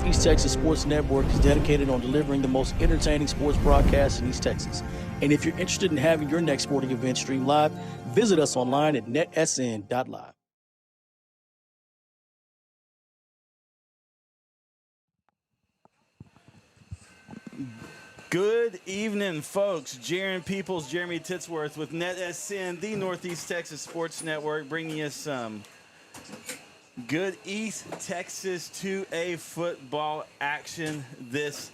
Northeast Texas Sports Network is dedicated on delivering the most entertaining sports broadcasts in East Texas. And if you're interested in having your next sporting event streamed live, visit us online at netsn.live. Good evening, folks. Jeremy Titsworth with NETSN, the Northeast Texas Sports Network, bringing you some good East Texas 2A football action this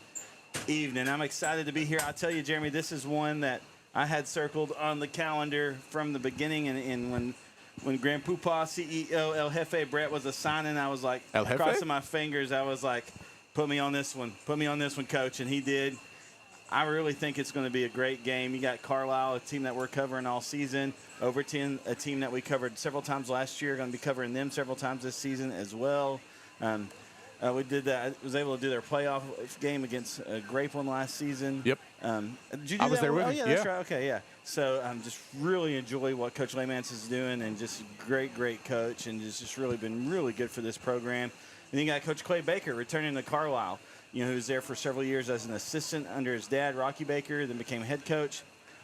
evening. I'm excited to be here. I'll tell you, Jeremy, this is one that I had circled on the calendar from the beginning, and when Grand Poopah CEO El Jefe Brett was assigning, I was like, crossing my fingers, I was like, put me on this one, Coach, and he did. I really think it's going to be a great game. You got Carlisle, a team that we're covering all season. Overton, a team that we covered several times last year. Going to be covering them several times this season as well. We did that. I was able to do their playoff game against Grapeland last season. Yep. Did you do I was that there with you. you. Yeah, that's right. Okay, yeah. So just really enjoy what Coach Laymans is doing, and just great coach, and just really been really good for this program. And then you got Coach Clay Baker returning to Carlisle. Who was there for several years as an assistant under his dad, Rocky Baker, then became head coach.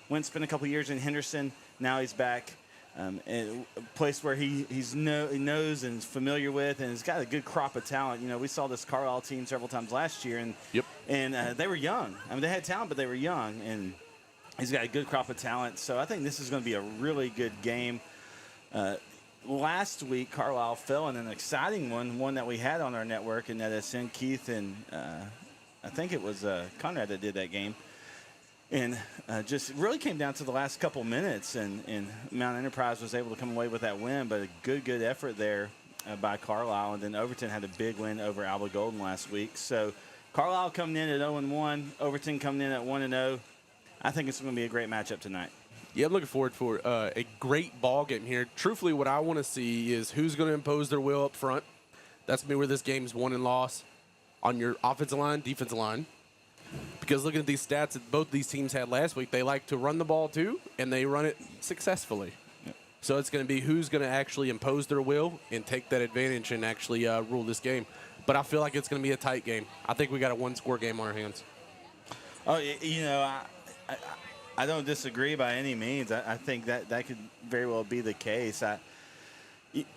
Went and spent a couple years in Henderson. Now he's back in a place where he knows and is familiar with, and has got a good crop of talent. We saw this Carlisle team several times last year, and they were young. I mean, they had talent, but they were young, and he's got a good crop of talent. So I think this is going to be a really good game. Last week, Carlisle fell in an exciting one that we had on our network, and that is Keith and I think it was Conrad that did that game. And just really came down to the last couple minutes, and Mount Enterprise was able to come away with that win, but a good effort there by Carlisle. And then Overton had a big win over Alba Golden last week. So Carlisle coming in at 0-1, Overton coming in at 1-0. I think it's going to be a great matchup tonight. Yeah, I'm looking forward for a great ball game here. Truthfully, what I want to see is who's going to impose their will up front. That's going to be where this game's won and lost on your offensive line, defensive line. Because looking at these stats that both these teams had last week, they like to run the ball too, and they run it successfully. Yep. So it's going to be who's going to actually impose their will and take that advantage and actually rule this game. But I feel like it's going to be a tight game. I think we got a one-score game on our hands. Oh, I don't disagree by any means. I think that could very well be the case.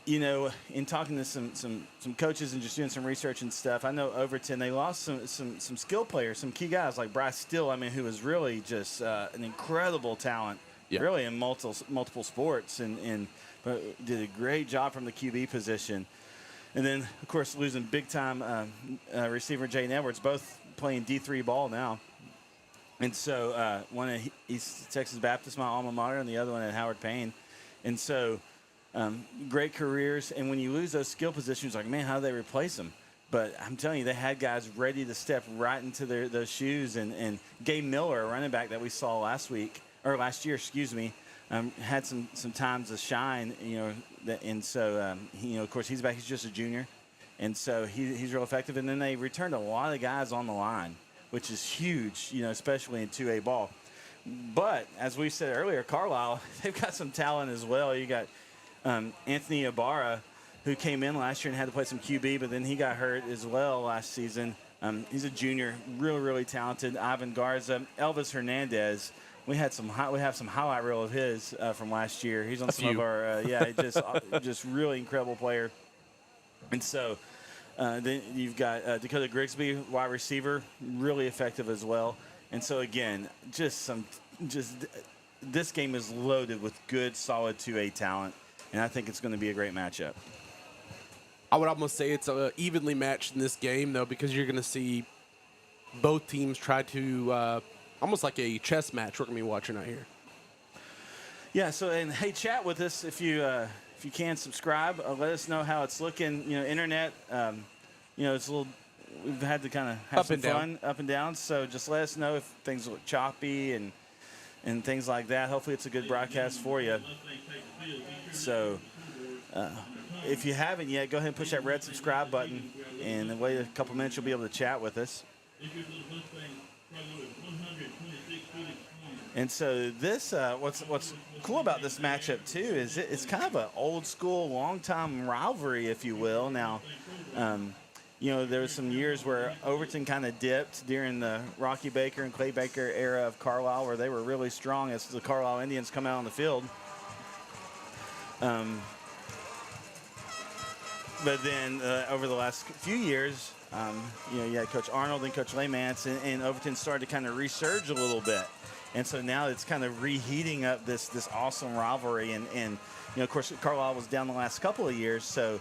In talking to some coaches and just doing some research and stuff, I know Overton, they lost some skill players, some key guys like Bryce Steele, who was really just an incredible talent, really in multiple sports, and did a great job from the QB position. And then, of course, losing big-time receiver Jayden Edwards, both playing D3 ball now. And so one at East Texas Baptist, my alma mater, and the other one at Howard Payne. And so great careers. And when you lose those skill positions, like, man, how do they replace them? But I'm telling you, they had guys ready to step right into those shoes. And Gabe Miller, a running back that we saw last year, had some times to shine. And so of course, he's back. He's just a junior, and so he's real effective. And then they returned a lot of guys on the line, which is huge, especially in 2A ball. But as we said earlier, Carlisle, they've got some talent as well. You got Anthony Ibarra, who came in last year and had to play some QB, but then he got hurt as well last season. He's a junior, really talented. Ivan Garza, Elvis Hernandez. We have some highlight reel of his from last year. He's on some of our just really incredible player. And so then you've got Dakota Grigsby, wide receiver, really effective as well. And so again, this game is loaded with good, solid 2A talent, and I think it's going to be a great matchup. I would almost say it's evenly matched in this game, though, because you're going to see both teams try to almost like a chess match we're going to be watching out here. Yeah, so, and hey, chat with us if you can, subscribe. Let us know how it's looking. Internet, it's a little, we've had to kind of have some fun, up and down. So just let us know if things look choppy and things like that. Hopefully it's a good broadcast for you. So if you haven't yet, go ahead and push that red subscribe button, and wait a couple minutes, you'll be able to chat with us. And so this, what's cool about this matchup too is it's kind of an old school, long time rivalry, if you will. Now, you know, there was some years where Overton kind of dipped during the Rocky Baker and Clay Baker era of Carlisle, where they were really strong as the Carlisle Indians come out on the field. But then over the last few years, you know, you had Coach Arnold and Coach Laymance, and Overton started to kind of resurge a little bit. And so now it's kind of reheating up this awesome rivalry. And, you know, of course, Carlisle was down the last couple of years, so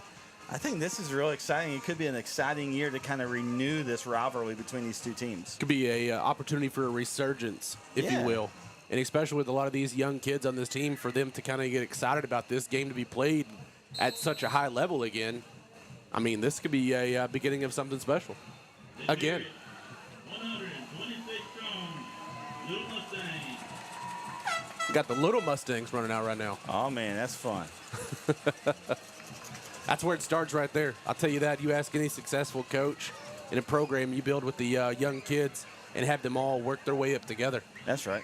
I think this is really exciting. It could be an exciting year to kind of renew this rivalry between these two teams. Could be a opportunity for a resurgence, if you will. And especially with a lot of these young kids on this team, for them to kind of get excited about this game to be played at such a high level again. I mean, this could be a beginning of something special. Again. 126 strong, Little Mustangs. Got the Little Mustangs running out right now. Oh, man, that's fun. That's where it starts right there. I'll tell you that. You ask any successful coach in a program you build with the young kids and have them all work their way up together. That's right.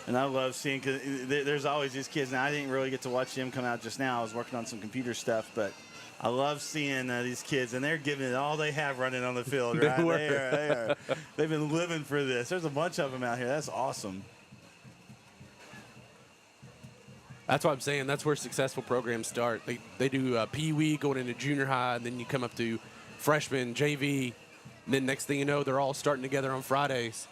And I love seeing, because there's always these kids. Now, I didn't really get to watch them come out just now. I was working on some computer stuff, but I love seeing these kids, and they're giving it all they have running on the field, right? They've been living for this. There's a bunch of them out here. That's awesome. That's what I'm saying. That's where successful programs start. They do Pee Wee going into junior high, and then you come up to freshman, JV, and then next thing you know, they're all starting together on Fridays.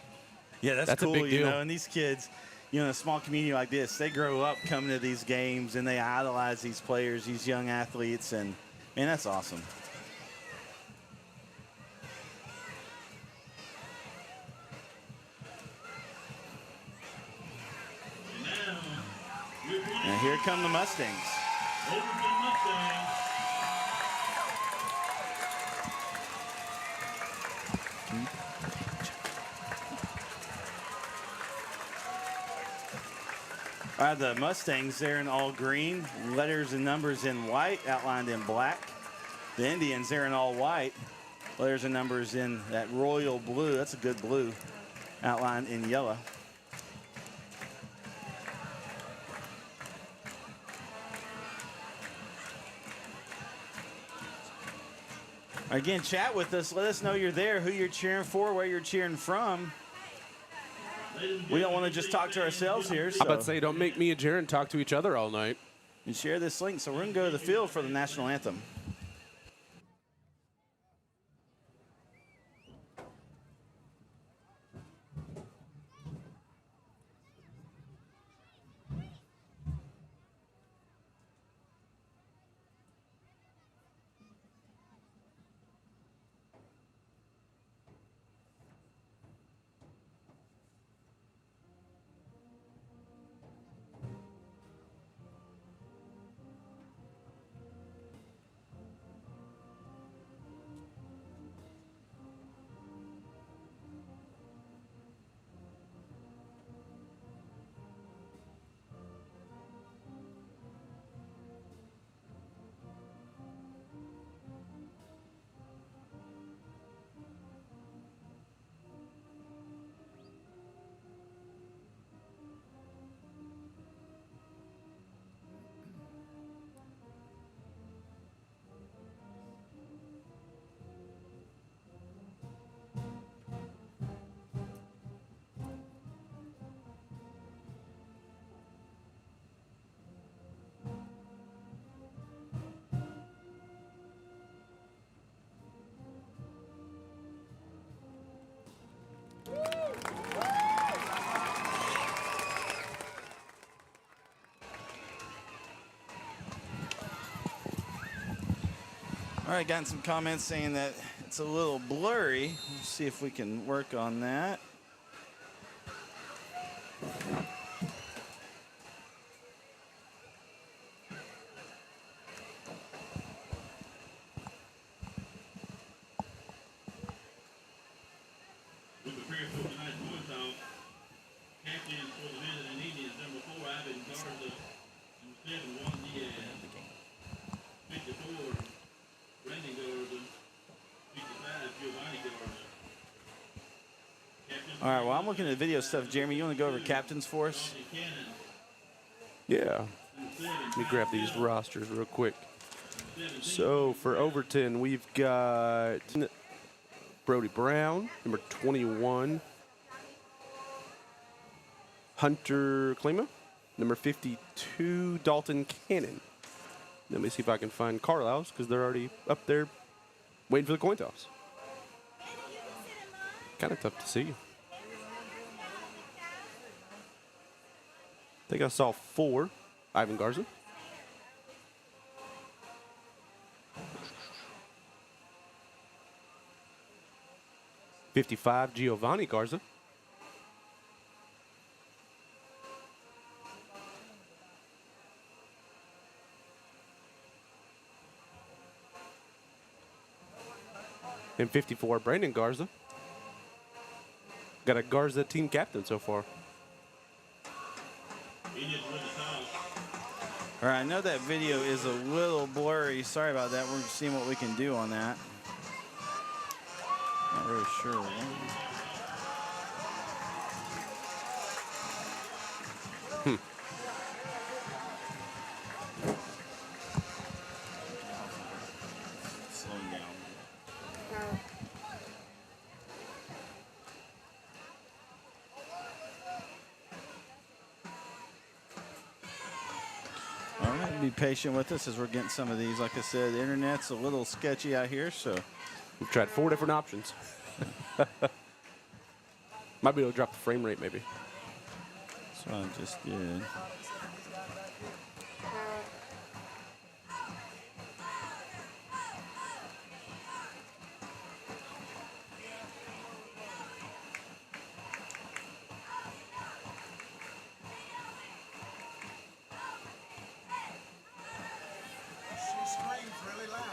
Yeah, that's cool, a big deal. You know, and these kids, you know, in a small community like this, they grow up coming to these games, and they idolize these players, these young athletes, and, man, that's awesome. And here come the Mustangs. Overton Mustangs. All right, the Mustangs, they're in all green, letters and numbers in white, outlined in black. The Indians, they're in all white, letters and numbers in that royal blue. That's a good blue, outlined in yellow. Again, chat with us. Let us know you're there, who you're cheering for, where you're cheering from. We don't want to just talk to ourselves here. So. I'm about to say, don't make me and Jaron talk to each other all night. And share this link. So we're going to go to the field for the national anthem. All right, gotten some comments saying that it's a little blurry. Let's see if we can work on that. We prepare for tonight's boys off. Captains for the visiting Indians, number 4, Ivan Garza. Number 7, Juan Diaz. 54, Randy Garza. 55, Giovanni Garza. Captain All right, well, I'm looking at the video stuff. Jeremy, you want to go over captains for us? Cannon. Yeah. Let me grab these rosters real quick. So for Overton, we've got Brody Brown, number 21. Hunter Klima, number 52. Dalton Cannon. Let me see if I can find Carlisle's because they're already up there waiting for the coin toss. Kind of tough to see. I think I saw 4. Ivan Garza. '55 Giovanni Garza. And 54 Brandon Garza. Got a Garza team captain so far. All right, I know that video is a little blurry. Sorry about that. We're seeing what we can do on that. Not really sure. Slow down. All right, be patient with us as we're getting some of these. Like I said, the internet's a little sketchy out here, so We've tried 4 different options. Might be able to drop the frame rate, maybe. that's what I just did. She screams really loud.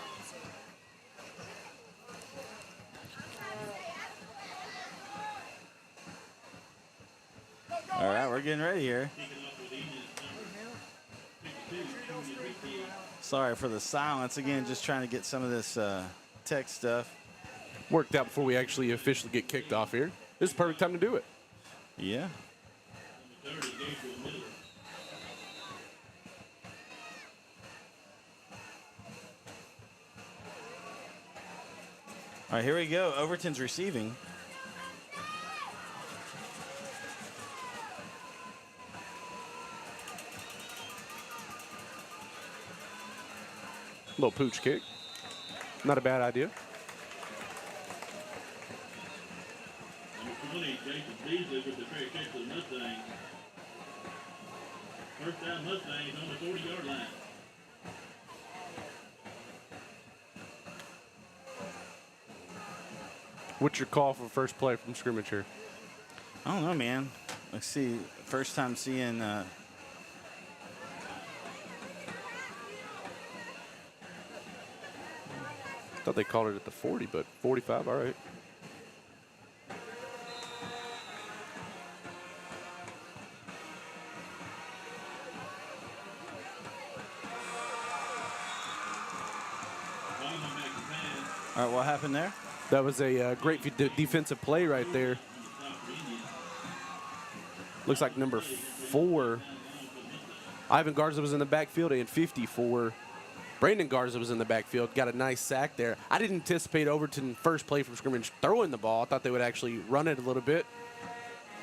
All right, we're getting ready here. Sorry for the silence. Again, just trying to get some of this tech stuff. Worked out before we actually officially get kicked off here. This is the perfect time to do it. Yeah. All right, here we go. Overton's receiving. Little pooch kick. Not a bad idea. Number 20, Jason Beasley with the fair catch for the Mustangs. First down Mustangs on the 40-yard line. What's your call for first play from scrimmage here? I don't know, man. Let's see. First time seeing Thought they called it at the 40, but 45, all right. all right, what happened there? That was a great defensive play right there. Looks like number 4, Ivan Garza was in the backfield, and 54, Brandon Garza was in the backfield. Got a nice sack there. I didn't anticipate Overton first play from scrimmage throwing the ball. I thought they would actually run it a little bit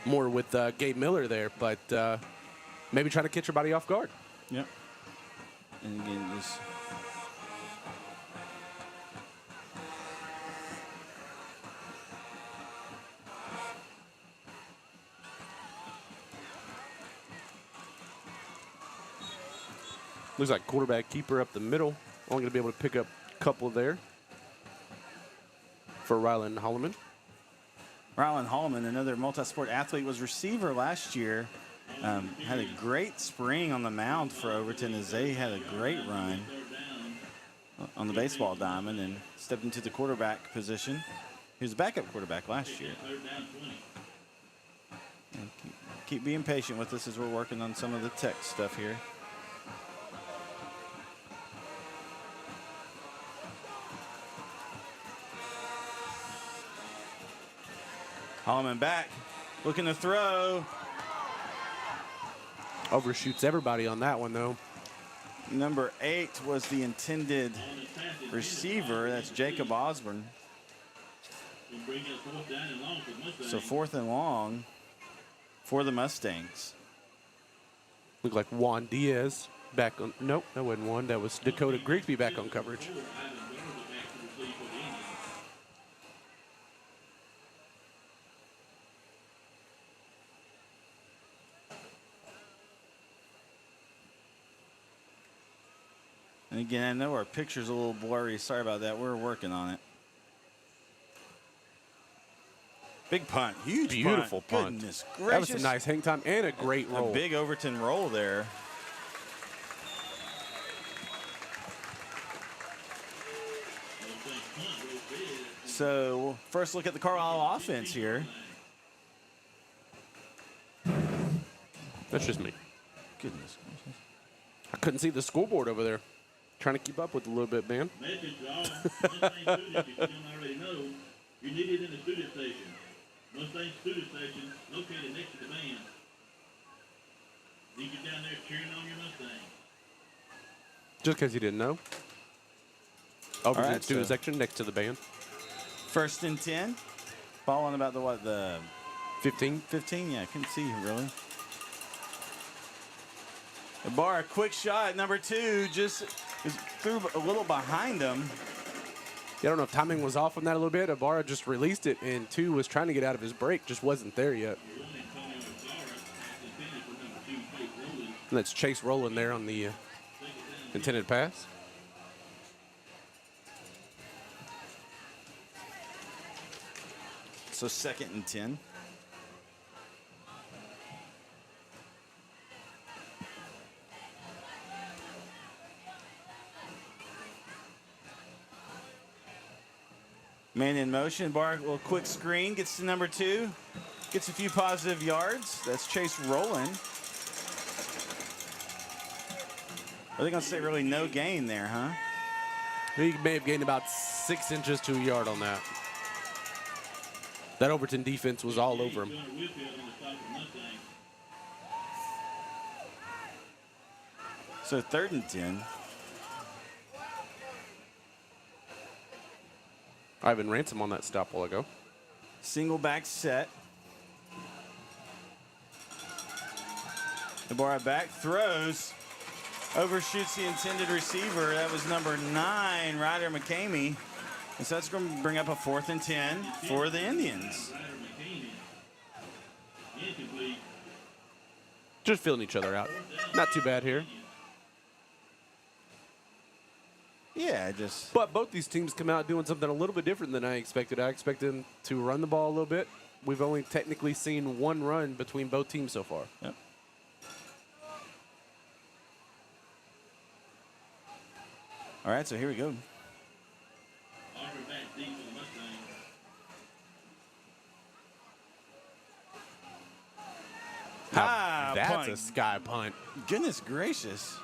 more with Gabe Miller there, but maybe trying to catch everybody off guard. Yep. And again, just Looks like quarterback keeper up the middle. Only going to be able to pick up a couple there for Ryland Holloman. Ryland Hallman, another multi-sport athlete, was receiver last year. Had a great spring on the mound for Overton as they had a great run on the baseball diamond and stepped into the quarterback position. He was a backup quarterback last year. And keep being patient with us as we're working on some of the tech stuff here. Holloman back, looking to throw. Overshoots everybody on that one, though. Number 8 was the intended receiver. That's Jacob Osborne. So 4th and long for the Mustangs. Looked like Juan Diaz back on. Nope, that wasn't Juan. That was Dakota Grigsby back on coverage. And again, I know our picture's a little blurry. Sorry about that. We're working on it. Big punt. Huge Beautiful punt. Goodness gracious. That was a nice hang time and a great roll. A big Overton roll there. So, first look at the Carlisle offense here. That's just me. Goodness. I couldn't see the scoreboard over there. Trying to keep up with a little bit, man. Message to all Mustang students, if you don't already know, you're needed in the student station. Mustang student station located next to the band. You get down there cheering on your Mustang. Just because you didn't know. Over to the right, student so- section next to the band. 1st and 10. Ball on about the 15. 15? Yeah, I couldn't see really. Ibarra, quick shot. Number 2 just threw a little behind him. Yeah, I don't know if timing was off on that a little bit. Ibarra just released it, and 2 was trying to get out of his break, just wasn't there yet. And that's Chase Rowland there on the intended pass. So 2nd and 10. Man in motion. Bar, a little quick screen. Gets to number 2. Gets a few positive yards. That's Chase Rowland. Are they going to say really no gain there, huh? He may have gained about 6 inches to a yard on that. That Overton defense was all over him. So 3rd and 10. Ivan Ransom on that stop a while ago. Single back set. Ibarra back throws. Overshoots the intended receiver. That was number 9, Ryder McCamey. And so that's going to bring up a 4th and 10 for the Indians. Just filling each other out. Not too bad here. Yeah, just But both these teams come out doing something a little bit different than I expected. I expected them to run the ball a little bit. We've only technically seen one run between both teams so far. Yep. All right, so here we go. That's punt. a sky punt. Goodness gracious.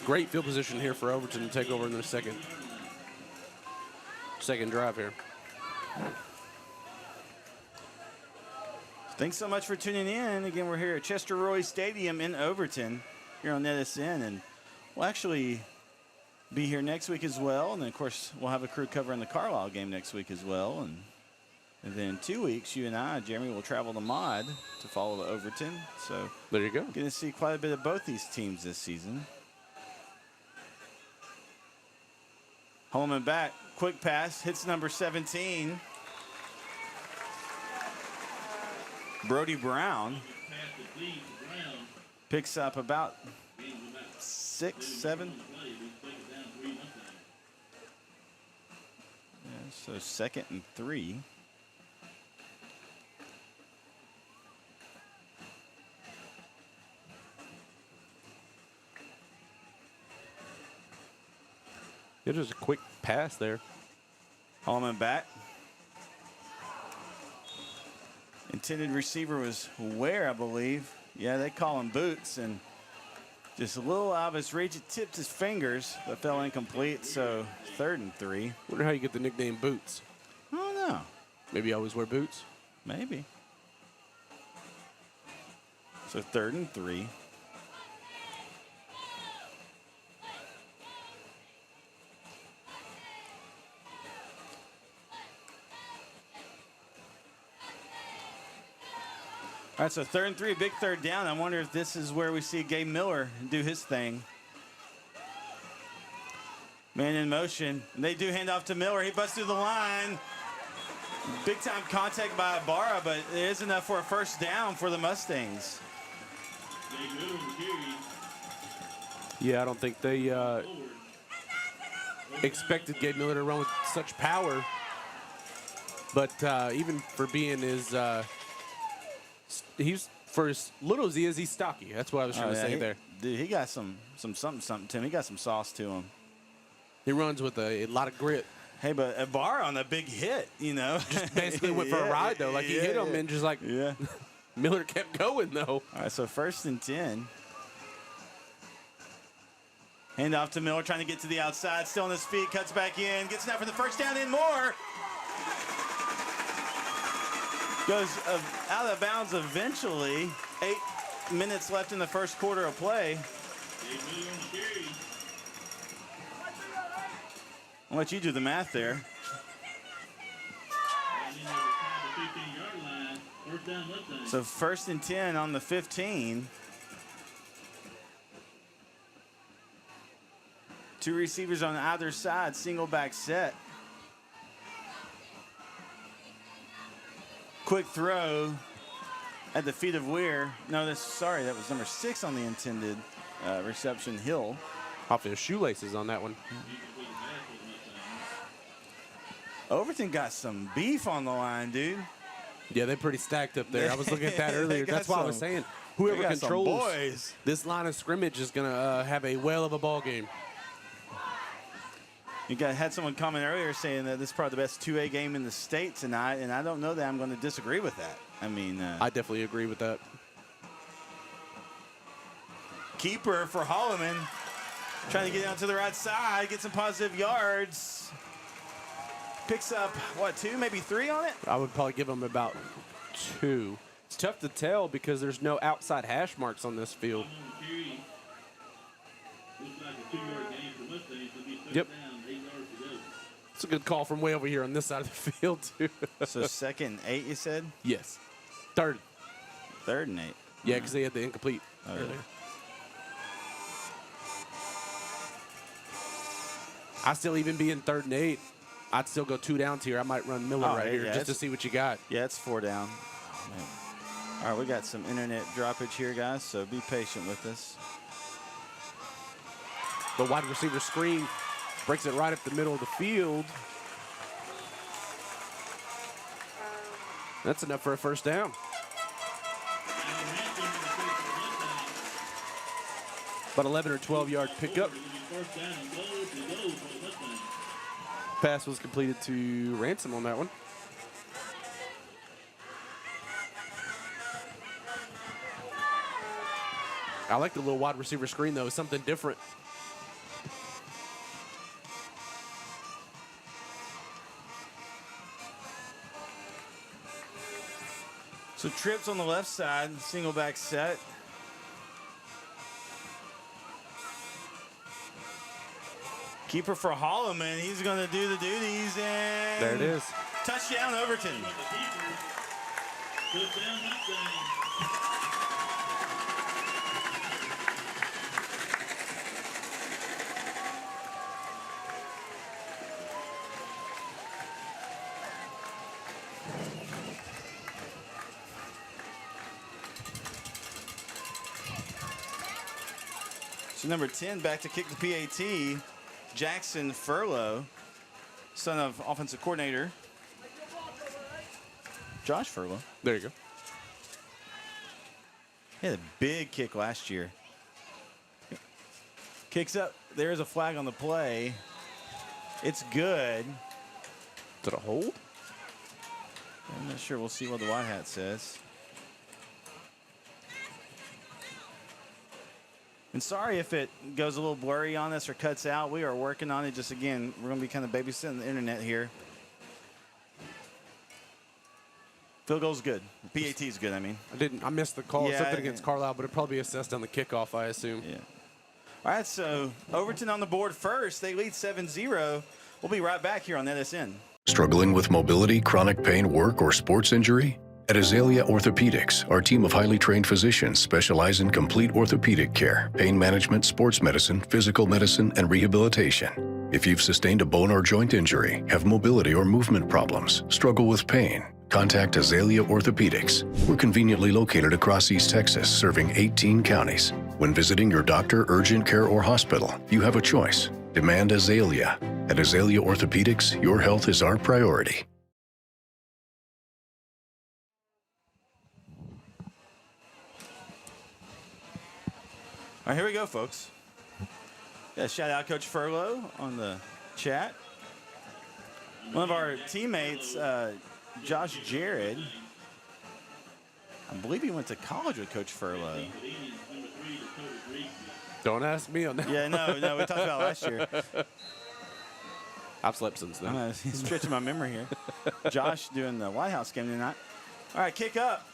Great field position here for Overton to take over in the second drive here. Thanks so much for tuning in. Again, we're here at Chester Roy Stadium in Overton here on NETSN, and we'll actually be here next week as well. And then, of course, we'll have a crew covering the Carlisle game next week as well. And then in 2 weeks, you and I, Jeremy, will travel to Mod to follow the Overton. So There you go. going to see quite a bit of both these teams this season. Holman back, quick pass, hits number 17. Brody Brown picks up about 6, 7. Yeah, so 2nd and 3. It was a quick pass there. Holman back. Intended receiver was Ware, I believe. Yeah, they call him Boots, and just a little out of his reach. It tipped his fingers, but fell incomplete. So 3rd and 3. Wonder how you get the nickname Boots. I don't Oh, Maybe always wear boots. maybe. So 3rd and 3. All right, so 3rd and 3, big 3rd down. I wonder if this is where we see Gabe Miller do his thing. Man in motion. They do hand off to Miller. He busts through the line. Big time contact by Ibarra, but it is enough for a 1st down for the Mustangs. Gabe Miller on the carry. Yeah, I don't think they expected Gabe Miller to run with such power. But even for being he's for as little as he is, he's stocky. That's what I was trying to say there. Dude, he got some something to him. He got some sauce to him. He runs with a lot of grit. Hey, but Ibarra on a big hit, you know. Just basically went for a ride, though. Like, he hit him and just like Miller kept going, though. All right, so 1st and 10. Hand off to Miller, trying to get to the outside. Still on his feet, cuts back in. Gets enough for the 1st down and more. Goes out of bounds eventually. 8 minutes left in the 1st quarter of play. Gabe Miller on the carry. I'll let you do the math there. And then they were tied the 15-yard line. 1st down, Mustangs. So 1st and 10 on the 15. 2 receivers on either side, single back set. Quick throw at the feet of Weir. No, that was number 6 on the intended reception, Hill. Off his shoelaces on that one. Overton got some beef on the line, dude. Yeah, they're pretty stacked up there. I was looking at that They earlier. got That's why I was some- saying They whoever got some controls boys. this line of scrimmage is going to have a whale of a ball game. Had someone comment earlier saying that this is probably the best 2A game in the state tonight, and I don't know that I'm going to disagree with that. I mean, I definitely agree with that. keeper for Holloman, trying to get out to the right side, get some positive yards. Picks up, what, 2, maybe 3 on it? I would probably give them about 2. It's tough to tell because there's no outside hash marks on this field. On the carry. Looks like a 2-yard gain for Mustangs. It'll be 3rd Yep. down, 8 yards to go. It's a good call from way over here on this side of the field, too. So 2nd and 8, you said? Yes. 3rd. 3rd and 8. Yeah, because they had the incomplete yeah. earlier. I still even be in 3rd and 8. I'd still go 2 downs here. I might run Miller right here just to see what you got. Yeah, it's 4 down. Oh, man. All right, we got some internet droppage here, guys, so be patient with us. The wide receiver screen breaks it right up the middle of the field. That's enough for a 1st down. About 11 or 12-yard pickup. It'll be 1st down and goal for the Mustangs. Pass was completed to Ransom on that one. I like the little wide receiver screen, though. It's something different. So trips on the left side, single back set. Keeper for Holloman. He's going to do the duties. And There it is. touchdown, Overton. The keeper. 1st down, Mustangs. So number 10 back to kick the PAT, Jackson Furlow, son of offensive coordinator Josh Furlow. There you go. He had a big kick last year. Kicks up. There's a flag on the play. It's good. Is it a hold? I'm not sure. We'll see what the white hat says. And sorry if it goes a little blurry on us or cuts out. We are working on it. Just again, we're going to be kind of babysitting the internet here. Field goal's good. PAT's good, I mean. I missed the call. Yeah, Something against Carlisle, but it probably assessed on the kickoff, I assume. Yeah. All right, so Overton on the board first. They lead 7-0. We'll be right back here on NETSN. Struggling with mobility, chronic pain, work, or sports injury? At Azalea Orthopedics, our team of highly trained physicians specialize in complete orthopedic care, pain management, sports medicine, physical medicine, and rehabilitation. If you've sustained a bone or joint injury, have mobility or movement problems, struggle with pain, contact Azalea Orthopedics. We're conveniently located across East Texas, serving 18 counties. When visiting your doctor, urgent care, or hospital, you have a choice. Demand Azalea. At Azalea Orthopedics, your health is our priority. All right, here we go, folks. Yeah, shout out Coach Furlow on the chat. One of our teammates, Josh Jared, I believe he went to college with Coach Furlow. Don't ask me on that. Yeah, no, we talked about it last year. I've slept since then. I'm stretching my memory here. Josh doing the White House game tonight. All right, kick up.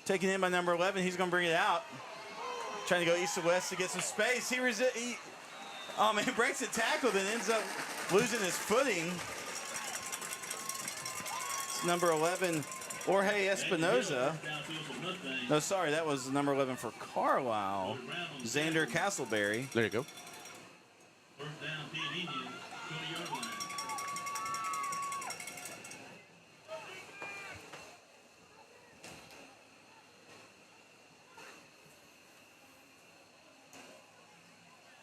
Taking in by number 11. He's going to bring it out. Trying to go east to west to get some space. He breaks a tackle, then ends up losing his footing. It's number 11, Jorge Espinoza. No, sorry, that was number 11 for Carlisle, Xander Castleberry. There you go. First down, 10 Indians, 20-yard line.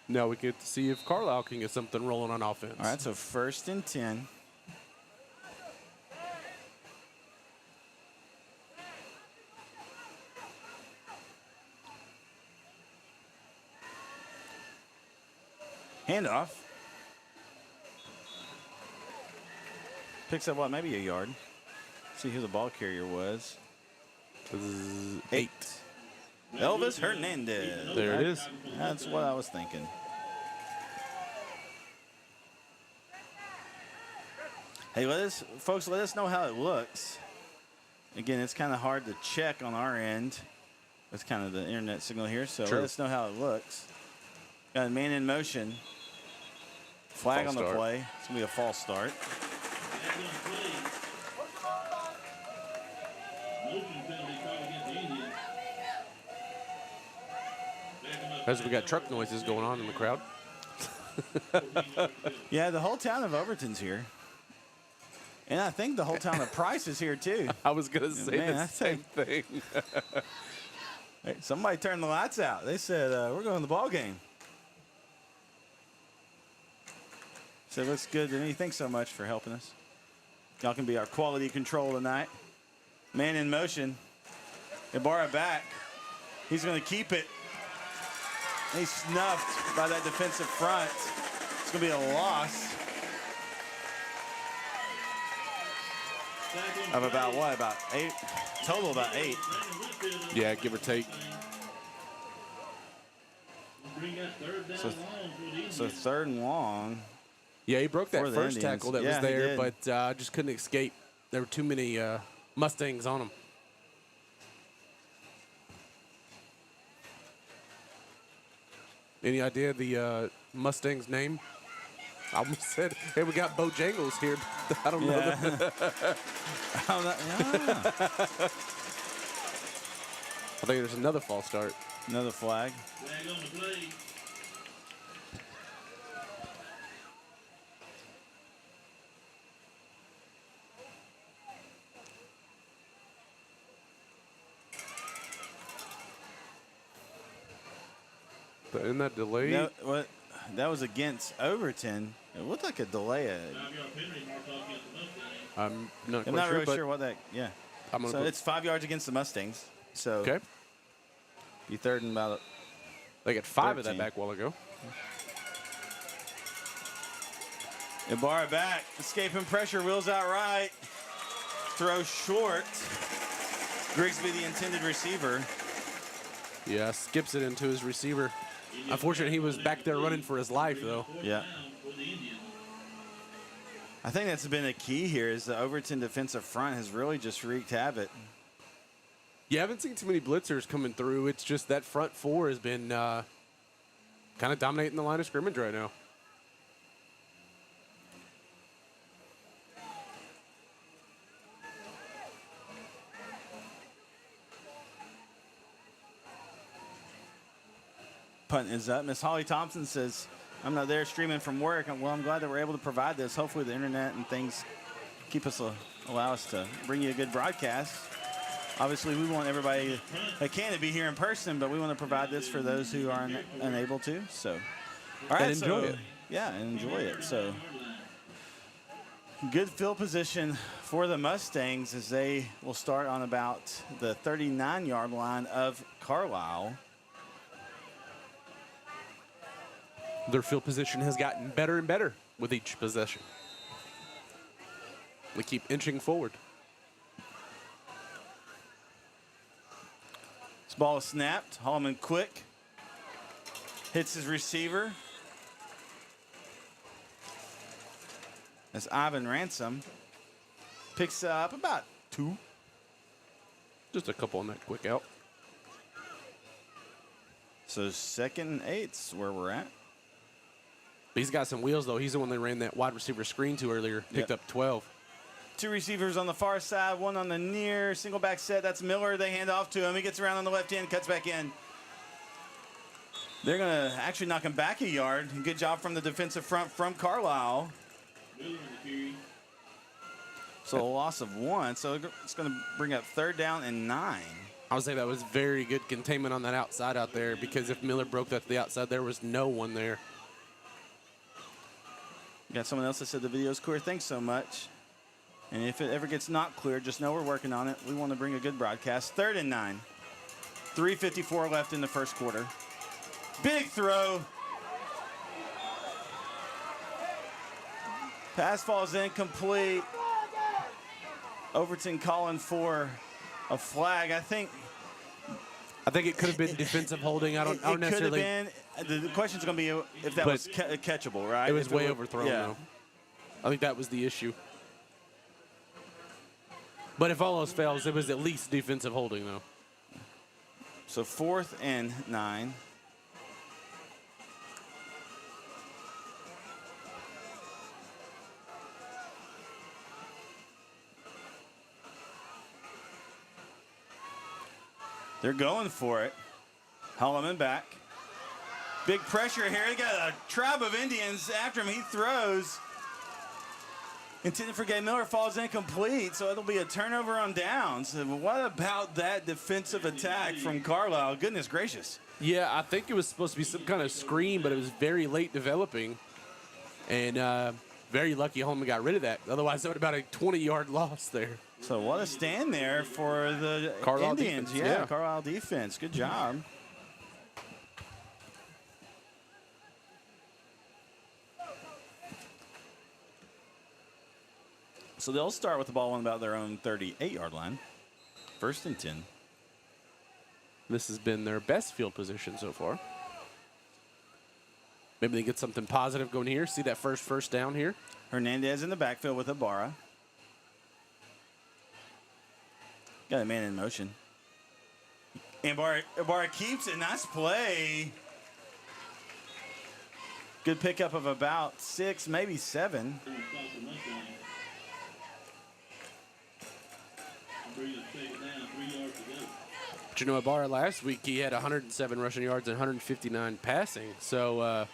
Now we get to see if Carlisle can get something rolling on offense. All right, so 1st and 10. Handoff. Picks up what, maybe a yard. See who the ball carrier was. 8. Elvis Hernandez. There it is. That's what I was thinking. Hey, folks, let us know how it looks. Again, it's kind of hard to check on our end. That's kind of the internet signal here, so True. let us know how it looks. Got a man in motion. Flag False on the start. play. It's going to be a false start. Motion penalty called against the Indians. As we got truck noises going on in the crowd. Yeah, the whole town of Overton's here. And I think the whole town of Price is here, too. I was going to say Man, the that's same thing. Hey, somebody turned the lights out. They said, we're going to the ball game. So it looks good to me. Thanks so much for helping us. Y'all can be our quality control tonight. Man in motion. Ibarra back. He's going to keep it. He's snuffed by that defensive front. It's going to be a loss of about what? About 8? Total about 8. Yeah, give or take. Bring that third down So- long for the Indians. So 3rd and long. Yeah, he broke that For the first Indians. tackle that Yeah, was he there, did. but just couldn't escape. There were too many Mustangs on him. Any idea the Mustang's name? I almost said, hey, we got Bojangles here. I don't know. Yeah. I think there's another false start. Another flag. Flag on the play. But in that delay, No, what? That was against Overton. It looked like a delay. 5-yard penalty marked off against the Mustangs. I'm not I'm quite not sure, really but sure what that. Yeah. I'm gonna So put- it's 5 yards against the Mustangs. So okay. be 3rd and about. They got 5 of that 13. back a while ago. Ibarra back, escaping pressure, wheels out right, throw short. Grigsby, the intended receiver. Yeah, skips it into his receiver. Unfortunately, he was back there running for his life, though. Yeah. For the Indians. I think that's been a key here is the Overton defensive front has really just wreaked havoc. You haven't seen too many blitzers coming through. It's just that front four has been kind of dominating the line of scrimmage right now. Punt is up. Miss Holly Thompson says, I'm not there streaming from work. Well, I'm glad that we're able to provide this. Hopefully the internet and things allow us to bring you a good broadcast. Obviously, we want everybody that can to be here in person, but we want to provide this for those who are unable to. So, all right, and enjoy it. Yeah, and enjoy it. So, good field position for the Mustangs as they will start on about the 39-yard line of Carlisle. Their field position has gotten better and better with each possession. They keep inching forward. This ball is snapped. Holloman quick. Hits his receiver. As Ivan Ransom picks up about 2. Just a couple on that quick out. So 2nd and 8's where we're at. He's got some wheels, though. He's the one they ran that wide receiver screen to earlier. Picked up 12. 2 receivers on the far side, 1 on the near. Single back set. That's Miller. They hand off to him. He gets around on the left end, cuts back in. They're going to actually knock him back a yard. Good job from the defensive front from Carlisle. So a loss of 1. So it's going to bring up 3rd down and 9. I would say that was very good containment on that outside out there, because if Miller broke that to the outside, there was no one there. Got someone else that said the video's clear. Thanks so much. And if it ever gets not clear, just know we're working on it. We want to bring a good broadcast. 3rd and 9. 3:54 left in the first quarter. Big throw. Pass falls incomplete. Overton calling for a flag. I think it could have been defensive holding. I don't necessarily. Could have been. The question's going to be if that was catchable, right? It was way overthrown, though. I think that was the issue. But if all else fails, it was at least defensive holding, though. So 4th and 9. They're going for it. Holloman back. Big pressure here. They got a tribe of Indians after him. He throws. Intended for Gay Miller, falls incomplete, so it'll be a turnover on downs. What about that defensive attack from Carlisle? Goodness gracious. Yeah, I think it was supposed to be some kind of screen, but it was very late developing. And very lucky Holman got rid of that. Otherwise, that would have been about a 20-yard loss there. So what a stand there for the Carlisle Indians. defense, Yeah, Carlisle defense. Good job. So they'll start with the ball on about their own 38-yard line. 1st and 10. This has been their best field position so far. Maybe they get something positive going here. See that first down here? Hernandez in the backfield with Ibarra. Got a man in motion. And Ibarra keeps it. Nice play. Good pickup of about 6, maybe 7. But you know, Ibarra last week, he had 107 rushing yards and 159 passing. So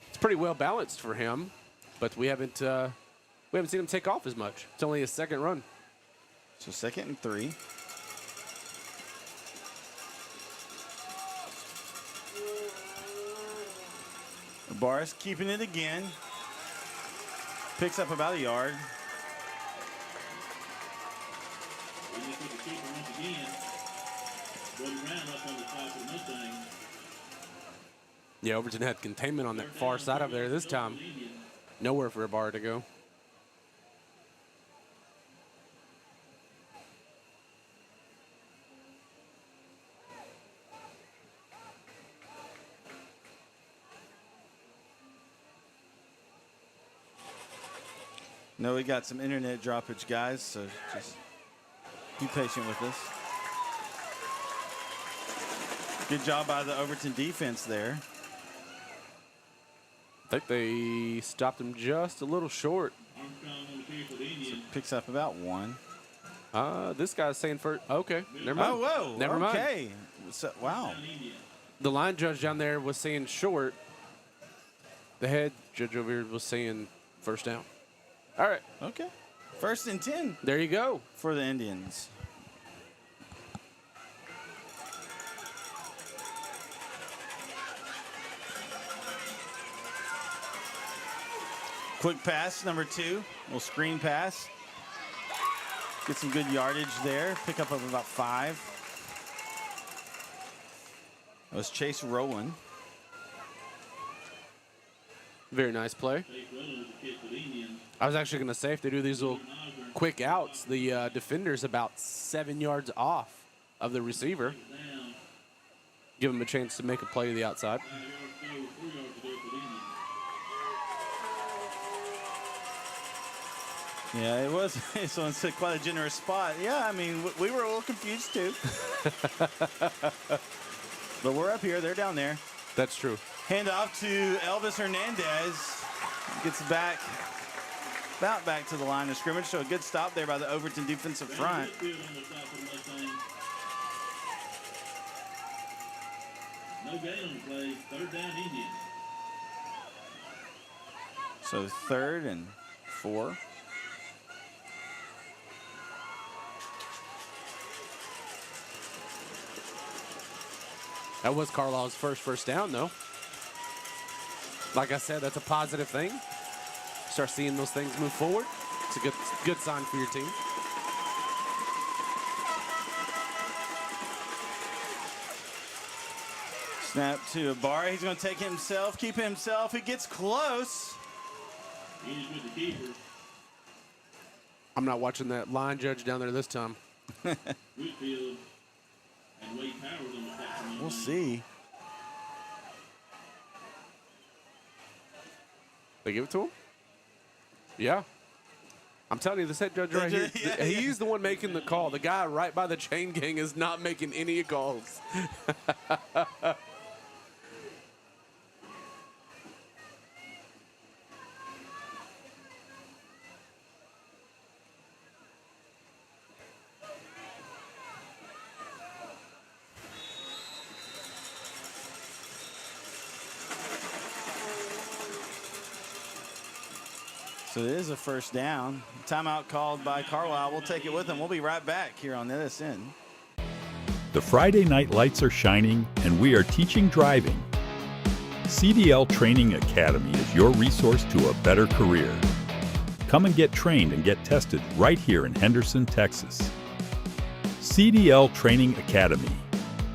it's pretty well balanced for him. But we haven't seen him take off as much. It's only his 2nd run. So 2nd and 3. Ibarra's keeping it again. Picks up about a yard. Yeah, Overton had containment on that far side up there this time. Nowhere for Ibarra to go. No, we got some internet droppage, guys, so just be patient with us. Good job by the Overton defense there. I think they stopped him just a little short. Armstrong on the carry for the Indians. Picks up about 1. This guy's saying first. Okay, never mind. Oh, whoa. Never mind. Okay. So, wow. Indians. The line judge down there was saying short. The head judge over here was saying first down. All right, Okay. 1st and 10 there you go. for the Indians. Quick pass, number 2. Little screen pass. Get some good yardage there. Pick up of about 5. That was Chase Rowland. Very nice play. Chase Rowland with the kick for the Indians. I was actually going to say, if they do these little quick outs, the defender's about 7 yards off of the receiver. Down. Give him a chance to make a play to the outside. 5 yards to go, 4 yards to go for the Indians. Yeah, it was. So it's quite a generous spot. Yeah, I mean, we were a little confused too. But we're up here. They're down there. That's true. Hand off to Elvis Hernandez. Gets back, about back to the line of scrimmage. So a good stop there by the Overton defensive front. Field on the top of the Mustangs. No gain on the play. 3rd down Indians. So 3rd and 4. That was Carlisle's first down, though. Like I said, that's a positive thing. Start seeing those things move forward. It's a good sign for your team. Snap to Ibarra. He's going to take himself, keep himself. He gets close. Indians with the keeper. I'm not watching that line judge down there this time. Whitfield and Wade Powers on the top of the We'll Mustangs. see. They give it to him? Yeah. I'm telling you, this head judge right here, Yeah, he's the one making the call. The guy right by the chain gang is not making any calls. So it is a 1st down. Timeout called by Carlisle. We'll take it with them. We'll be right back here on NETSN. The Friday night lights are shining, and we are teaching driving. CDL Training Academy is your resource to a better career. Come and get trained and get tested right here in Henderson, Texas. CDL Training Academy.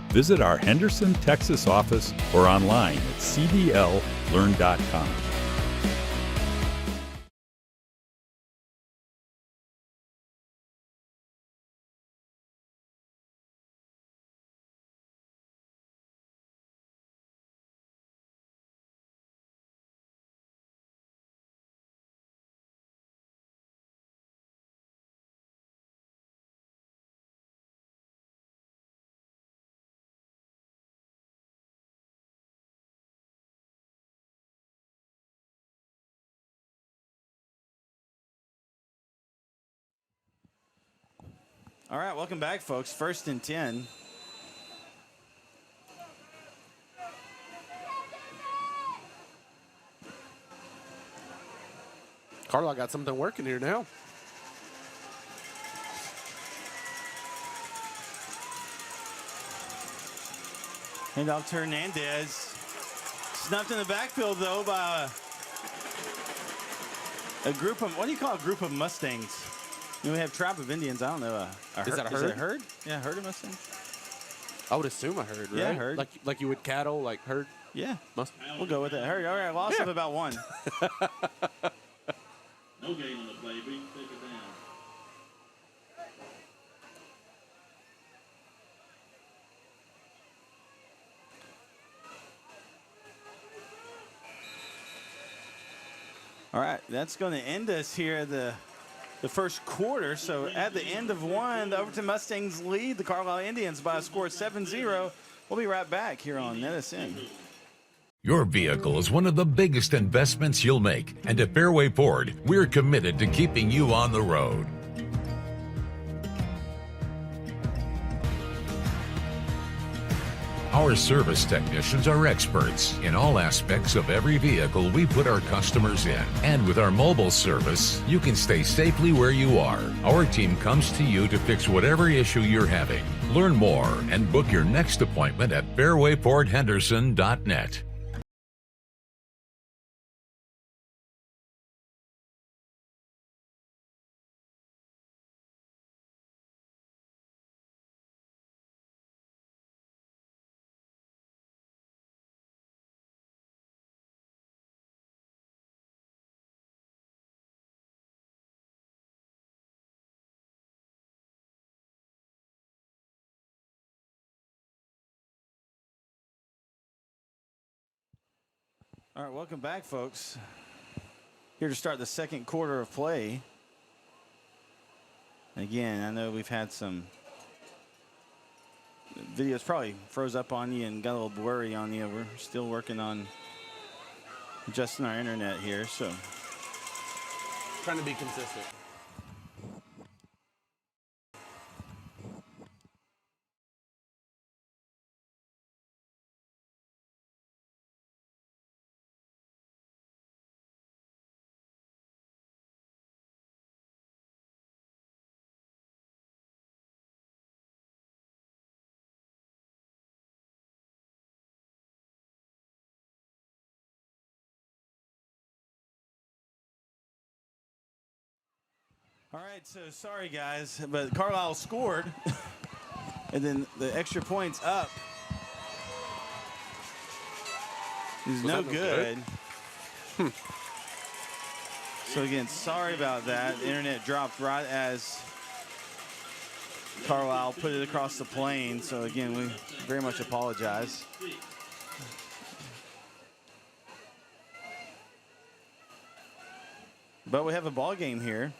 Visit our Henderson, Texas office or online at cdllearn.com. All right, welcome back, folks. 1st and 10. Carlisle got something working here now. Hand off to Hernandez. Snuffed in the backfield, though, by a group of, what do you call a group of Mustangs? You know, we have tribe of Indians. I don't know. Is that a Is it herd? a herd? Yeah, a herd of Mustangs. I would assume a herd, right? Yeah, herd. Like you would cattle, like herd. Yeah, Must. we'll go with that. Herd. All right, loss of about 1. No gain on the play. Big take it down. All right, that's going to end us here at the first quarter. So at the end of one, the Overton Mustangs lead the Carlisle Indians by a score of 7-0. We'll be right back here on NETSN. Your vehicle is one of the biggest investments you'll make, and at Fairway Ford, we're committed to keeping you on the road. Our service technicians are experts in all aspects of every vehicle we put our customers in. And with our mobile service, you can stay safely where you are. Our team comes to you to fix whatever issue you're having. Learn more and book your next appointment at fairwayfordhenderson.net. All right, welcome back, folks. Here to start the second quarter of play. Again, I know we've had some videos probably froze up on you and got a little blurry on you. We're still working on adjusting our internet here, so. Trying to be consistent. All right, so sorry, guys, but Carlisle scored. And then the extra points up is no good. So, again, sorry about that. The internet dropped right as Carlisle put it across the plane. So, again, we very much apologize. But we have a ball game here.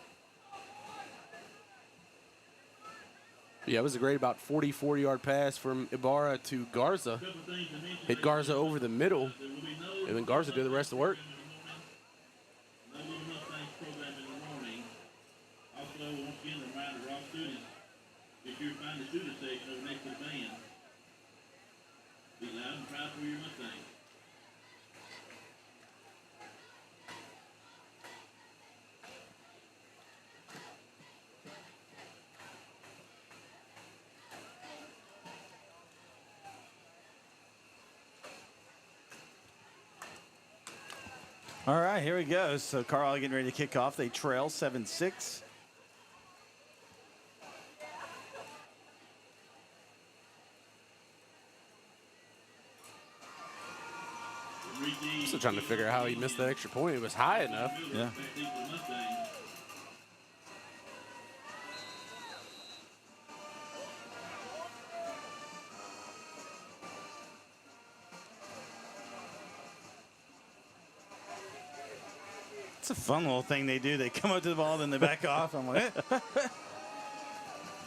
Yeah, it was a great about 44-yard pass from Ibarra to Garza. Hit Garza over the middle, and then Garza did the rest of the work. Also, once again, a reminder to all students, if you're finding the student section over next to the band, be loud and proud for your Mustang. All right, here we go. So Carlisle getting ready to kick off. They trail 7-6. Still trying to figure out how he missed that extra point. It was high enough. Yeah. It's a fun little thing they do. They come up to the ball, then they back off. I'm like, eh.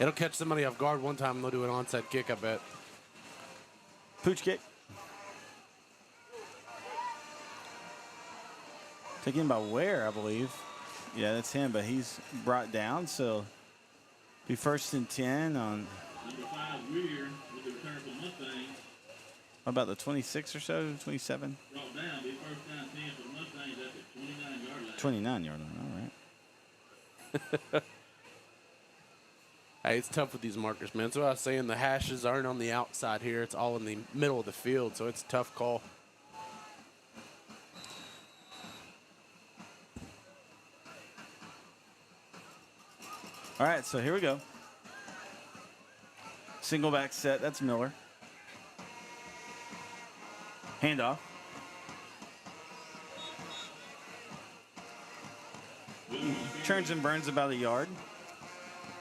It'll catch somebody off guard one time, and they'll do an onside kick, I bet. Pooch kick. Taken by Ware, I believe. Yeah, that's him, but he's brought down, so be 1st and 10 on. Number 5, Weir, with the return for Mustang. What about the 26 or so, 27? Brought down, be 1st down 10 for Mustangs at the 29-yard line. 29-yard line, all right. Hey, it's tough with these markers, man. That's what I was saying. The hashes aren't on the outside here. It's all in the middle of the field, so it's a tough call. All right, so here we go. Single back set, that's Miller. Handoff. Turns and burns about a yard.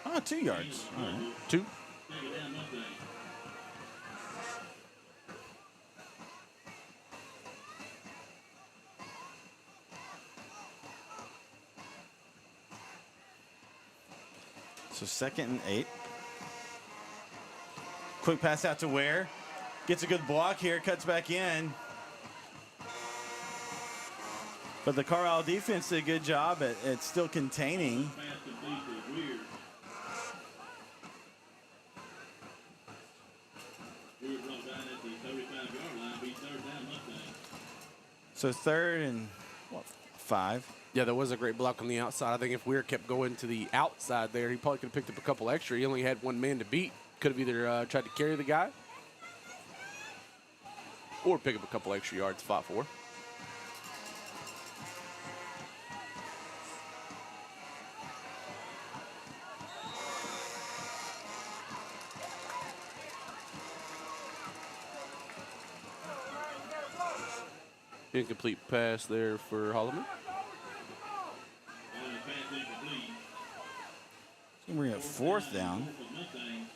Oh, 2 yards. All right. 2. Take it down, Mustang. So 2nd and 8. Quick pass out to Ware. Gets a good block here, cuts back in. But the Carlisle defense did a good job at still containing. Pass complete to Weir. Weir brought down at the 35-yard line, be 3rd down Mustang. So 3rd and 5. Yeah, there was a great block on the outside. I think if Weir kept going to the outside there, he probably could have picked up a couple extra. He only had one man to beat. Could have either tried to carry the guy or pick up a couple extra yards, fought for. Incomplete pass there for Holloman. Pass incomplete. So we're at 4th down. Mustang.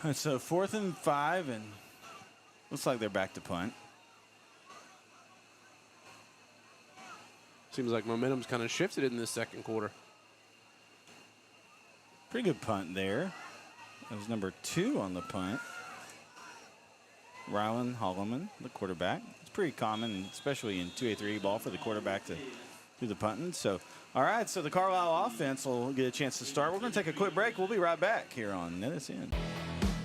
And so 4th and 5, and looks like they're back to punt. Seems like momentum's kind of shifted in this 2nd quarter. Pretty good punt there. That was number 2 on the punt. Rylan Holloman, the quarterback. It's pretty common, especially in 2A3 ball, for the quarterback to do the punting. So, all right, so the Carlisle offense will get a chance to start. We're going to take a quick break. We'll be right back here on NETSN.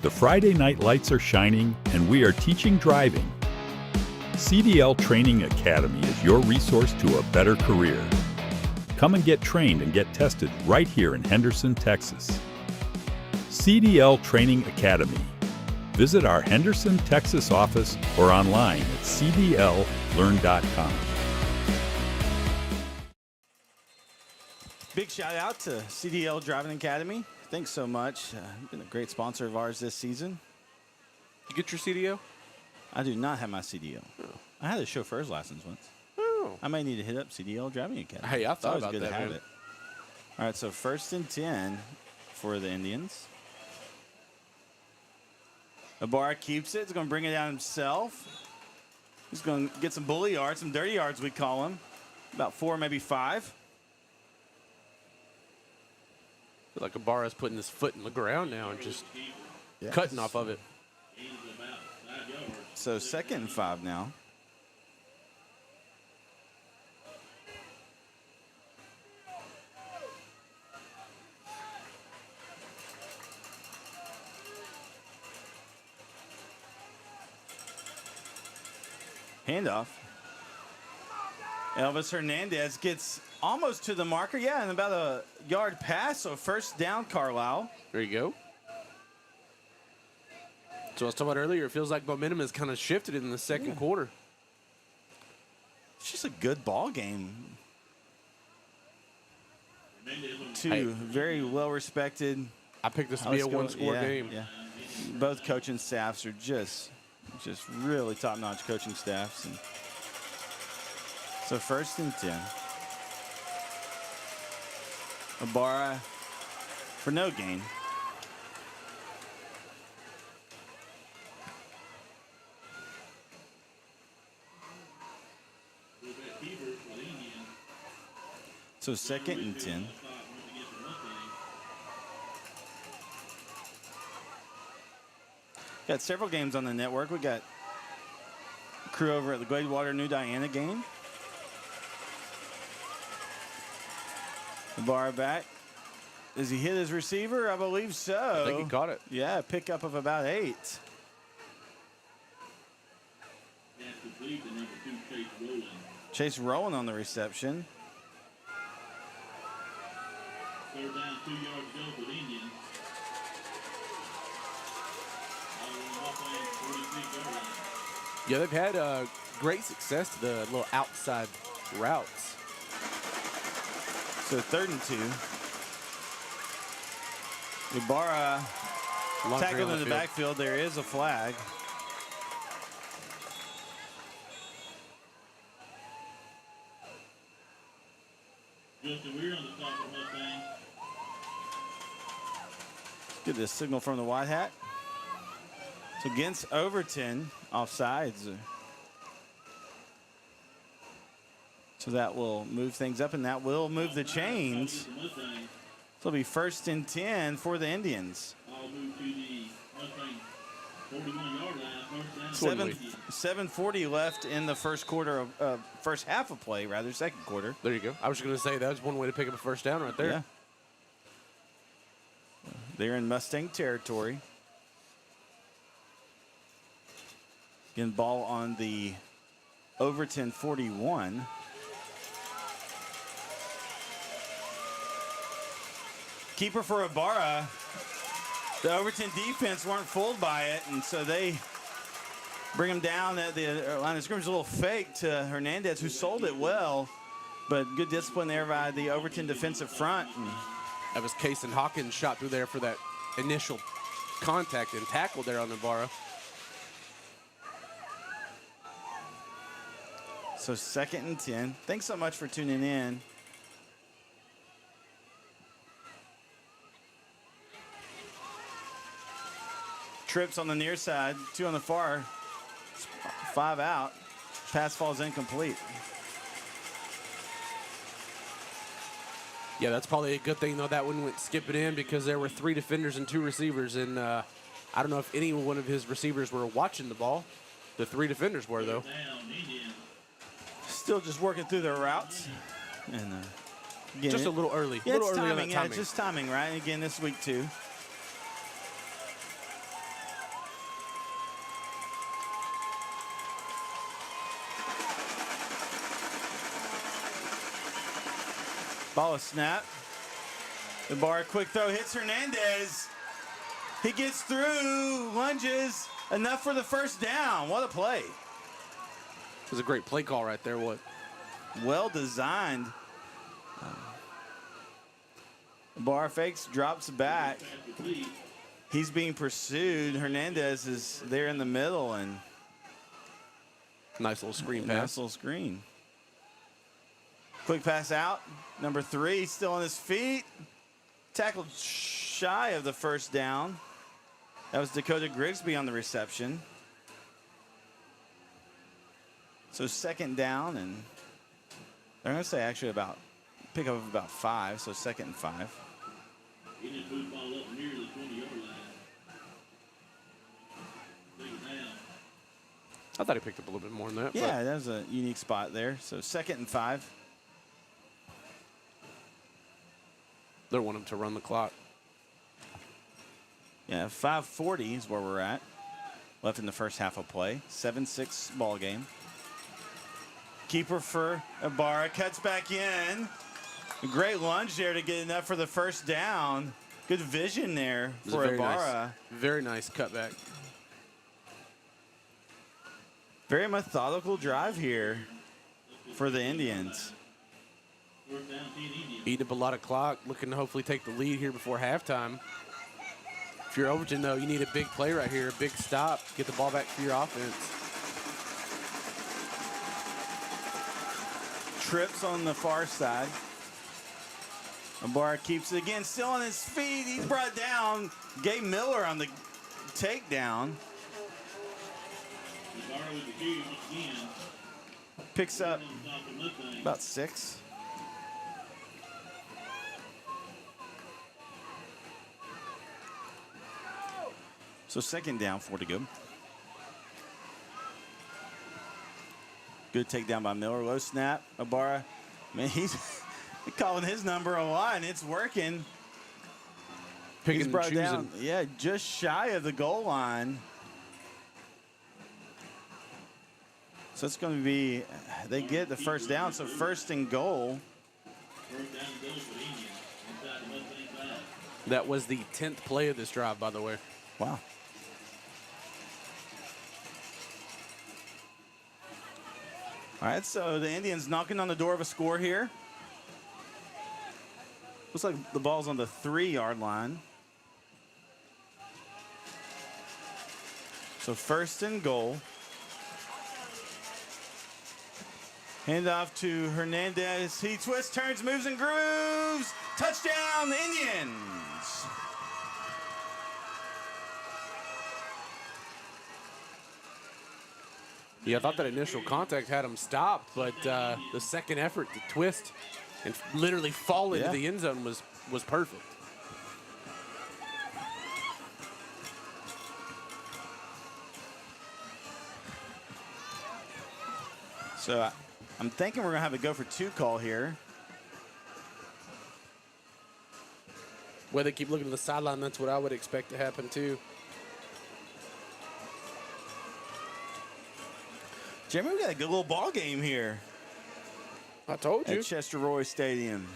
The Friday night lights are shining, and we are teaching driving. CDL Training Academy is your resource to a better career. Come and get trained and get tested right here in Henderson, Texas. CDL Training Academy. Visit our Henderson, Texas office or online at cdllearn.com. Big shout out to CDL Driving Academy. Thanks so much. Been a great sponsor of ours this season. You get your CDO? I do not have my CDL. I had a chauffeur's license once. Oh. I may need to hit up CDL Driving Academy. Hey, I It's thought always about good that, to have man. it. All right, so 1st and 10 for the Indians. Ibarra keeps it. He's going to bring it down himself. He's going to get some bully yards, some dirty yards, we call them. About 4, maybe 5. I feel like Ibarra's putting his foot in the ground now and just cutting off of it. So 2nd and 5 now. Handoff. Elvis Hernandez gets almost to the marker. Yeah, and about a yard pass. So 1st down, Carlisle. There you go. So I was talking about earlier, it feels like momentum has kind of shifted in the 2nd quarter. It's just a good ball game. Two Hey. very well respected. I picked this to be a one-score game. Yeah. Both coaching staffs are just really top-notch coaching staffs. And so 1st and 10. Ibarra for no gain. So 2nd and 10. Got several games on the network. We got crew over at the Gladewater New Diana game. The bar back. Does he hit his receiver? I believe so. I think he caught it. Yeah, pickup of about 8. Chase Rowland on the reception. 3rd down, 2 yards to go for the Indians. Yeah, they've had great success to the little outside routes. So 3rd and 2. Ibarra Long tackled trail in the field. backfield. There is a flag. Justin Weir on the top of the Mustang. Get this signal from the White Hat. So against Overton, offsides. So that will move things up, and that will move the chains. So it'll be 1st and 10 for the Indians. I'll move to the Mustang 41-yard line. First down. 7:40 left in the first quarter of first half of play, rather second quarter. There you go. I was just going to say that was one way to pick up a first down right there. Yeah. They're in Mustang territory. Again, ball on the Overton 41. Keeper for Ibarra. The Overton defense weren't fooled by it, and so they bring him down at the line of scrimmage. A little fake to Hernandez, who sold it well, but good discipline there by the Overton defensive front. That was Case and Hawkins shot through there for that initial contact and tackle there on Ibarra. So 2nd and 10. Thanks so much for tuning in. Trips on the near side, 2 on the far, 5 out. Pass falls incomplete. Yeah, that's probably a good thing, though, that one went skipping in because there were 3 defenders and 2 receivers. And I don't know if any one of his receivers were watching the ball. The 3 defenders were, though. Still just working through their routes. And again, just a little early. Yeah, a little it's early on timing. that Yeah, timing. just timing, right? And again, this week, too. Ball a snap. The bar, quick throw, hits Hernandez. He gets through, lunges, enough for the first down. What a play. It was a great play call right there. What? Well designed. Bar fakes, drops back. He's being pursued. Hernandez is there in the middle, and Nice little screen nice pass. little screen. Quick pass out. Number 3 still on his feet. Tackled shy of the first down. That was Dakota Grigsby on the reception. So 2nd down, and they're going to say actually pick up about 5, so 2nd and 5. He just moved the ball up near the 20-yard line. Second down. I thought he picked up a little bit more than that. Yeah, that was a unique spot there. So 2nd and 5. They want him to run the clock. Yeah, 5:40 is where we're at. Left in the first half of play. 7-6 ball game. Keeper for Ibarra, cuts back in. A great lunge there to get enough for the first down. Good vision there It was for a Ibarra. Very nice cutback. Very methodical drive here for the Indians. First down, 10 Indians. Eating up a lot of clock, looking to hopefully take the lead here before halftime. If you're Overton, though, you need a big play right here, a big stop, get the ball back for your offense. Trips on the far side. Ibarra keeps it again, still on his feet. He's brought down. Gabe Miller on the takedown. Ibarra with the carry once again. Picks up On top of Mustang. about 6. So 2nd down, 4 to go. Good takedown by Miller. Low snap. Ibarra, man, he's calling his number a lot, and it's working. Picking He's and brought choosing. down, yeah, just shy of the goal line. So it's going to be, they get the first down, so 1st and goal. First down and goal for the Indians. Inside the Mustang 5. That was the 10th play of this drive, by the way. Wow. All right, so the Indians knocking on the door of a score here. Looks like the ball's on the 3-yard line. So 1st and goal. Hand off to Hernandez. He twists, turns, moves, and grooves. Touchdown, the Indians. Yeah, I thought that initial contact had him stopped, but the second effort to twist and literally fall into the end zone was perfect. So I'm thinking we're going to have a go for 2 call here. Where they keep looking to the sideline, that's what I would expect to happen too. Jeremy, we got a good little ball game here I told you. at Chester Roy Stadium.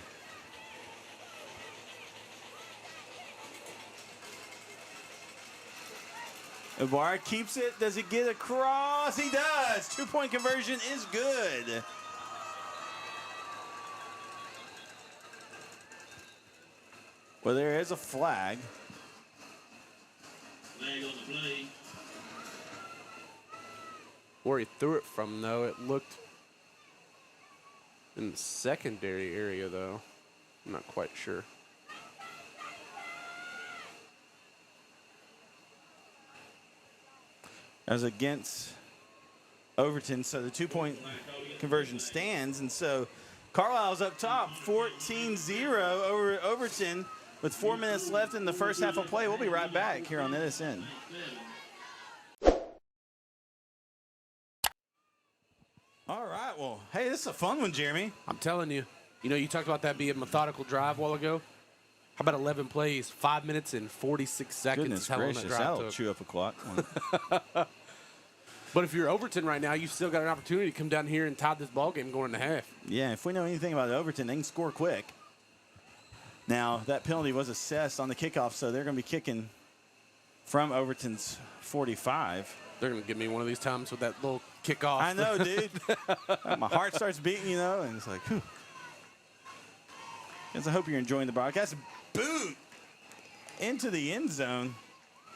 Ibarra keeps it. Does he get across? He does. 2-point conversion is good. Well, there is a flag. Flag on the play. Where he threw it from, though, it looked in the secondary area, though. I'm not quite sure. As against Overton, so the 2-point conversion stands, and so Carlisle's up top, 14-0 over Overton with 4 minutes left in the first half of play. We'll be right back here on NETSN. All right, well, hey, this is a fun one, Jeremy. I'm telling you. You know, you talked about that being a methodical drive a while ago. How about 11 plays, 5 minutes and 46 seconds? Goodness How long that gracious, drive that'll took. chew up a clock. But if you're Overton right now, you've still got an opportunity to come down here and tie this ball game going into half. Yeah, if we know anything about Overton, they can score quick. Now, that penalty was assessed on the kickoff, so they're going to be kicking from Overton's 45. They're going to give me one of these times with that little kickoff. I know, dude. My heart starts beating, you know, and it's like, whew. Guys, I hope you're enjoying the broadcast. Boot into the end zone.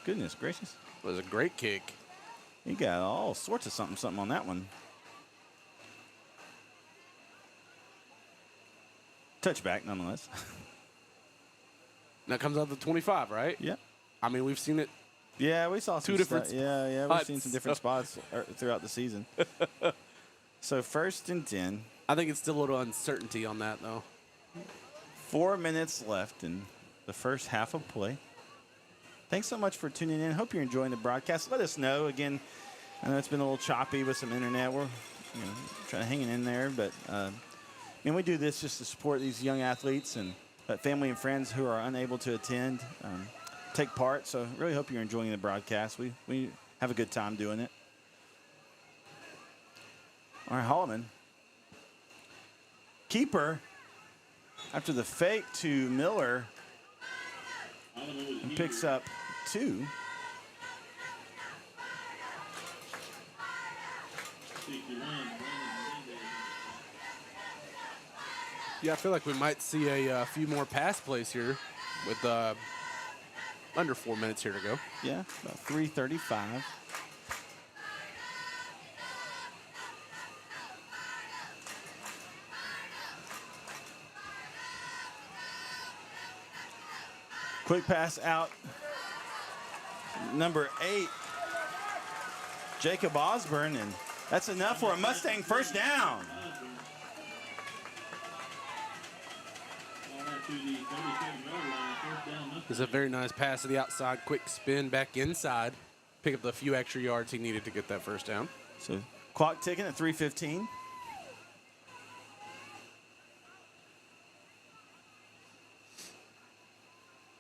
Goodness gracious. It was a great kick. He got all sorts of something on that one. Touchback, nonetheless. That comes out the 25, right? Yeah. I mean, we've seen it. Yeah, we saw some Two different Yeah, we've spots, seen some different spots throughout the season. So 1st and 10. I think it's still a little uncertainty on that, though. 4 minutes left in the first half of play. Thanks so much for tuning in. Hope you're enjoying the broadcast. Let us know. Again, I know it's been a little choppy with some internet. We're trying to hang in there, but we do this just to support these young athletes and let family and friends who are unable to attend take part. So really hope you're enjoying the broadcast. We have a good time doing it. All right, Holloman. Keeper, after the fake to Miller, and picks up 2. Yeah, I feel like we might see a few more pass plays here with under 4 minutes here to go. Yeah, about 3:35. Quick pass out. Number 8, Jacob Osborne, and that's enough for a Mustang first down. It's a very nice pass to the outside, quick spin back inside, pick up the few extra yards he needed to get that first down. So clock ticking at 3:15.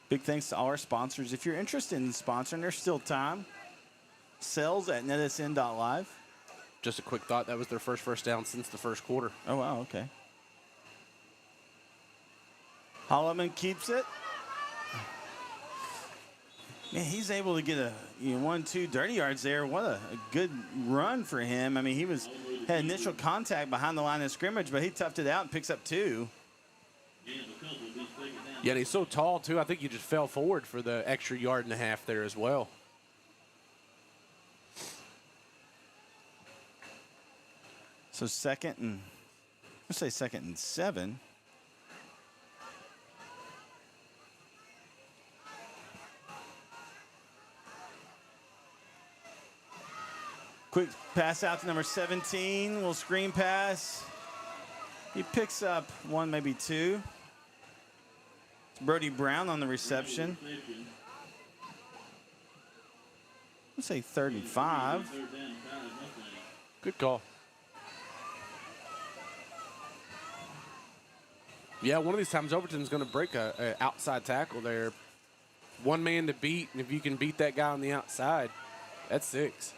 Big thanks to all our sponsors. If you're interested in sponsoring, there's still time. Sales at netsn.live. Just a quick thought, that was their first down since the first quarter. Oh, wow, okay. Holloman keeps it. Man, he's able to get a 1-2 dirty yards there. What a good run for him. I mean, he had initial contact behind the line of scrimmage, but he toughed it out and picks up 2. Yeah, and he's so tall, too. I think he just fell forward for the extra yard and a half there as well. So second and 7. Quick pass out to number 17. Little screen pass. He picks up one, maybe two. It's Brody Brown on the reception. Let's say 3rd and 5. Good call. Yeah, one of these times Overton's going to break a outside tackle there. One man to beat, and if you can beat that guy on the outside, that's 6.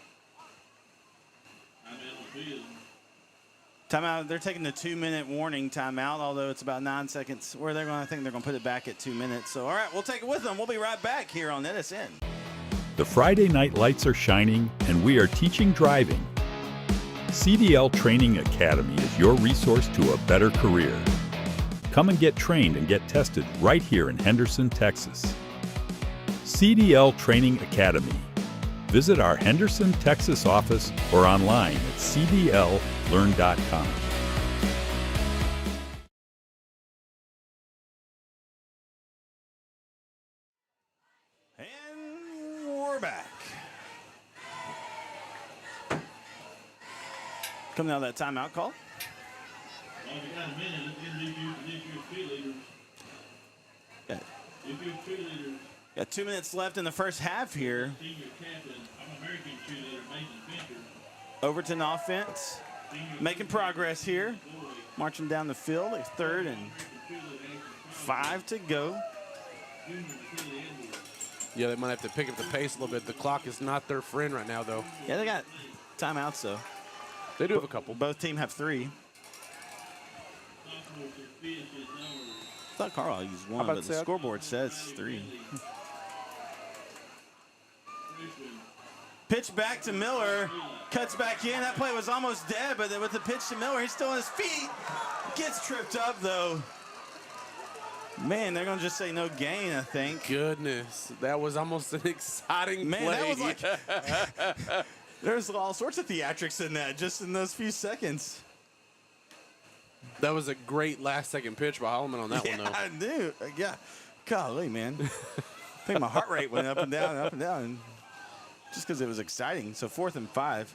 Timeout. They're taking the 2-minute warning timeout, although it's about 9 seconds. Where they're going, I think they're going to put it back at 2 minutes. So, all right, we'll take it with them. We'll be right back here on NETSN. The Friday night lights are shining, and we are teaching driving. CDL Training Academy is your resource to a better career. Come and get trained and get tested right here in Henderson, Texas. CDL Training Academy. Visit our Henderson, Texas office or online at cdllearn.com. And we're back. Coming out of that timeout call. Well, if you got a minute, let's introduce your cheerleaders. Got, If your cheerleaders, got 2 minutes left in the first half here. senior captain, American cheerleader Mason Fincher, Overton offense making progress here. Marching down the field. It's 3rd and 5 to go. Yeah, they might have to pick up the pace a little bit. The clock is not their friend right now, though. Yeah, they got timeouts, though. They do have a couple. Both teams have 3. I thought Carlisle used 1, but the scoreboard says 3. Pitch back to Miller. Cuts back in. That play was almost dead, but then with the pitch to Miller, he's still on his feet. Gets tripped up, though. Man, they're going to just say no gain, I think. Goodness, that was almost an exciting Man, play. that was like... There's all sorts of theatrics in that, just in those few seconds. That was a great last-second pitch by Holloman on that one, though. I knew. Yeah. Golly, man. I think my heart rate went up and down, just because it was exciting. So 4th and 5.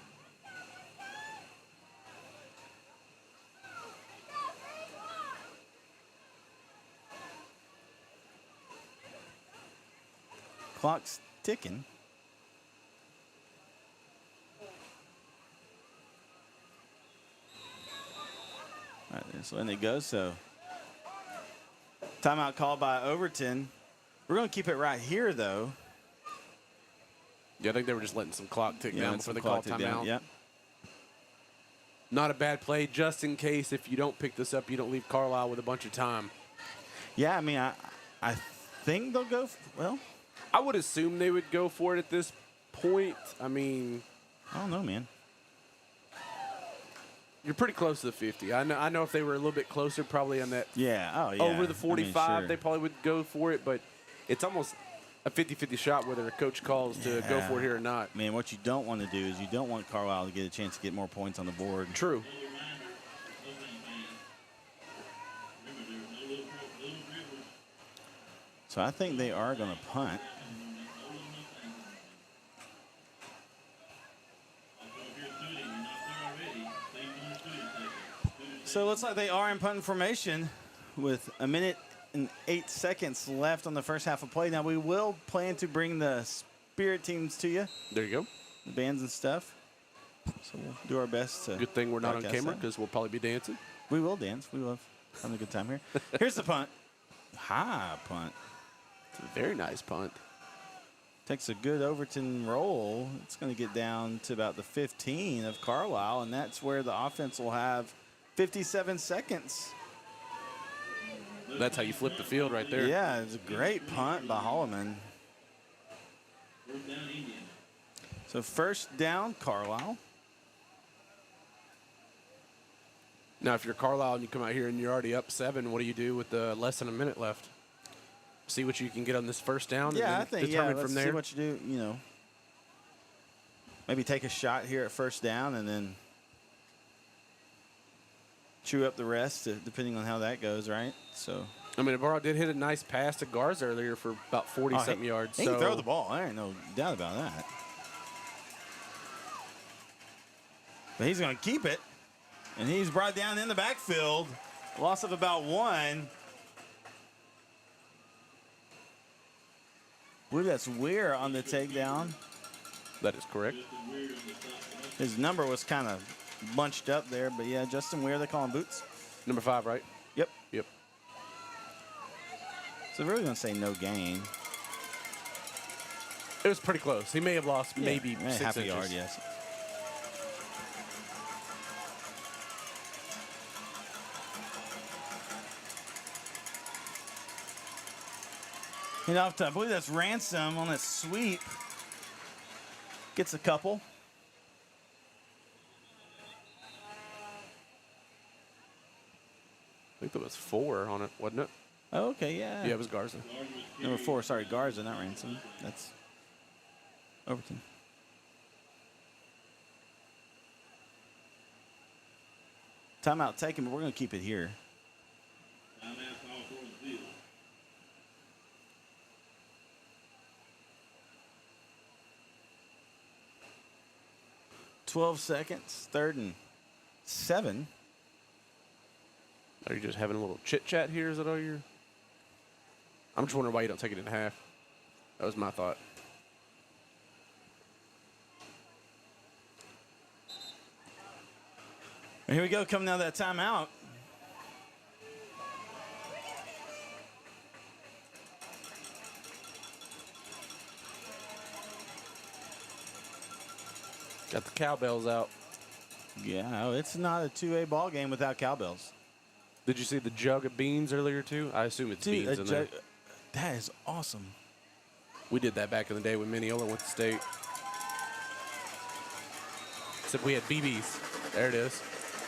Clock's ticking. All right, so in it goes. So timeout called by Overton. We're going to keep it right here, though. Yeah, I think they were just letting some clock tick down before they call timeout. Yep. Not a bad play, just in case if you don't pick this up, you don't leave Carlisle with a bunch of time. Yeah, I mean, I think they'll go, well. I would assume they would go for it at this point. I mean. I don't know, man. You're pretty close to the 50. I know if they were a little bit closer, probably on that. Yeah, oh yeah. Over the 45, I mean, sure. They probably would go for it, but it's almost a 50-50 shot whether a coach calls to go for it here or not. Man, what you don't want to do is you don't want Carlisle to get a chance to get more points on the board. True. So I think they are going to punt. So it looks like they are in punt formation with 1 minute and 8 seconds left on the first half of play. Now we will plan to bring the spirit teams to you. There you go. The bands and stuff. So we'll do our best to. Good thing we're not on broadcast camera that. because we'll probably be dancing. We will dance. We love having a good time here. Here's the punt. High punt. It's a very nice punt. Takes a good Overton roll. It's going to get down to about the 15 of Carlisle, and that's where the offense will have 57 seconds. That's how you flip the field right there. Yeah, it's a great punt by Holloman. So first down, Carlisle. Now, if you're Carlisle and you come out here and you're already up 7, what do you do with less than a minute left? See what you can get on this first down. Yeah, and then I think determine let's from there. see what you do. You know, maybe take a shot here at first down and then chew up the rest, depending on how that goes, right? So. I mean, Navarro did hit a nice pass to Garza earlier for about 40-something yards. He can throw the ball. There ain't no doubt about that. But he's going to keep it. And he's brought down in the backfield. Loss of about 1. I believe that's Weir on the takedown. That is correct. His number was kind of bunched up there. But, yeah, Justin Weir, they call him Boots. Number 5, right? Yep. Yep. So we're really going to say no gain. It was pretty close. He may have lost maybe 6 half a inches. yard, yes. And off to, I believe that's Ransom on that sweep. Gets a couple. I think there was 4 on it, wasn't it? Oh, okay, yeah. Yeah, it was Garza. Number 4, sorry, Garza, not Ransom. That's Overton. Timeout taken, but we're going to keep it here. Timeout call for the field. .12 seconds, 3rd and 7. Are you just having a little chit chat here? Is that all you're? I'm just wondering why you don't take it in half. That was my thought. And here we go, coming out of that timeout. Got the cowbells out. Yeah, no, it's not a 2A ball game without cowbells. Did you see the jug of beans earlier too? I assume it's Dude, beans in there. that is awesome. We did that back in the day when Mineola went to state. Except we had BBs. There it is.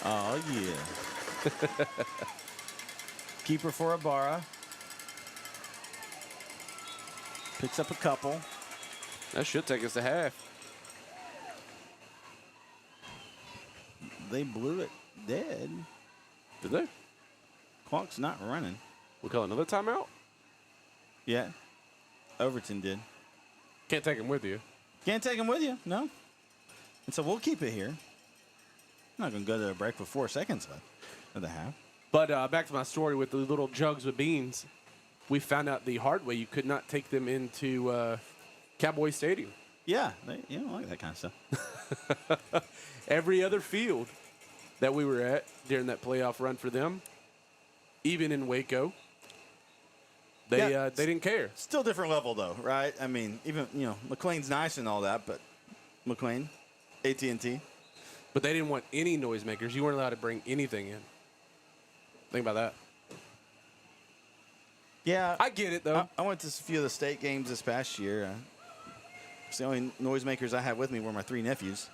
Oh, yeah. Keeper for Ibarra. Picks up a couple. That should take us to half. They blew it dead. Did they? Clock's not running. We call another timeout? Yeah. Overton did. Can't take him with you. Can't take him with you, no. And so we'll keep it here. I'm not going to go to a break with 4 seconds left of the half. But back to my story with the little jugs with beans. We found out the hard way you could not take them into Cowboy Stadium. Yeah, you don't like that kind of stuff. Every other field that we were at during that playoff run for them, even in Waco, they didn't care. Still different level, though, right? I mean, even, McLean's nice and all that, but McLean, AT&T. But they didn't want any noisemakers. You weren't allowed to bring anything in. Think about that. Yeah. I get it, though. I went to a few of the state games this past year. The only noisemakers I had with me were my 3 nephews.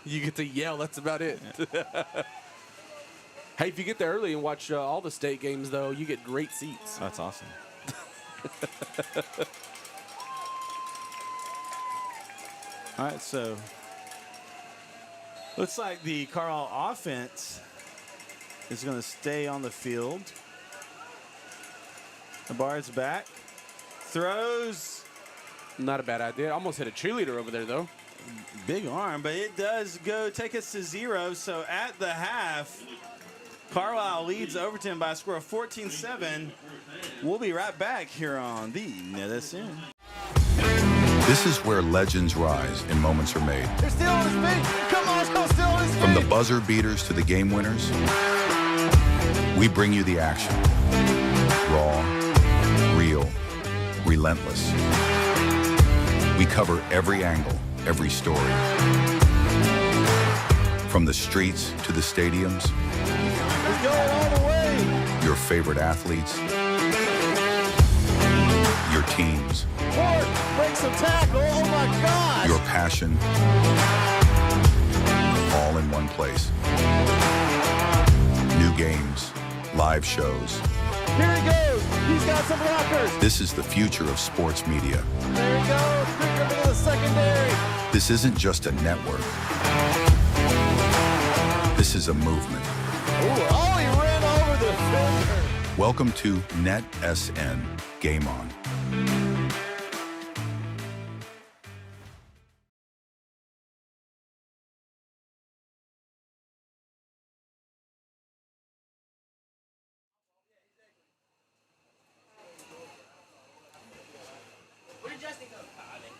You get to yell. That's about it. Yeah. Hey, if you get there early and watch all the state games, though, you get great seats. That's awesome. All right, so looks like the Carlisle offense is going to stay on the field. The bar's back. Throws. Not a bad idea. Almost hit a cheerleader over there, though. Big arm, but it does go take us to 0. So at the half, Carlisle leads Overton by a score of 14-7. We'll be right back here on the NETSN. This is where legends rise and moments are made. They're still on his feet. Come on, still on his feet. From the buzzer beaters to the game winners, we bring you the action. Raw, real, relentless. We cover every angle, every story. From the streets to the stadiums. He's going all the way. Your favorite athletes. Your teams. Ford breaks some tackle. Oh, my gosh. Your passion. All in one place. New games, live shows. Here he goes. He's got some blockers. This is the future of sports media. There he goes. Picked up into the secondary. This isn't just a network. This is a movement. Ooh, oh, he ran over the defender. Welcome to NETSN Game On.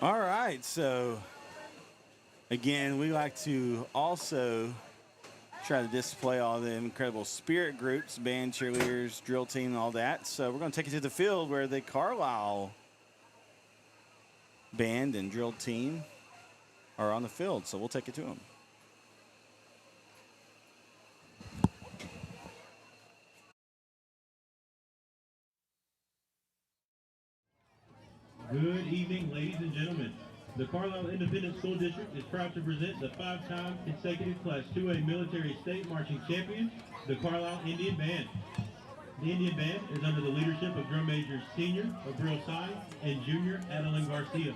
All right, so again, we like to also try to display all the incredible spirit groups, band, cheerleaders, drill team, all that. So we're going to take you to the field where the Carlisle band and drill team are on the field. So we'll take you to them. Good evening, ladies and gentlemen. The Carlisle Independent School District is proud to present the 5-time consecutive Class 2A Military State Marching Champions, the Carlisle Indian Band. The Indian Band is under the leadership of Drum Majors Senior Abril Sai and Junior Adeline Garcia.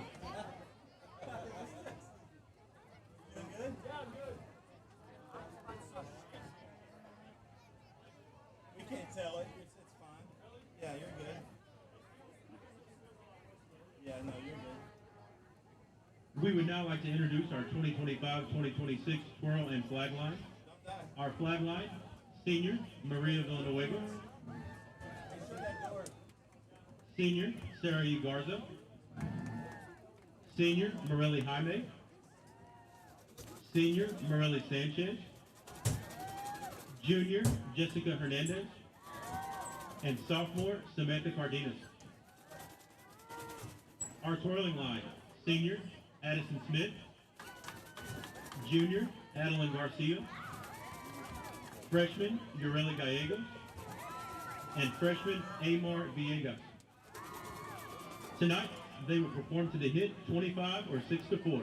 We can't tell it. It's fine. Yeah, you're good. Yeah, no, you're good. We would now like to introduce our 2025-2026 twirl and flag line. Our flag line, Senior Maria Villanueva. Senior Sarah E. Garza. Senior Morelli Jaime. Senior Morelli Sanchez. Junior Jessica Hernandez. And sophomore Samantha Cardenas. Our twirling line, Senior Addison Smith. Junior Adeline Garcia. Freshman Ureli Gallegos. And freshman Amar Villegas. Tonight, they will perform to the hit 25 or 6-4.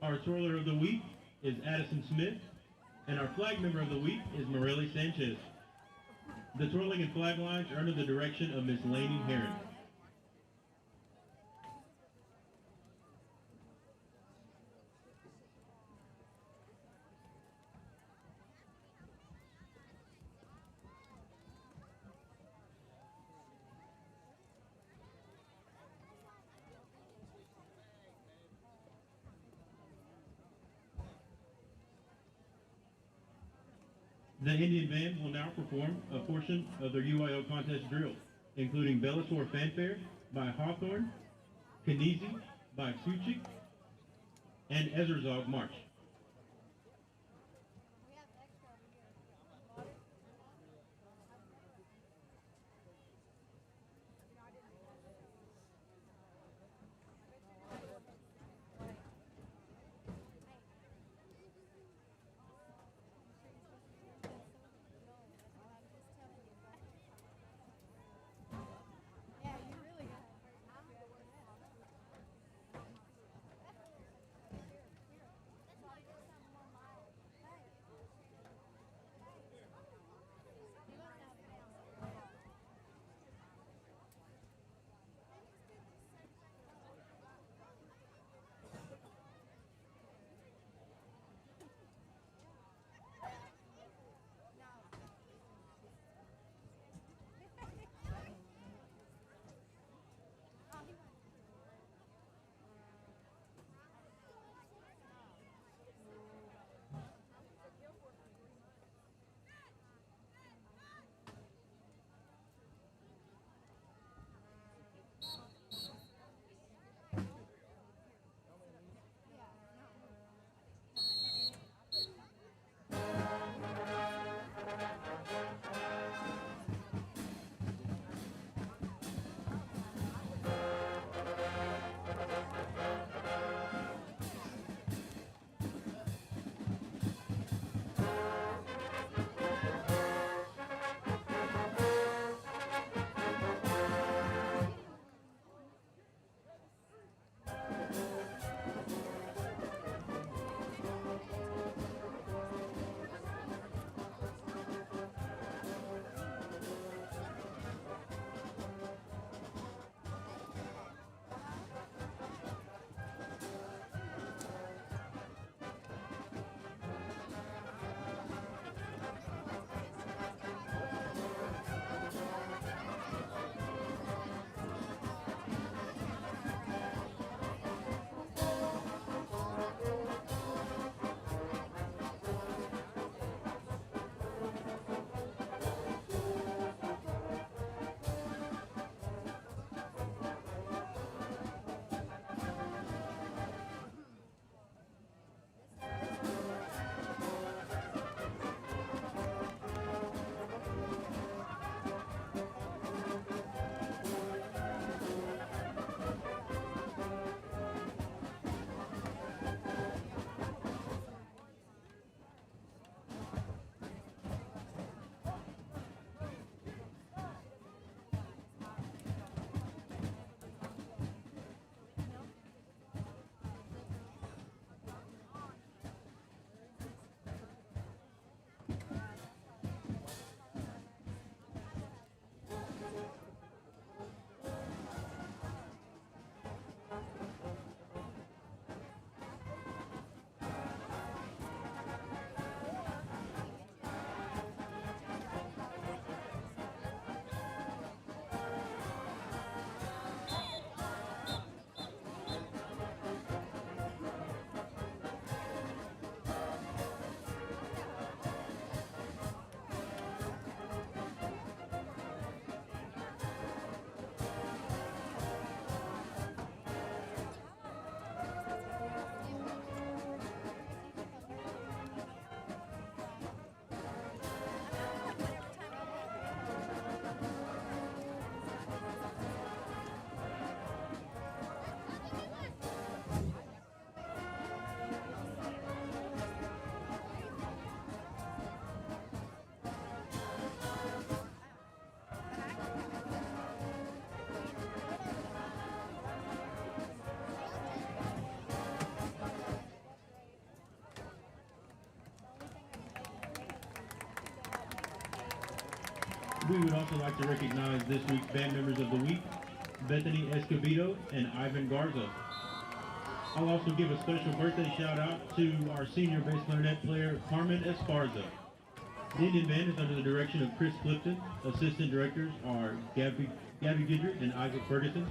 Our twirler of the week is Addison Smith, and our flag member of the week is Morelli Sanchez. The twirling and flag lines are under the direction of Miss Lainey Herron. The Indian Band will now perform a portion of their UIO contest drill, including Bellator Fanfare by Hawthorne, Knizi by Fuchik, and Ezerzog March. We would also like to recognize this week's band members of the week, Bethany Escobedo and Ivan Garza. I'll also give a special birthday shout out to our senior bass clarinet player, Carmen Esparza. The Indian Band is under the direction of Chris Clifton. Assistant directors are Gabby Gidrick and Isaac Ferguson.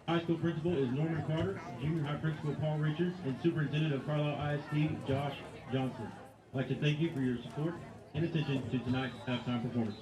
High school principal is Norman Carter, junior high principal Paul Richards, and superintendent of Carlisle ISD, Josh Johnson. I'd like to thank you for your support and attention to tonight's halftime performance.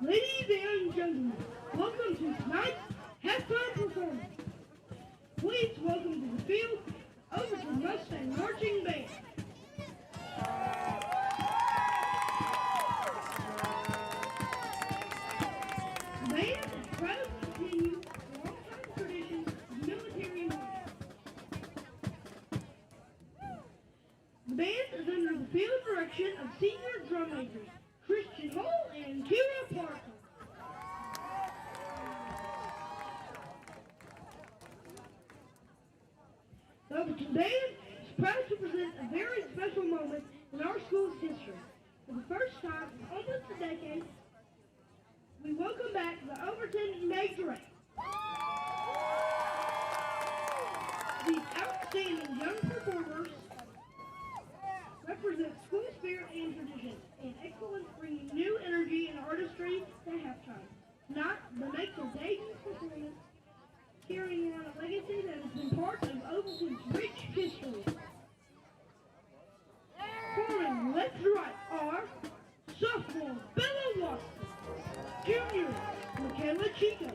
Ladies and gentlemen, welcome to tonight's halftime performance. Please welcome to the field, Overton Mustang Marching Band. The band is proud to continue the long-time tradition of military marching. The band is under the field direction of senior drum majors Christian Hall and Kira Parker. The Overton Band is proud to present a very special moment in our school's history. For the first time in almost a decade, we welcome back the Overton Majorette. These outstanding young performers represent school spirit and tradition, and excellence bringing new energy and artistry to halftime. Tonight, they make their debut performance, carrying on a legacy that has been part of Overton's rich history. Forming left to right are sophomore Bella Watson, junior Michaela Chico,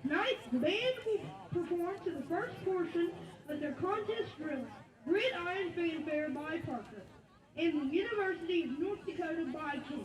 Tonight, the band will perform to the first portion of their contest drill, Gridiron Fanfare by Parker, and the University of North Dakota by King.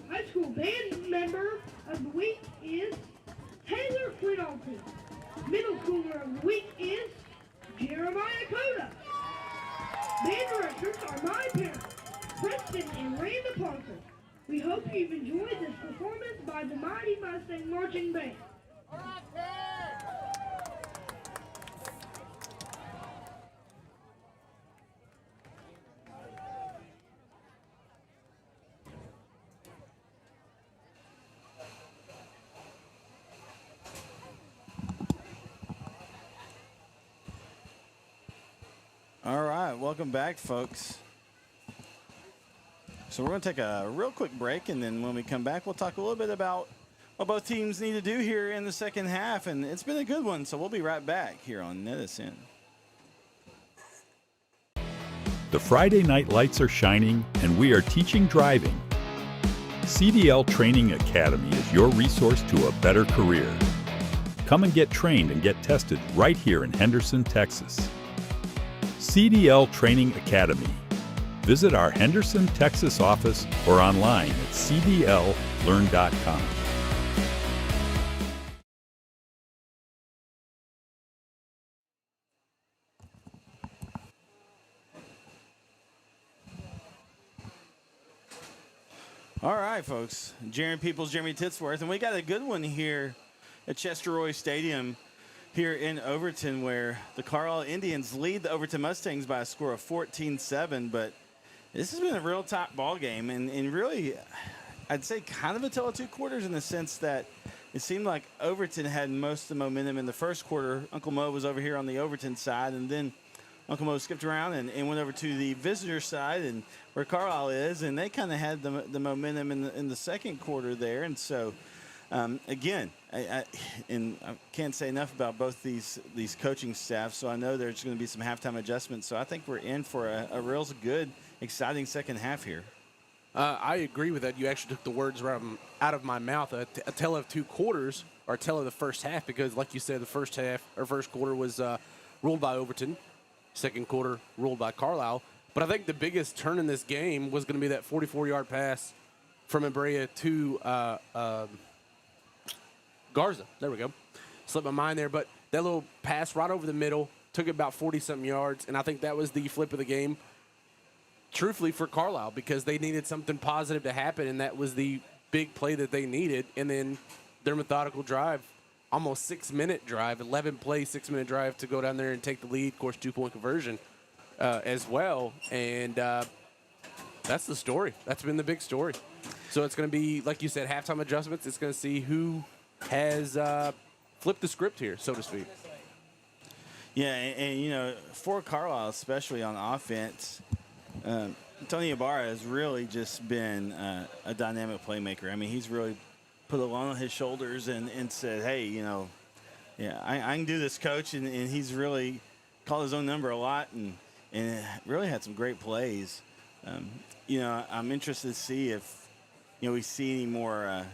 High school band member of the week is Taylor Quinalty. Middle schooler of the week is Jeremiah Coda. Band directors are my parents, Preston and Randa Parker. We hope you've enjoyed this performance by the Mighty Mustang Marching Band. All right, welcome back, folks. So we're going to take a real quick break, and then when we come back, we'll talk a little bit about what both teams need to do here in the second half, and it's been a good one, so we'll be right back here on NETSN. The Friday night lights are shining, and we are teaching driving. CDL Training Academy is your resource to a better career. Come and get trained and get tested right here in Henderson, Texas. CDL Training Academy. Visit our Henderson, Texas office or online at cdllearn.com. All right, folks. Jeremy Peoples, Jeremy Titsworth, and we got a good one here at Chester Roy Stadium here in Overton, where the Carlisle Indians lead the Overton Mustangs by a score of 14-7. But this has been a real top ball game, and really, I'd say kind of a tale of two quarters in the sense that it seemed like Overton had most of the momentum in the first quarter. Uncle Mo was over here on the Overton side, and then Uncle Mo skipped around and went over to the visitor side and where Carlisle is, and they kind of had the momentum in the second quarter there. And so, again, I can't say enough about both these coaching staffs, so I know there's going to be some halftime adjustments. So I think we're in for a real good, exciting second half here. I agree with that. You actually took the words right out of my mouth. A tale of two quarters, or a tale of the first half, because like you said, the first quarter was ruled by Overton. Second quarter ruled by Carlisle. But I think the biggest turn in this game was going to be that 44-yard pass from Abrea to Garza. There we go. Slipped my mind there. But that little pass right over the middle took about 40-something yards, and I think that was the flip of the game, truthfully, for Carlisle, because they needed something positive to happen, and that was the big play that they needed. And then their methodical drive, almost 6-minute drive, 11-play, 6-minute drive to go down there and take the lead. Of course, 2-point conversion as well. And that's the story. That's been the big story. So it's going to be, like you said, halftime adjustments. It's going to see who has flipped the script here, so to speak. Yeah, and for Carlisle, especially on offense, Tony Ibarra has really just been a dynamic playmaker. I mean, he's really put a lot on his shoulders and said, hey, I can do this, coach. And he's really called his own number a lot and really had some great plays. I'm interested to see if, we see any more,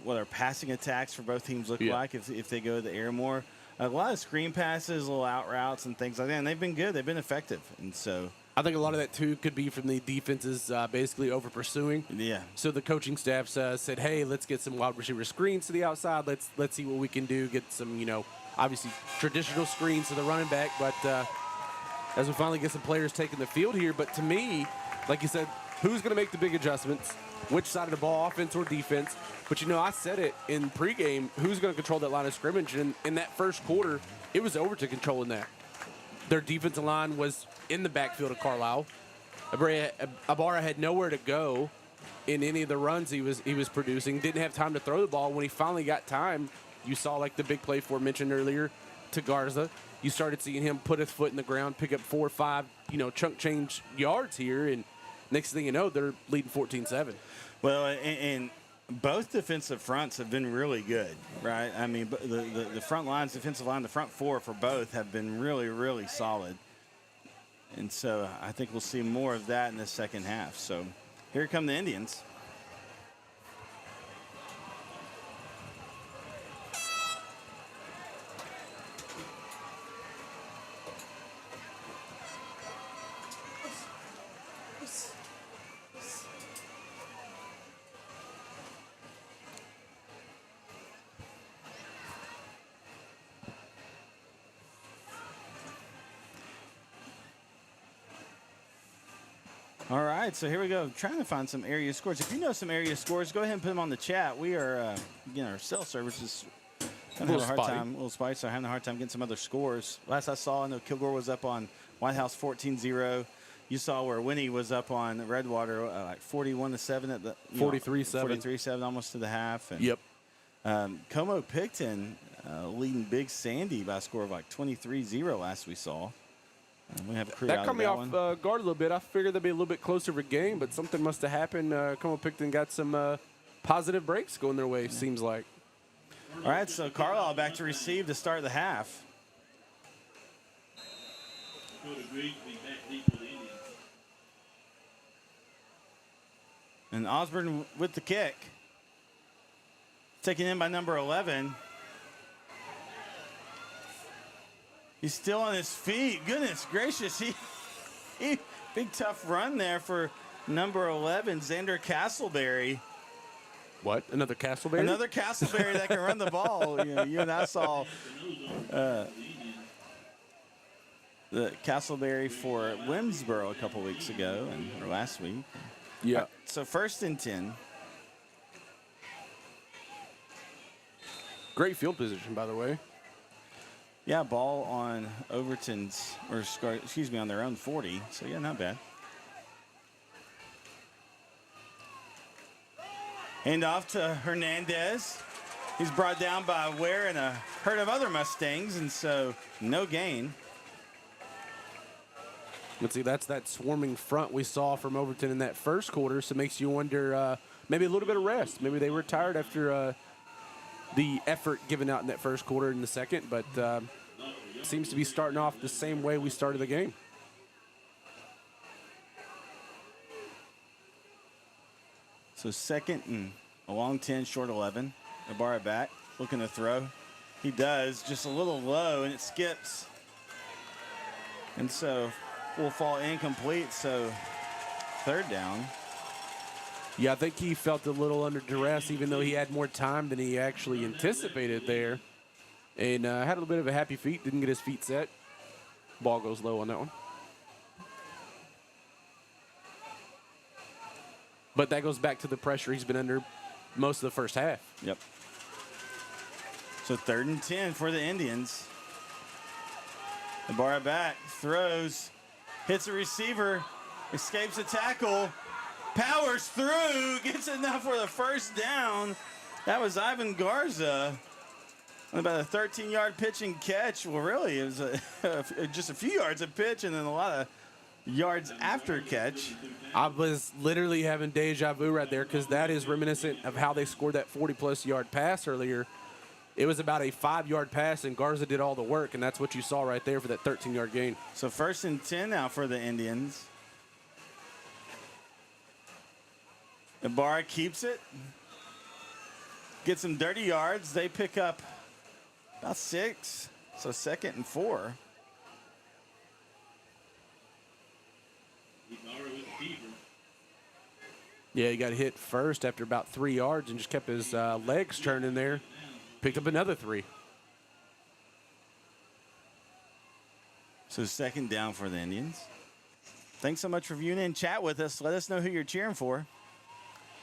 what our passing attacks for both teams look like if they go to the air more. A lot of screen passes, little out routes and things like that, and they've been good. They've been effective. And so I think a lot of that, too, could be from the defenses basically over-pursuing. Yeah. So the coaching staff said, hey, let's get some wide receiver screens to the outside. Let's see what we can do. Get some, obviously traditional screens to the running back. But as we finally get some players taking the field here. But to me, like you said, who's going to make the big adjustments? Which side of the ball, offense or defense? But, I said it in pregame, who's going to control that line of scrimmage? And in that first quarter, it was Overton controlling that. Their defensive line was in the backfield of Carlisle. Ibarra had nowhere to go in any of the runs he was producing. Didn't have time to throw the ball. When he finally got time, you saw like the big play mentioned earlier to Garza. You started seeing him put his foot in the ground, pick up 4 or 5, chunk change yards here, and next thing you know, they're leading 14-7. Well, and both defensive fronts have been really good, right? I mean, the front lines, defensive line, the front four for both have been really, really solid. And so I think we'll see more of that in the second half. So here come the Indians. All right, so here we go. Trying to find some area scores. If you know some area scores, go ahead and put them on the chat. We are, our cell service is kind of having a little spotty, so having a hard time getting some other scores. Last I saw, I know Kilgore was up on White House 14-0. You saw where Winnie was up on Redwater, like 41-7 at the 43-7. 43-7 almost to the half. And, yep. Como Picton leading Big Sandy by a score of like 23-0 last we saw. We have a crew that caught me off guard a little bit. I figured they'd be a little bit closer of a game, but something must have happened. Como Picton got some positive breaks going their way, seems like. All right, so Carlisle back to receive to start the half. And Osborne with the kick. Taken in by number 11. He's still on his feet. Goodness gracious. He big tough run there for number 11, Xander Castleberry. What? Another Castleberry? Another Castleberry that can run the ball. You and I saw the Castleberry for Wilmsboro a couple weeks ago or last week. Yeah. So 1st and 10. Great field position, by the way. Yeah, ball on Overton's, or excuse me, on their own 40. So, yeah, not bad. Hand off to Hernandez. He's brought down by Ware and a herd of other Mustangs, and so no gain. Let's see, that's that swarming front we saw from Overton in that first quarter, so it makes you wonder maybe a little bit of rest. Maybe they were tired after the effort given out in that first quarter in the second, but seems to be starting off the same way we started the game. So 2nd and a long 10, short 11. Ibarra back, looking to throw. He does, just a little low, and it skips. And so will fall incomplete, so 3rd down. Yeah, I think he felt a little under duress, even though he had more time than he actually anticipated there. And had a little bit of a happy feet, didn't get his feet set. Ball goes low on that one. But that goes back to the pressure he's been under most of the first half. Yep. So 3rd and 10 for the Indians. Ibarra back, throws, hits a receiver, escapes a tackle, powers through, gets enough for the 1st down. That was Ivan Garza. About a 13-yard pitch and catch. Well, really, it was just a few yards of pitch and then a lot of yards after catch. I was literally having deja vu right there because that is reminiscent of how they scored that 40-plus yard pass earlier. It was about a 5-yard pass, and Garza did all the work, and that's what you saw right there for that 13-yard gain. So 1st and 10 now for the Indians. Ibarra keeps it. Gets some dirty yards. They pick up about 6. So 2nd and 4. Yeah, he got hit first after about 3 yards and just kept his legs turning there. Picked up another 3. So 2nd down for the Indians. Thanks so much for viewing in. Chat with us. Let us know who you're cheering for.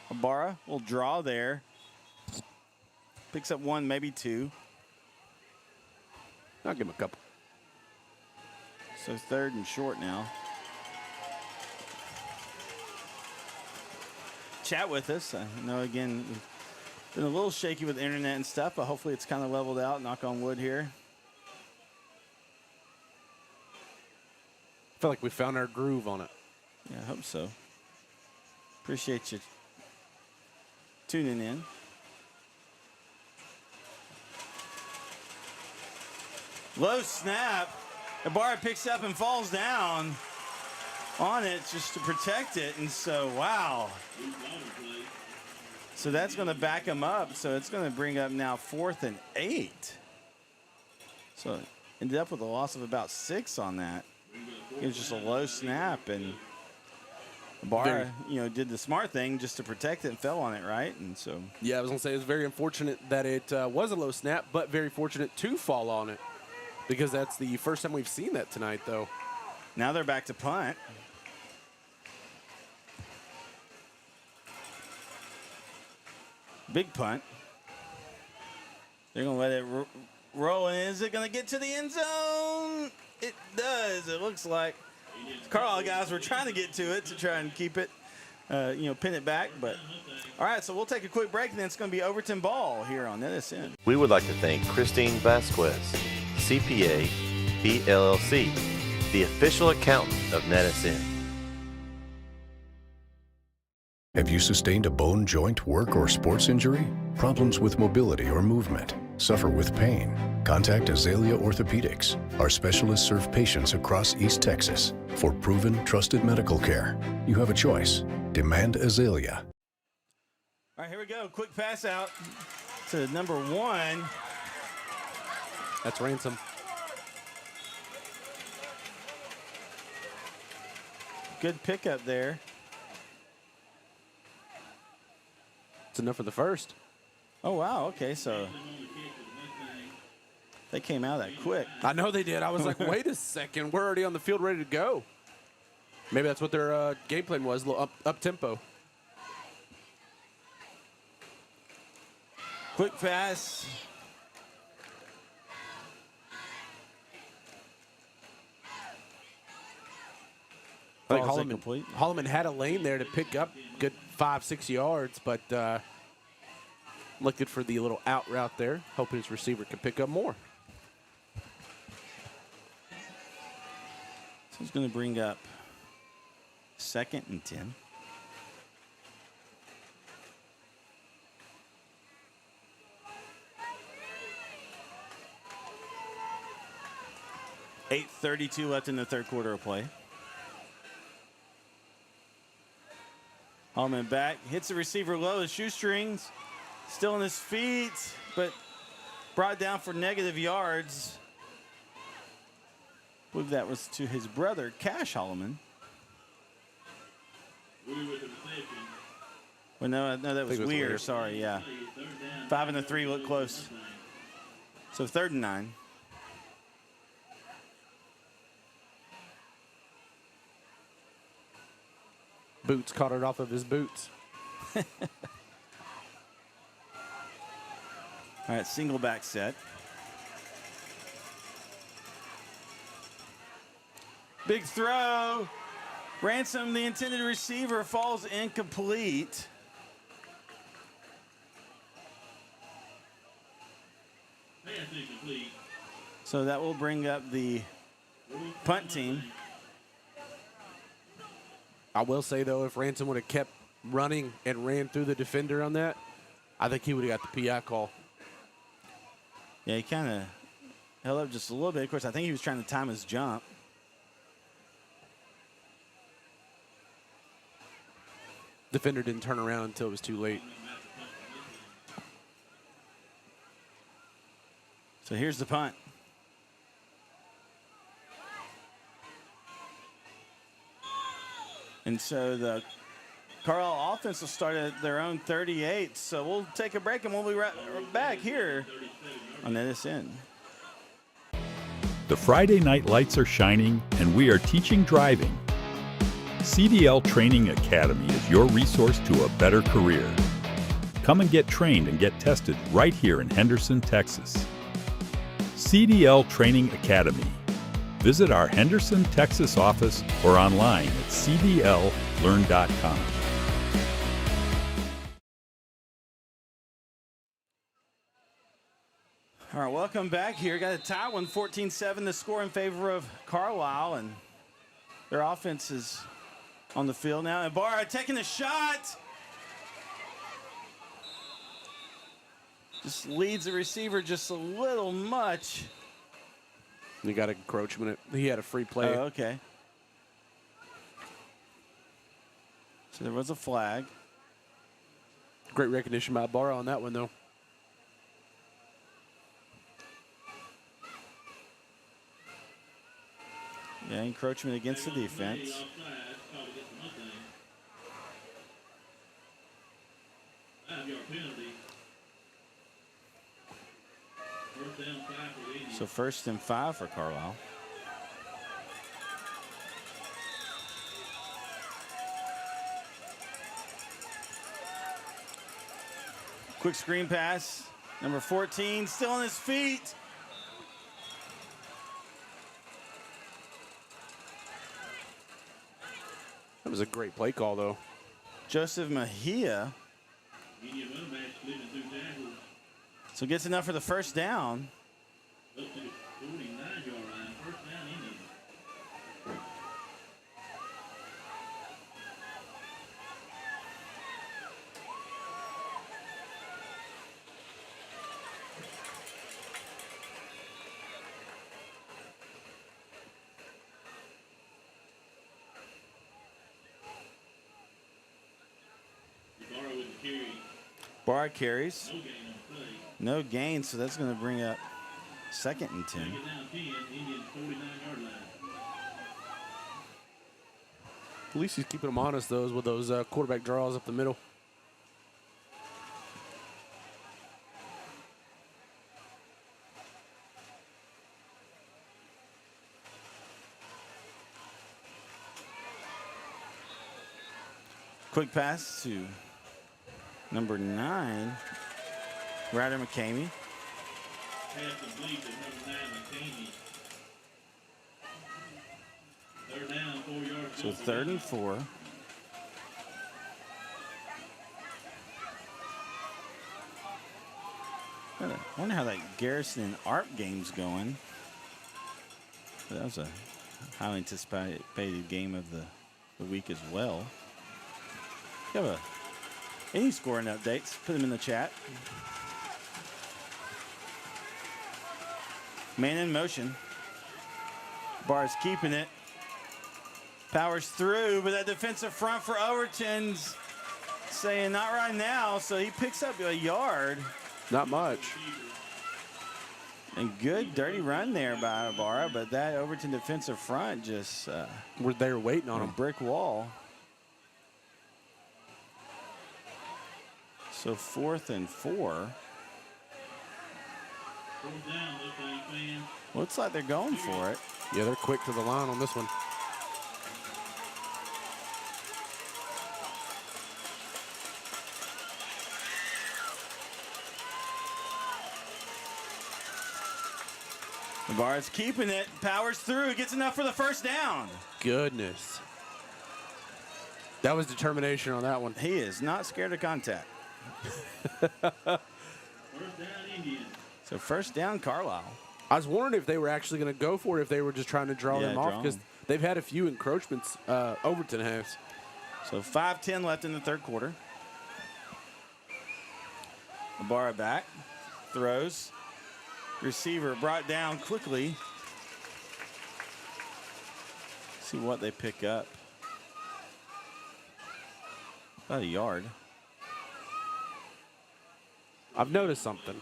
Ibarra will draw there. Picks up 1, maybe 2. I'll give him a couple. So 3rd and short now. Chat with us. I know, again, we've been a little shaky with the internet and stuff, but hopefully it's kind of leveled out. Knock on wood here. I feel like we found our groove on it. Yeah, I hope so. Appreciate you tuning in. Low snap. Ibarra picks up and falls down on it just to protect it. And so, wow. So that's going to back him up. So it's going to bring up now 4th and 8. So ended up with a loss of about 6 on that. It was just a low snap, and Ibarra, did the smart thing just to protect it and fell on it, right? And so, yeah, I was going to say it was very unfortunate that it was a low snap, but very fortunate to fall on it because that's the first time we've seen that tonight, though. Now they're back to punt. Big punt. They're going to let it roll, and is it going to get to the end zone? It does. It looks like Carlisle guys were trying to get to it to try and keep it, pin it back. But all right, so we'll take a quick break, and then it's going to be Overton ball here on NETSN. We would like to thank Christine Vasquez, CPA, BLLC, the official accountant of NETSN. Have you sustained a bone, joint, work, or sports injury? Problems with mobility or movement? Suffer with pain? Contact Azalea Orthopedics. Our specialists serve patients across East Texas. For proven, trusted medical care, you have a choice. Demand Azalea. All right, here we go. Quick pass out to number 1. That's Ransom. Good pickup there. It's enough for the first. Oh, wow. Okay, so they came out that quick. I know they did. I was like, wait a second. We're already on the field ready to go. Maybe that's what their game plan was, a little up tempo. Quick pass. I think Ball's incomplete. Holloman had a lane there to pick up good 5-6 yards, but looking for the little out route there, hoping his receiver could pick up more. So he's going to bring up 2nd and 10. $8:32 left in the third quarter of play. Holman back, hits the receiver low, the shoestrings, still on his feet, but brought down for negative yards. I believe that was to his brother, Cash Holloman. Well, no, that was Weir. Sorry, yeah. 5 and 3 look close. So 3rd and 9. Boots caught it off of his boots. All right, single back set. Big throw. Ransom, the intended receiver, falls incomplete. So that will bring up the punt team. I will say, though, if Ransom would have kept running and ran through the defender on that, I think he would have got the PI call. Yeah, he kind of held up just a little bit. Of course, I think he was trying to time his jump. Defender didn't turn around until it was too late. So here's the punt. And so the Carlisle offense will start at their own 38. So we'll take a break and we'll be right back here on NETSN. The Friday night lights are shining and we are teaching driving. CDL Training Academy is your resource to a better career. Come and get trained and get tested right here in Henderson, Texas. CDL Training Academy. Visit our Henderson, Texas office or online at cdllearn.com. All right, welcome back here. Got a tie one, 14-7, the score in favor of Carlisle, and their offense is on the field now. And Barra taking the shot. Just leads the receiver just a little much. He got encroachment. He had a free play. Oh, okay. So there was a flag. Great recognition by Barra on that one, though. Yeah, encroachment against the defense. So 1st and 5 for Carlisle. Quick screen pass. Number 14 still on his feet. That was a great play call, though. Joseph Mejia. So gets enough for the first down. Up to the 49-yard line, 1st down Indians. Barr carries. No gain, so that's going to bring up 2nd and 10. At least he's keeping them honest, those with those quarterback draws up the middle. Quick pass to number 9, Ryder McCamey. Pass complete to number 9, McCamey. Third down, 4 yards. So 3rd and 4. I wonder how that Garrison and ARP game's going. That was a highly anticipated game of the week as well. If you have any scoring updates, put them in the chat. Man in motion. Barr's keeping it. Powers through, but that defensive front for Overton's saying not right now, so he picks up a yard. Not much. And good dirty run there by Barra, but that Overton defensive front just were there waiting on a him. brick wall. So 4th and 4. Looks like they're going for it. Yeah, they're quick to the line on this one. Barr's keeping it. Powers through. Gets enough for the first down. Goodness. That was determination on that one. He is not scared of contact. First down, Indians. So first down, Carlisle. I was wondering if they were actually going to go for it, if they were just trying to draw them off, because they've had a few encroachments. Overton has. So 5:10 left in the 3rd quarter. Barra back. Throws. Receiver brought down quickly. See what they pick up. About a yard. I've noticed something.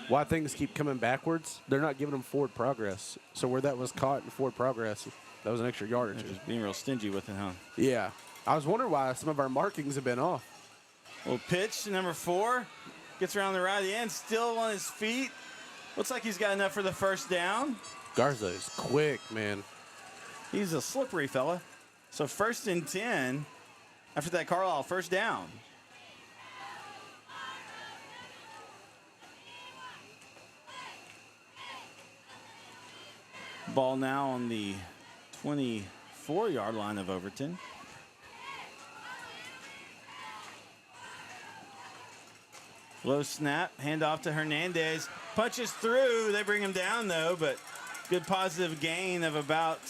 Why things keep coming backwards, they're not giving them forward progress. So where that was caught in forward progress, that was an extra yard or two. Just being real stingy with it, huh? Yeah. I was wondering why some of our markings have been off. Well, pitch to number 4. Gets around the right end, still on his feet. Looks like he's got enough for the first down. Garza is quick, man. He's a slippery fella. So 1st and 10 after that Carlisle first down. Ball now on the 24-yard line of Overton. Low snap, handoff to Hernandez. Punches through. They bring him down, though, but good positive gain of about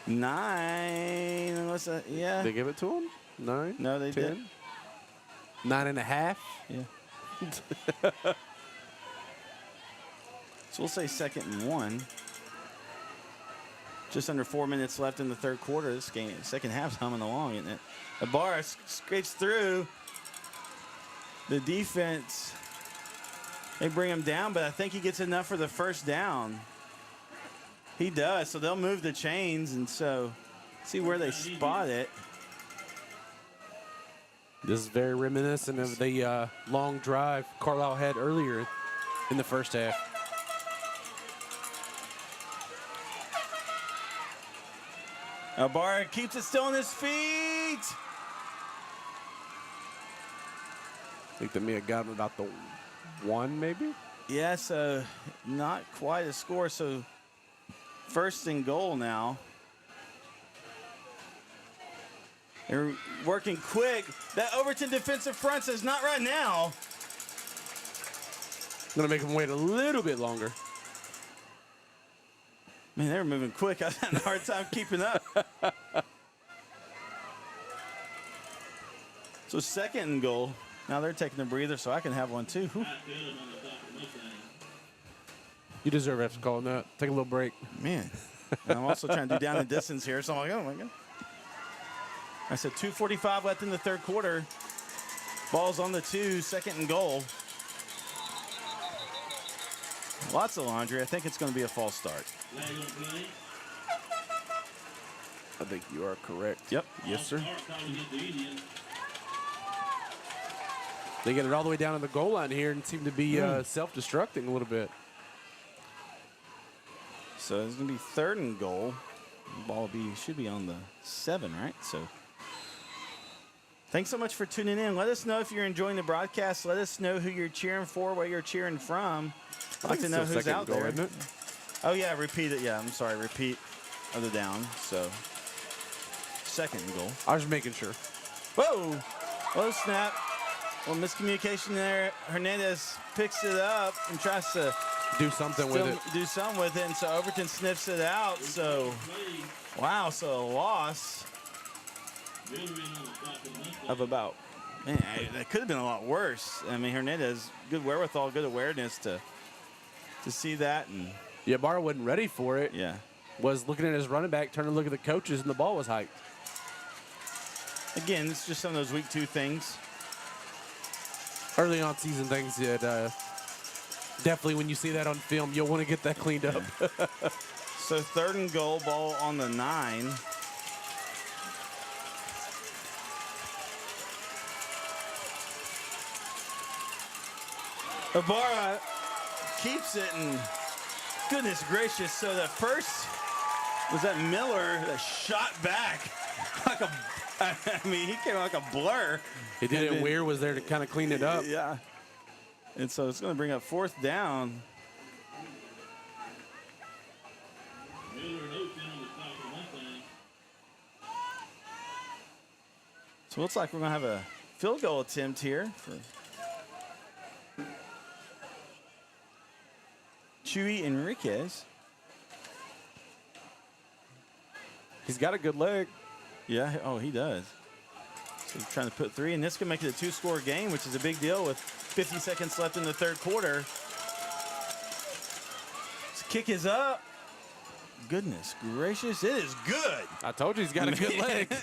9. What's that? Yeah. They give it to him? 9? No, they 10? didn't. 9.5? Yeah. So we'll say 2nd and 1. Just under 4 minutes left in the 3rd quarter. This game, second half's humming along, isn't it? The bar scrapes through. The defense, they bring him down, but I think he gets enough for the first down. He does, so they'll move the chains, and so see where they spot it. This is very reminiscent of the long drive Carlisle had earlier in the first half. Barr keeps it still on his feet. I think they may have got him about the 1, maybe? Yeah, so not quite a score. So 1st and goal now. They're working quick. That Overton defensive front says not right now. Going to make them wait a little bit longer. Man, they were moving quick. I was having a hard time keeping up. So 2nd and goal. Now they're taking a breather, so I can have one too. Whew. You deserve after calling that. Take a little break. Man. And I'm also trying to do down the distance here, so I'm like, oh my God. I said 2:45 left in the 3rd quarter. Ball's on the 2, 2nd and goal. Lots of laundry. I think it's going to be a false start. I think you are correct. Yep. Yes, sir. They get it all the way down to the goal line here and seem to be self-destructing a little bit. So it's going to be 3rd and goal. The ball should be on the 7, right? So Thanks so much for tuning in. Let us know if you're enjoying the broadcast. Let us know who you're cheering for, where you're cheering from. I'd like to know who's out there. Isn't it? Oh, yeah, repeat it. Yeah, I'm sorry, repeat of the down. So, second goal. I was just making sure. Whoa! Whoa, snap. Well, miscommunication there. Hernandez picks it up and tries to Do something with it. do something with it, and so Overton sniffs it out. So, wow, so a loss of about, man, that could have been a lot worse. I mean, Hernandez, good wherewithal, good awareness to see that. And Yeah, Barr wasn't ready for it. yeah. Was looking at his running back, turning to look at the coaches, and the ball was hiked. Again, it's just some of those week 2 things. Early on season things that definitely when you see that on film, you'll want to get that cleaned up. So 3rd and goal, ball on the 9. Ibarra keeps it, and goodness gracious. So the first was that Miller that shot back like a, I mean, he came like a blur. He did it. Weir was there to kind of clean it up. Yeah. And so it's going to bring up 4th down. So it looks like we're going to have a field goal attempt here for Chuy Enriquez. He's got a good leg. Yeah, oh, he does. So he's trying to put 3, and this can make it a 2-score game, which is a big deal with 50 seconds left in the 3rd quarter. This kick is up. Goodness gracious, it is good. I told you he's got a good leg.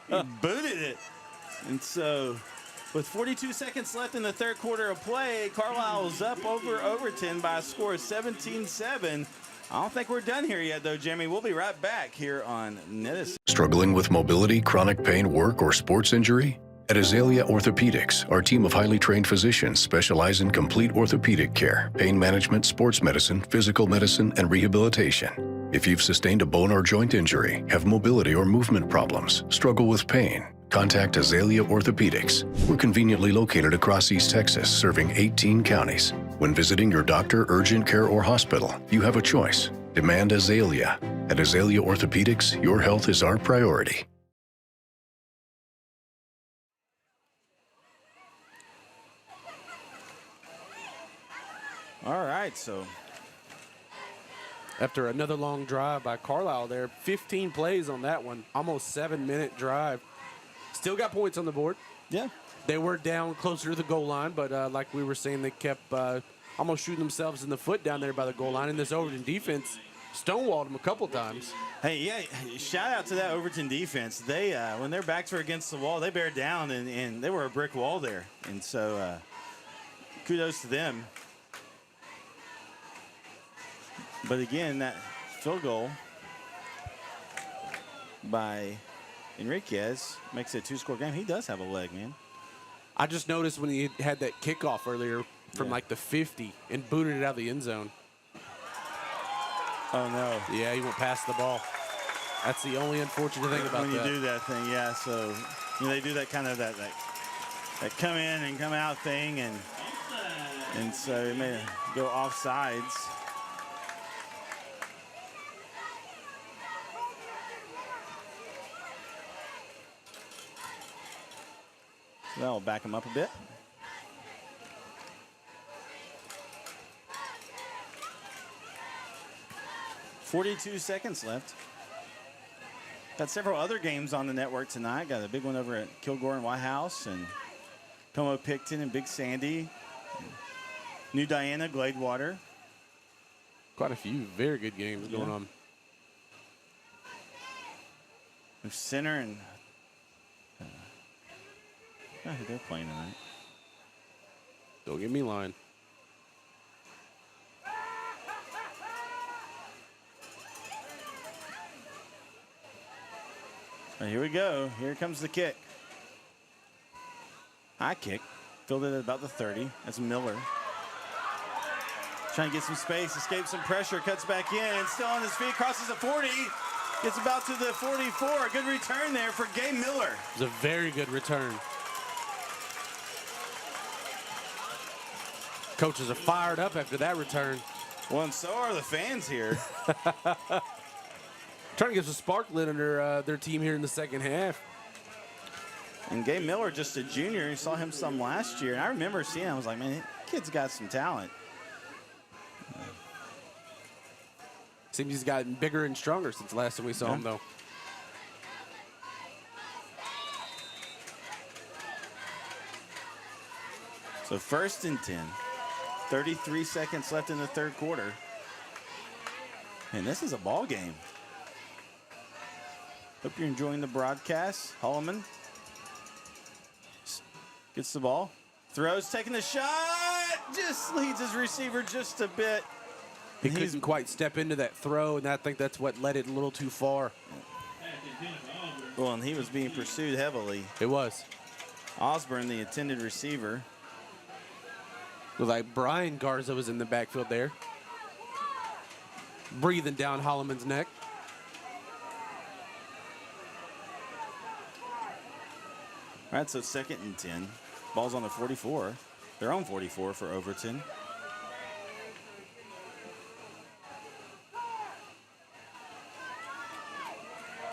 He booted it. And so with 42 seconds left in the 3rd quarter of play, Carlisle is up over Overton by a score of 17-7. I don't think we're done here yet, though, Jimmy. We'll be right back here on NETSN. Struggling with mobility, chronic pain, work, or sports injury? At Azalea Orthopedics, our team of highly trained physicians specialize in complete orthopedic care, pain management, sports medicine, physical medicine, and rehabilitation. If you've sustained a bone or joint injury, have mobility or movement problems, struggle with pain, contact Azalea Orthopedics. We're conveniently located across East Texas, serving 18 counties. When visiting your doctor, urgent care, or hospital, you have a choice. Demand Azalea. At Azalea Orthopedics, your health is our priority. All right, so After another long drive by Carlisle there, 15 plays on that one, almost 7-minute drive. Still got points on the board. yeah. They were down closer to the goal line, but like we were saying, they kept almost shooting themselves in the foot down there by the goal line. And this Overton defense stonewalled them a couple times. Hey, yeah, shout out to that Overton defense. They, when their backs were against the wall, they bear down, and they were a brick wall there. And so kudos to them. But again, that field goal by Enriquez makes it a 2-score game. He does have a leg, man. I just noticed when he had that kickoff earlier from like the 50 and booted it out of the end zone. Oh, no. Yeah, he went past the ball. That's the only unfortunate thing about when you that. do that thing, yeah. So you know, they do that kind of that come in and come out thing, and so it may go off sides. So that'll back him up a bit. .42 seconds left. Got several other games on the network tonight. Got a big one over at Kilgore and White House, and Como Picton and Big Sandy. New Diana, Gladewater. Quite a few very good games going on. There's Center and I don't know who they're playing tonight. Don't get me lying. Right, here we go. Here comes the kick. High kick. Fielded at about the 30. That's Miller. Trying to get some space, escape some pressure, cuts back in. Still on his feet, crosses the 40. Gets about to the 44. Good return there for Gabe Miller. It was a very good return. Coaches are fired up after that return. Well, and so are the fans here. Trying to get some spark lit under their team here in the second half. And Gabe Miller, just a junior, you saw him some last year. And I remember seeing him, I was like, man, that kid's got some talent. Seems he's gotten bigger and stronger since the last time we saw him, though. So 1st and 10. 33 seconds left in the third quarter. And this is a ball game. Hope you're enjoying the broadcast. Holloman gets the ball. Throws, taking the shot. Just leads his receiver just a bit. He couldn't quite step into that throw, and I think that's what led it a little too far. Well, and he was being pursued heavily. It was. Osborne, the intended receiver. Looked like Brian Garza was in the backfield there. Breathing down Holloman's neck. All right, so 2nd and 10. Ball's on the 44. Their own 44 for Overton.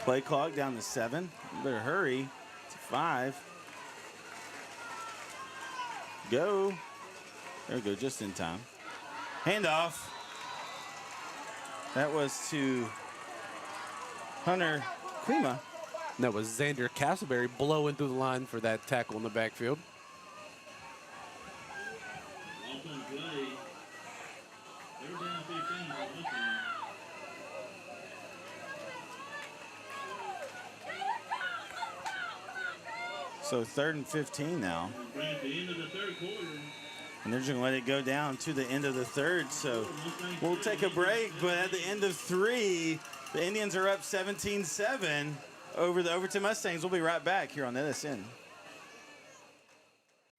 Play clock down to 7. You better hurry to 5. Go. There we go, just in time. Handoff. That was to Hunter Klima. And that was Xander Castleberry blowing through the line for that tackle in the backfield. So 3rd and 15 now. And they're just going to let it go down to the end of the third. So we'll take a break, but at the end of 3, the Indians are up 17-7 over the Overton Mustangs. We'll be right back here on NETSN.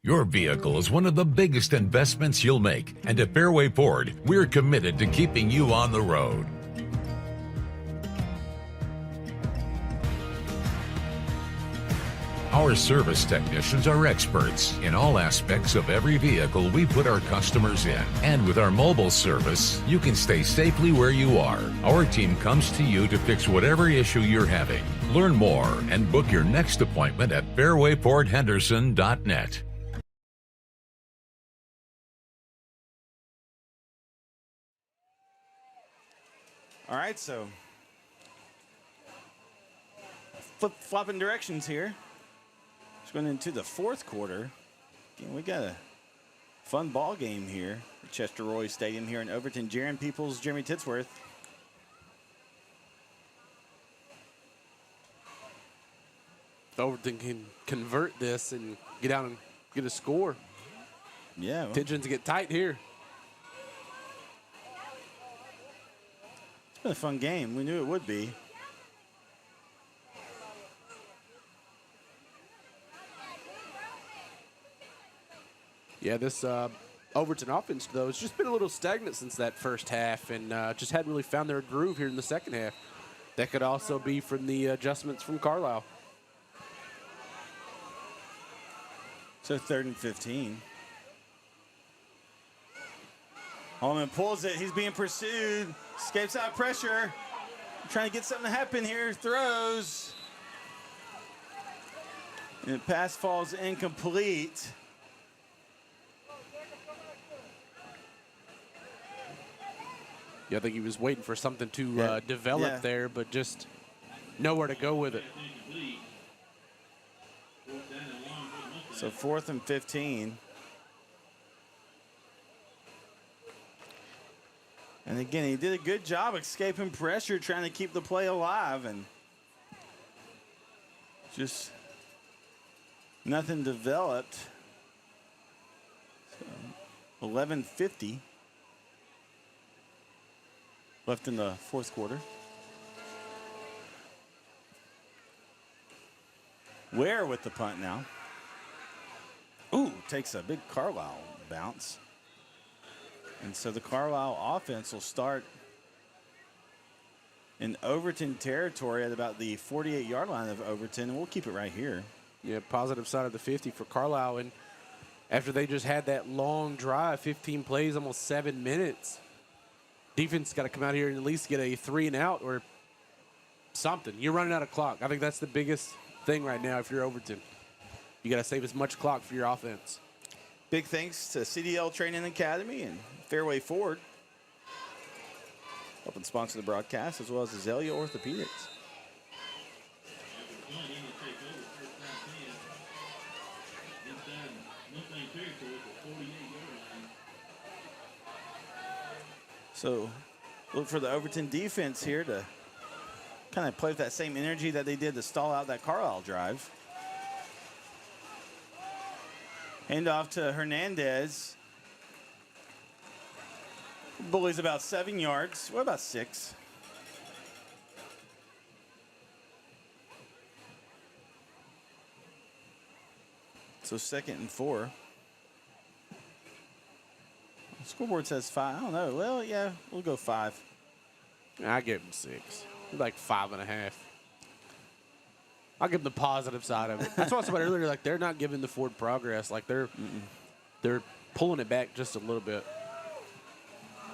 Your vehicle is one of the biggest investments you'll make, and at Fairway Ford, we're committed to keeping you on the road. Our service technicians are experts in all aspects of every vehicle we put our customers in. And with our mobile service, you can stay safely where you are. Our team comes to you to fix whatever issue you're having. Learn more and book your next appointment at fairwayfordhenderson.net. All right, so flip-flopping directions here. Going into the 4th quarter. Again, we got a fun ball game here at Chester Roy Stadium here in Overton. Jaron Peoples, Jeremy Titsworth. Overton can convert this and get out and get a score. Yeah. Well, tensions get tight here. It's been a fun game. We knew it would be. Yeah, this Overton offense, though, has just been a little stagnant since that first half and just hadn't really found their groove here in the second half. That could also be from the adjustments from Carlisle. So 3rd and 15. Holman pulls it. He's being pursued. Escapes out of pressure. Trying to get something to happen here. Throws. And the pass falls incomplete. Yeah, I think he was waiting for something to develop there, but just nowhere to go with it. So 4th and 15. And again, he did a good job escaping pressure, trying to keep the play alive, and just nothing developed. So 11:50 left in the 4th quarter. Ware with the punt now. Ooh, takes a big Carlisle bounce. And so the Carlisle offense will start in Overton territory at about the 48-yard line of Overton, and we'll keep it right here. Yeah, positive side of the 50 for Carlisle. And after they just had that long drive, 15 plays, almost 7 minutes, defense got to come out here and at least get a 3-and-out or something. You're running out of clock. I think that's the biggest thing right now if you're Overton. You got to save as much clock for your offense. Big thanks to CDL Training Academy and Fairway Ford, helping sponsor the broadcast, as well as Azalea Orthopedics. So look for the Overton defense here to kind of play with that same energy that they did to stall out that Carlisle drive. Hand off to Hernandez. Bully's about 7 yards. What about 6? So 2nd and 4. The scoreboard says 5. I don't know. Well, yeah, we'll go 5. I give them 6. Like 5.5. I'll give them the positive side of it. That's what I said about earlier. Like, they're not giving the Ford progress. Like, they're pulling it back just a little bit.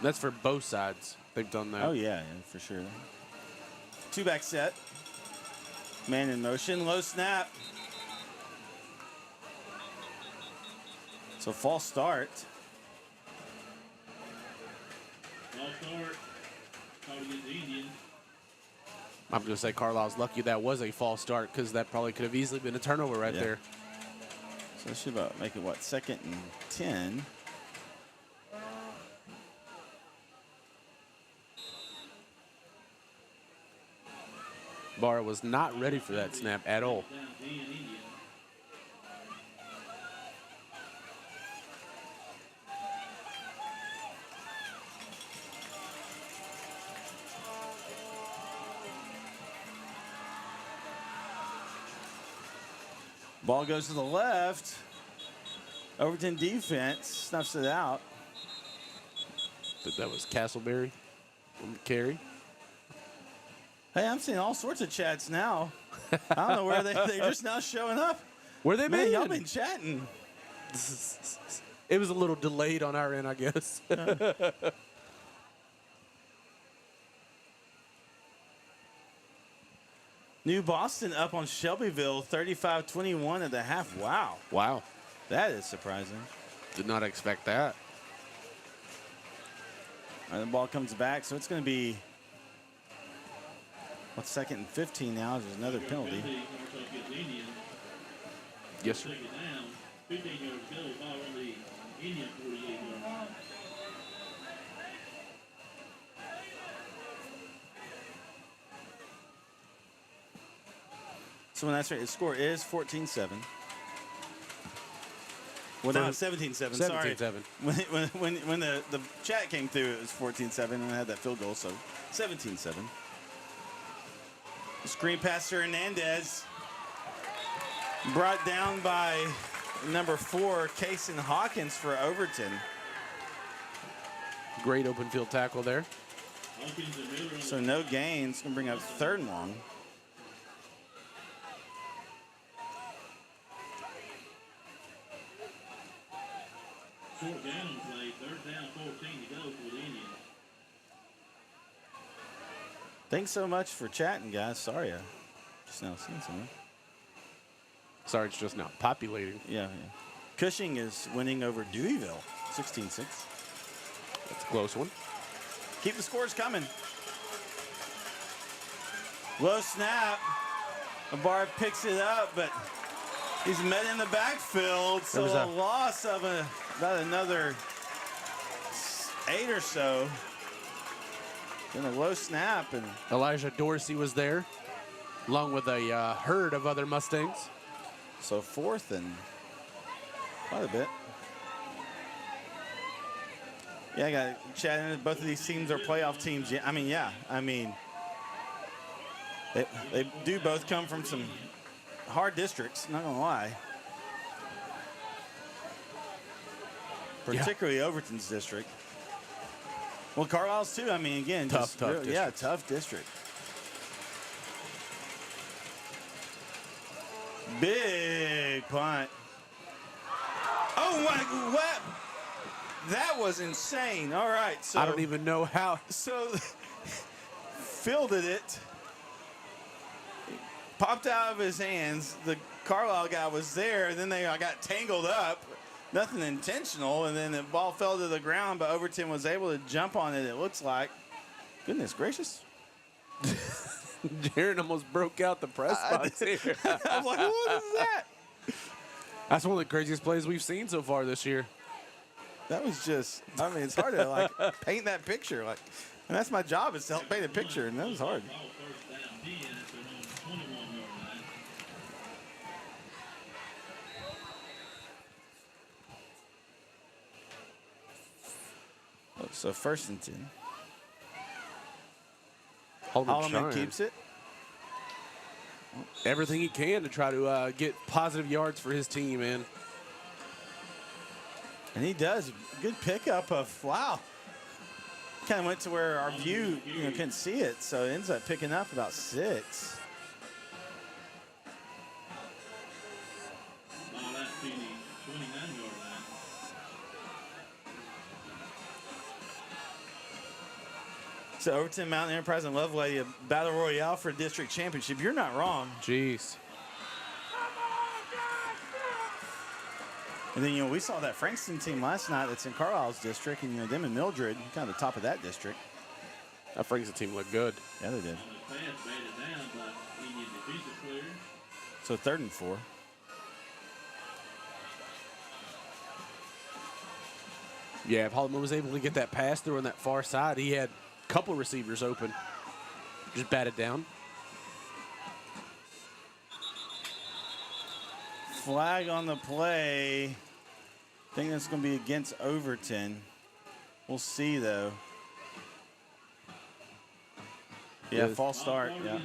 That's for both sides. They've done that. Oh, yeah, for sure. 2-back set. Man in motion. Low snap. So false start. False start. Called against the Indians. I'm going to say Carlisle's lucky that was a false start because that probably could have easily been a turnover right there. So that should about make it, what, 2nd and 10. Barr was not ready for that snap at all. Ball goes to the left. Overton defense snuffs it out. But that was Castleberry on the carry. Hey, I'm seeing all sorts of chats now. I don't know where they're just now showing up. Where they Man, been? y'all been chatting. It was a little delayed on our end, I guess. New Boston up on Shelbyville, 35-21 at the half. Wow. Wow. That is surprising. Did not expect that. All right, the ball comes back, so it's going to be, what's 2nd and 15 now? There's another penalty. Yes, sir. 15 yards go, ball on the Indian 48-yard line. So when that's right, the score is 14-7. Well, no, 17-7. Sorry. 17-7. When the chat came through, it was 14-7, and I had that field goal, so 17-7. Screen pass to Hernandez. Brought down by number 4, Kason Hawkins for Overton. Great open field tackle there. So no gains. Going to bring up 3rd and long. Short down play, 3rd down, 14 to go for the Indians. Thanks so much for chatting, guys. Sorry, I just now seen something. Sorry, it's just now populating. Yeah. Cushing is winning over Deweyville, 16-6. That's a close one. Keep the scores coming. Low snap. Barr picks it up, but he's met in the backfield, so a loss of about another 8 or so. Then a low snap. And Elijah Dorsey was there, along with a herd of other Mustangs. So 4th and quite a bit. Yeah, I got chatting. Both of these teams are playoff teams. Yeah, I mean, they do both come from some hard districts, not gonna lie. Particularly Overton's district. Well, Carlisle's too. I mean, again, tough district. Yeah, tough district. Big punt. Oh, my, what? That was insane. All right. So I don't even know how. So fielded it. Popped out of his hands. The Carlisle guy was there. Then they got tangled up. Nothing intentional. And then the ball fell to the ground, but Overton was able to jump on it, it looks like. Goodness gracious. Jaron almost broke out the press box here. I was like, what is that? That's one of the craziest plays we've seen so far this year. That was just, I mean, it's hard to like paint that picture. Like, and that's my job, is to help paint a picture, and that was hard. So 1st and 10. Holloman keeps it. Everything he can to try to get positive yards for his team, man. And he does. Good pickup of, wow. Kind of went to where our view, couldn't see it, so it ends up picking up about 6. So Overton, Mountain Enterprise, and Lovelady, a battle royale for district championship. You're not wrong. Jeez. And then, we saw that Frankston team last night that's in Carlisle's district, and, them and Mildred, kind of the top of that district. That Frankston team looked good. Yeah, they did. So 3rd and 4. Yeah, if Holloman was able to get that pass through on that far side, he had a couple receivers open. Just batted down. Flag on the play. I think that's going to be against Overton. We'll see, though. Yeah, false start. Yeah.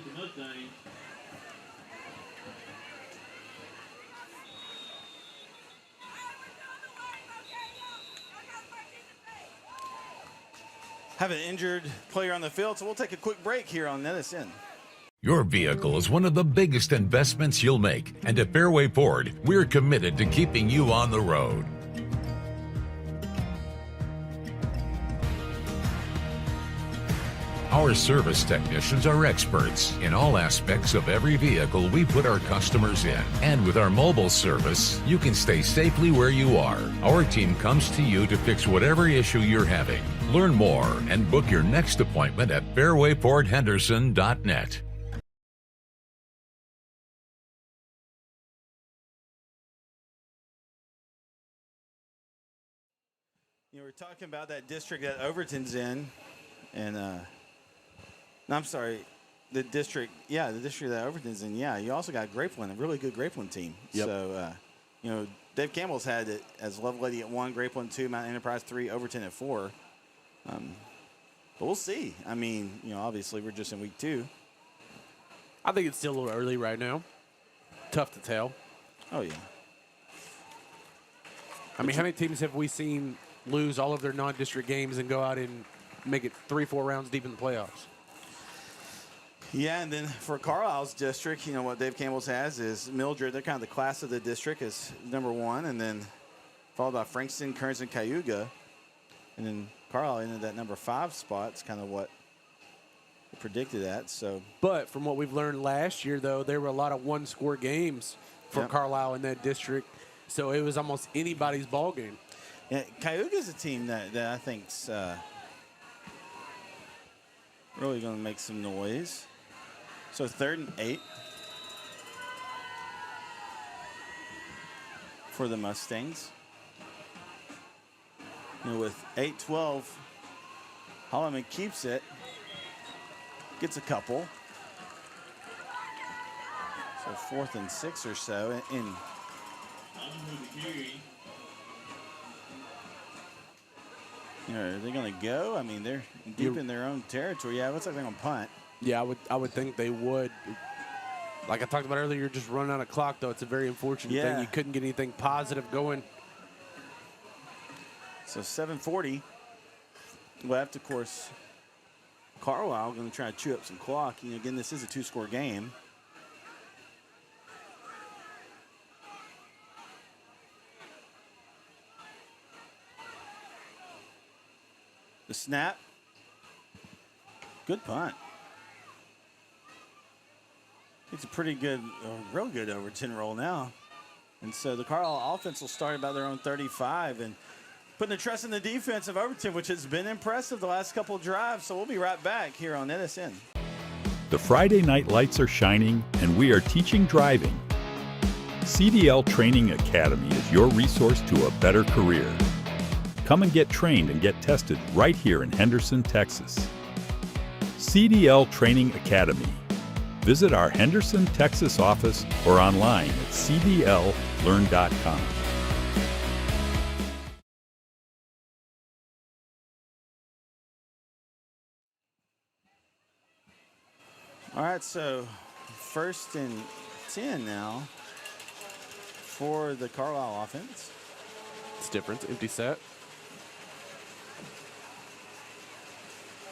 Have an injured player on the field, so we'll take a quick break here on NETSN. Your vehicle is one of the biggest investments you'll make, and at Fairway Ford, we're committed to keeping you on the road. Our service technicians are experts in all aspects of every vehicle we put our customers in. And with our mobile service, you can stay safely where you are. Our team comes to you to fix whatever issue you're having. Learn more and book your next appointment at fairwayfordhenderson.net. We're talking about that district that Overton's in, and no, I'm sorry, the district that Overton's in. Yeah, you also got Grapeland, a really good Grapeland team. Yep. So, Dave Campbell's had it as Lovelady at 1, Grapeland 2, Mountain Enterprise 3, Overton at 4. But we'll see. I mean, obviously we're just in week 2. I think it's still a little early right now. Tough to tell. Oh, yeah. I mean, how many teams have we seen lose all of their non-district games and go out and make it 3-4 rounds deep in the playoffs? Yeah, and then for Carlisle's district, what Dave Campbell's has is Mildred. They're kind of the class of the district is number 1, and then followed by Frankston, Kearns, and Cayuga. And then Carlisle ended that number 5 spot. It's kind of what we predicted at. So, but from what we've learned last year, though, there were a lot of one-score games for Carlisle in that district. So it was almost anybody's ball game. Yeah, Cayuga's a team that I think's really going to make some noise. So 3rd and 8 for the Mustangs. With 8-12, Holloman keeps it, gets a couple. So 4th and 6 or so. Are they going to go? I mean, they're deep in their own territory. Yeah, it looks like they're going to punt. Yeah, I would think they would. Like I talked about earlier, you're just running out of clock, though. It's a very unfortunate thing. You couldn't get anything positive going. So 7:40 left, of course. Carlisle going to try to chew up some clock. Again, this is a 2-score game. The snap. Good punt. It's a pretty good, real good Overton roll now. And so the Carlisle offense will start about their own 35 and putting the trust in the defense of Overton, which has been impressive the last couple of drives. So we'll be right back here on NETSN. The Friday night lights are shining, and we are teaching driving. CDL Training Academy is your resource to a better career. Come and get trained and get tested right here in Henderson, Texas. CDL Training Academy. Visit our Henderson, Texas office or online at cdllearn.com. All right, so 1st and 10 now for the Carlisle offense. It's different. Empty set.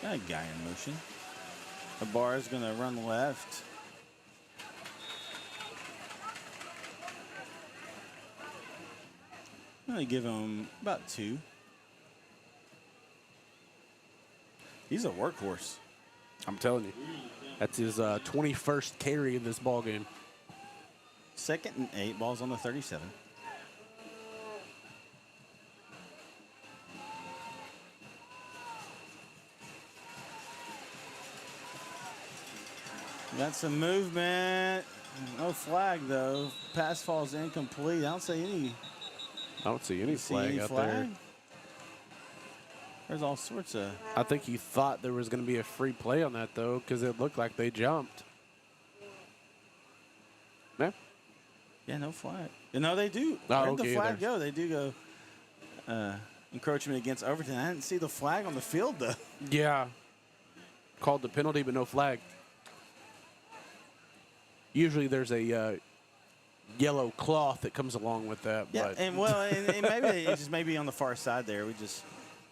Got a guy in motion. The bar is going to run left. I'm going to give him about 2. He's a workhorse. I'm telling you. That's his 21st carry in this ball game. 2nd and 8. Ball's on the 37. Got some movement. No flag, though. Pass falls incomplete. I don't see any flag out there. There's all sorts of... I think he thought there was going to be a free play on that, though, because it looked like they jumped. Yeah. Yeah, no flag. No, they do. Oh, Where'd the okay, flag go? They do go encroachment against Overton. I didn't see the flag on the field, though. Yeah. Called the penalty, but no flag. Usually there's a yellow cloth that comes along with that. Yeah, but and maybe it just maybe on the far side there. We just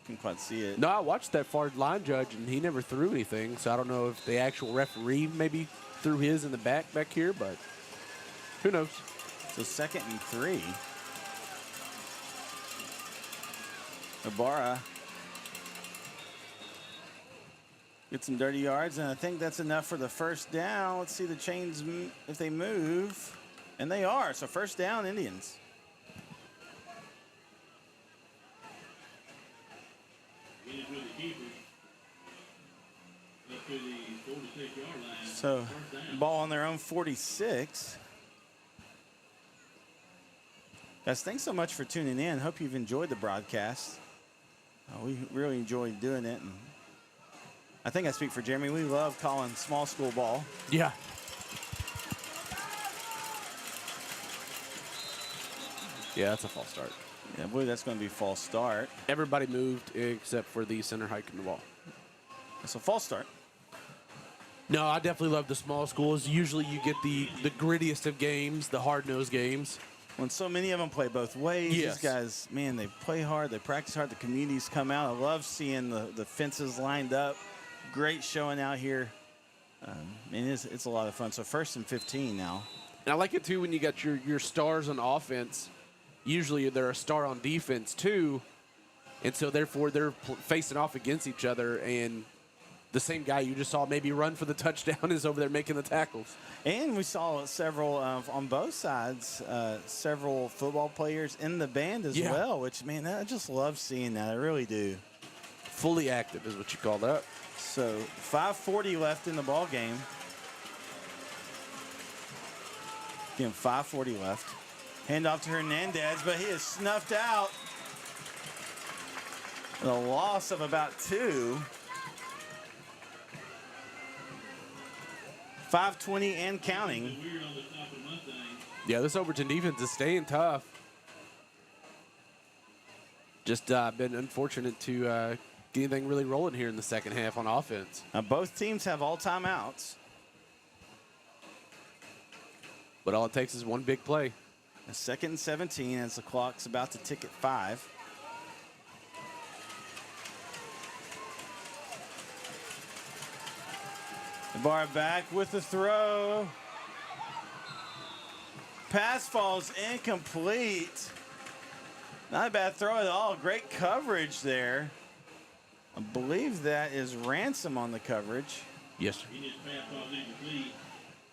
couldn't quite see it. No, I watched that far line judge, and he never threw anything, so I don't know if the actual referee maybe threw his in the back here, but who knows. So 2nd and 3. Ibarra get some dirty yards, and I think that's enough for the first down. Let's see the chains if they move. And they are. So 1st down, Indians. So ball on their own 46. Guys, thanks so much for tuning in. Hope you've enjoyed the broadcast. We really enjoyed doing it. And I think I speak for Jeremy. We love calling small school ball. Yeah. Yeah, that's a false start. Yeah, I believe that's going to be a false start. Everybody moved except for the center hiking the ball. It's a false start. No, I definitely love the small schools. Usually you get the grittiest of games, the hard-nosed games. When so many of them play both ways. Yes. These guys, man, they play hard. They practice hard. The communities come out. I love seeing the fences lined up. Great showing out here. It's a lot of fun. So 1st and 15 now. And I like it, too, when you got your stars on offense. Usually they're a star on defense, too. And so, therefore, they're facing off against each other. And the same guy you just saw maybe run for the touchdown is over there making the tackles. And we saw several, on both sides, several football players in the band as well, which, man, I just love seeing that. I really do. Fully active is what you call that. So 5:40 left in the ball game. Again, 5:40 left. Handoff to Hernandez, but he is snuffed out. The loss of about 2. 5:20 and counting. Yeah, this Overton defense is staying tough. Just been unfortunate to get anything really rolling here in the second half on offense. Now, both teams have all timeouts. But all it takes is one big play. A 2nd and 17 as the clock's about to tick at 5. The bar back with the throw. Pass falls incomplete. Not a bad throw at all. Great coverage there I believe that is Ransom on the coverage. Yes, sir. He just passed off incomplete.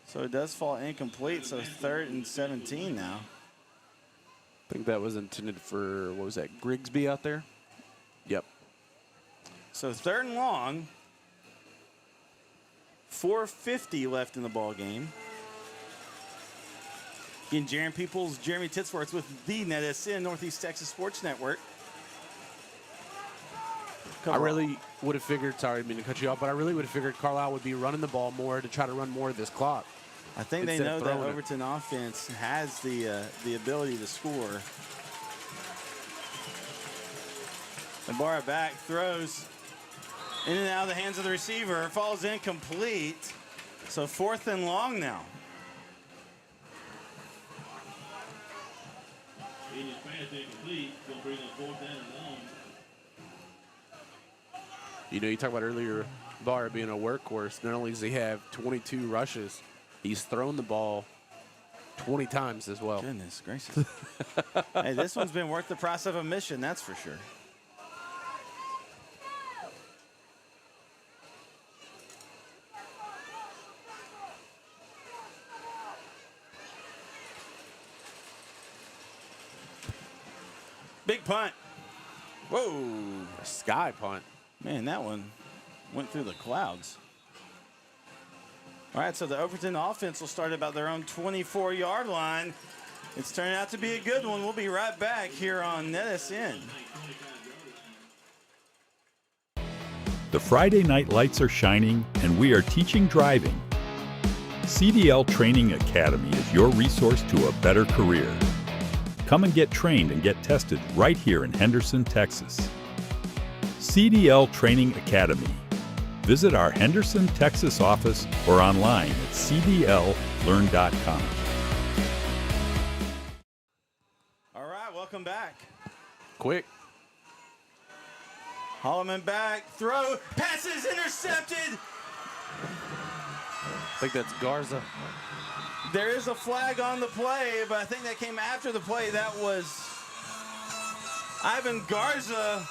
So it does fall incomplete, so 3rd and 17 now. I think that was intended for, what was that, Grigsby out there? Yep. So 3rd and long. 4:50 left in the ball game. Again, Jeremy Peoples, Jeremy Titsworth with the NETSN Northeast Texas Sports Network. I really would have figured, sorry, I didn't mean to cut you off, but I really would have figured Carlisle would be running the ball more to try to run more of this clock. I think they know that Overton offense has the ability to score. Ibarra back, throws in and out of the hands of the receiver, falls incomplete. So 4th and long now. He just passed incomplete. Going to bring up 4th down and long. You know, you talked about earlier, Barr being a workhorse. Not only does he have 22 rushes, he's thrown the ball 20 times as well. Goodness gracious. Hey, this one's been worth the price of admission, that's for sure. Big punt. Whoa. A sky punt. Man, that one went through the clouds. All right, so the Overton offense will start about their own 24-yard line. It's turning out to be a good one. We'll be right back here on NETSN. The Friday night lights are shining, and we are teaching driving. CDL Training Academy is your resource to a better career. Come and get trained and get tested right here in Henderson, Texas. CDL Training Academy. Visit our Henderson, Texas office or online at cdllearn.com. All right, welcome back. Quick. Holloman back, throw, passes intercepted. I think that's Garza. There is a flag on the play, but I think that came after the play. That was Ivan Garza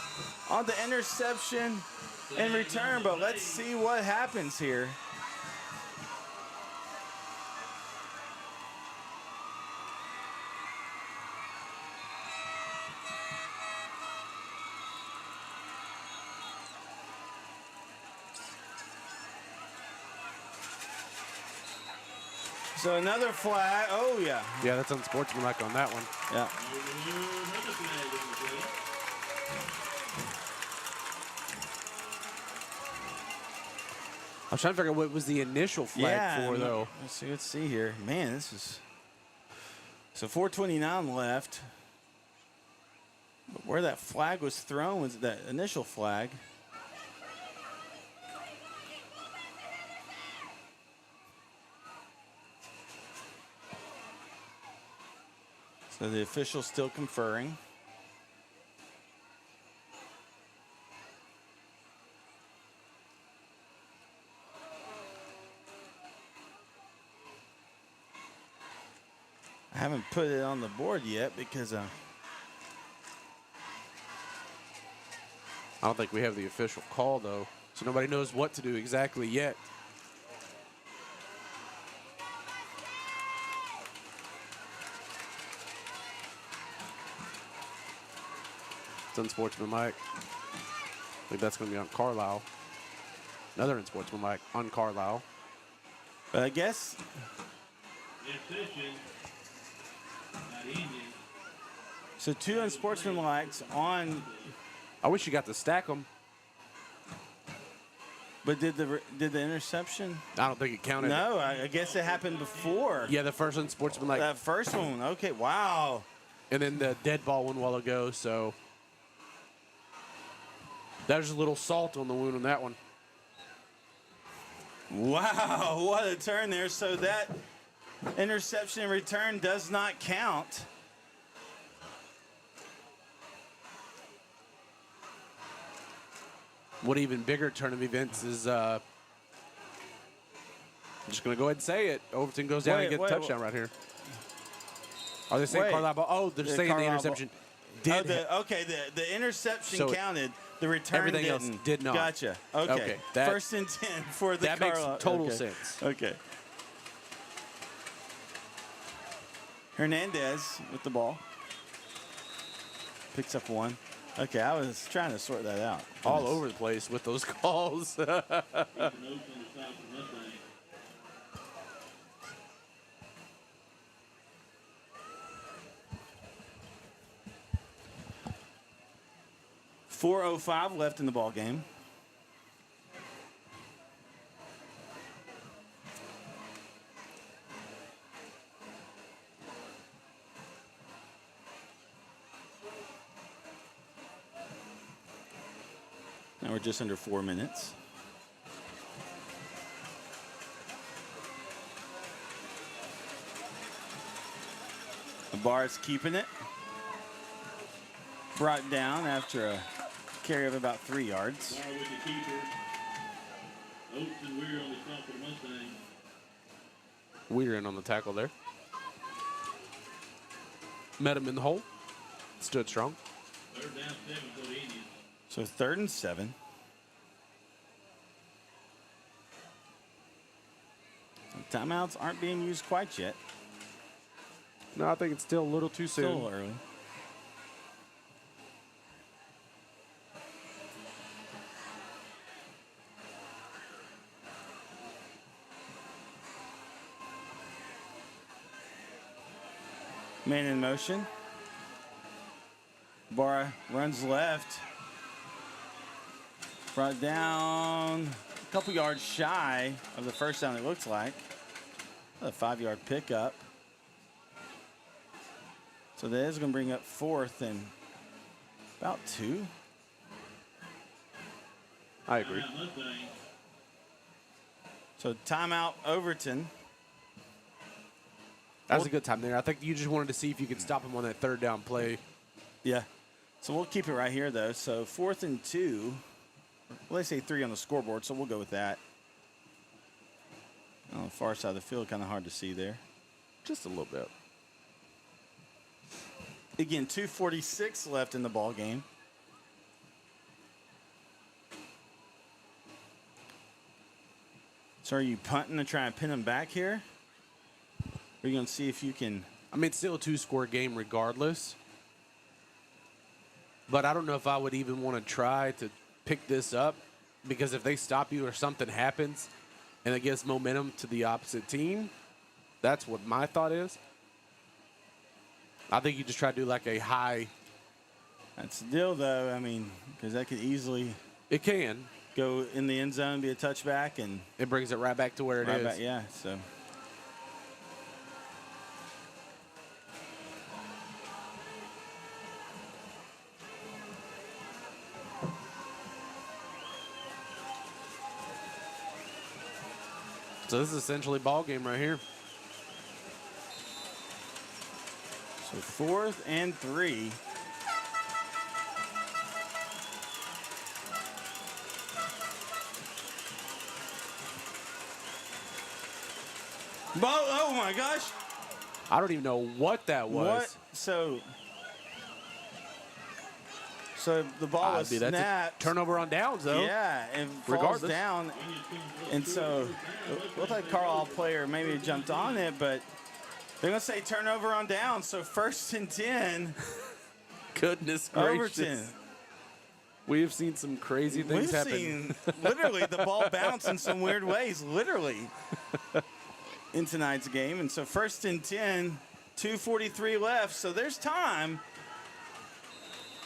on the interception and return, but let's see what happens here. So another flag. Oh, yeah. Yeah, that's unsportsmanlike on that one. Yeah. I was trying to figure out what was the initial flag for, though. Let's see here. Man, this is... So 4:29 left. But where that flag was thrown was that initial flag. So the official's still conferring. I haven't put it on the board yet because I don't think we have the official call, though, so nobody knows what to do exactly yet. It's unsportsmanlike. I think that's going to be on Carlisle. Another unsportsmanlike on Carlisle. But I guess... So 2 unsportsmanlikes on... I wish you got to stack them. But did the interception? I don't think it counted. No, I guess it happened before. Yeah, the first unsportsmanlike. That first one. Okay, wow. And then the dead ball one while ago, so... There's a little salt on the wound on that one. Wow, what a turn there. So that interception return does not count. What even bigger turn of events is, I'm just going to go ahead and say it. Overton goes down and gets a touchdown right here. Are they saying Carlisle ball? Oh, they're saying the interception. did. The interception So counted. The return everything else didn't. did not. Gotcha. Okay. That, 1st and 10 for the that Carlisle. makes total okay. sense. Okay. Hernandez with the ball. Picks up one. Okay, I was trying to sort that out. All over the place with those calls. .405 left in the ball game. Now we're just under 4 minutes. The bar is keeping it. Brought down after a carry of about 3 yards. Bar with the keeper. Oates and Weir on the stop for the Mustangs. Weir in on the tackle there. Met him in the hole. Stood strong. 3rd down 7 for the Indians. So 3rd and 7. Timeouts aren't being used quite yet. No, I think it's still a little too soon. Still early. Man in motion. Barra runs left. Brought down a couple yards shy of the first down, it looks like. A 5-yard pickup. So that is going to bring up 4th and about 2. I agree. So timeout Overton. That was a good time there. I think you just wanted to see if you could stop him on that 3rd down play. Yeah. So we'll keep it right here, though. So 4th and 2. Well, they say 3 on the scoreboard, so we'll go with that. On the far side of the field, kind of hard to see there. Just a little bit. Again, 2:46 left in the ball game. So are you punting to try and pin them back here? Or are you going to see if you can... I mean, it's still a 2-score game regardless. But I don't know if I would even want to try to pick this up, because if they stop you or something happens and it gives momentum to the opposite team, that's what my thought is. I think you just try to do like a high. That's the deal, though. I mean, because that could easily... It can. Go in the end zone, be a touchback, and... It brings it right back to where it is. Back, yeah, so... So this is essentially ball game right here. So 4th and 3. Oh my gosh. I don't even know what that was. What? So the ball was snapped. Turnover on downs, though. Yeah, and falls down. And so it looked like Carlisle player maybe jumped on it, but they're going to say turnover on downs. So 1st and 10. Goodness gracious. Overton. We've seen some crazy things happen. We've seen literally the ball bounce in some weird ways, literally, in tonight's game. And so 1st and 10, 2:43 left. So there's time.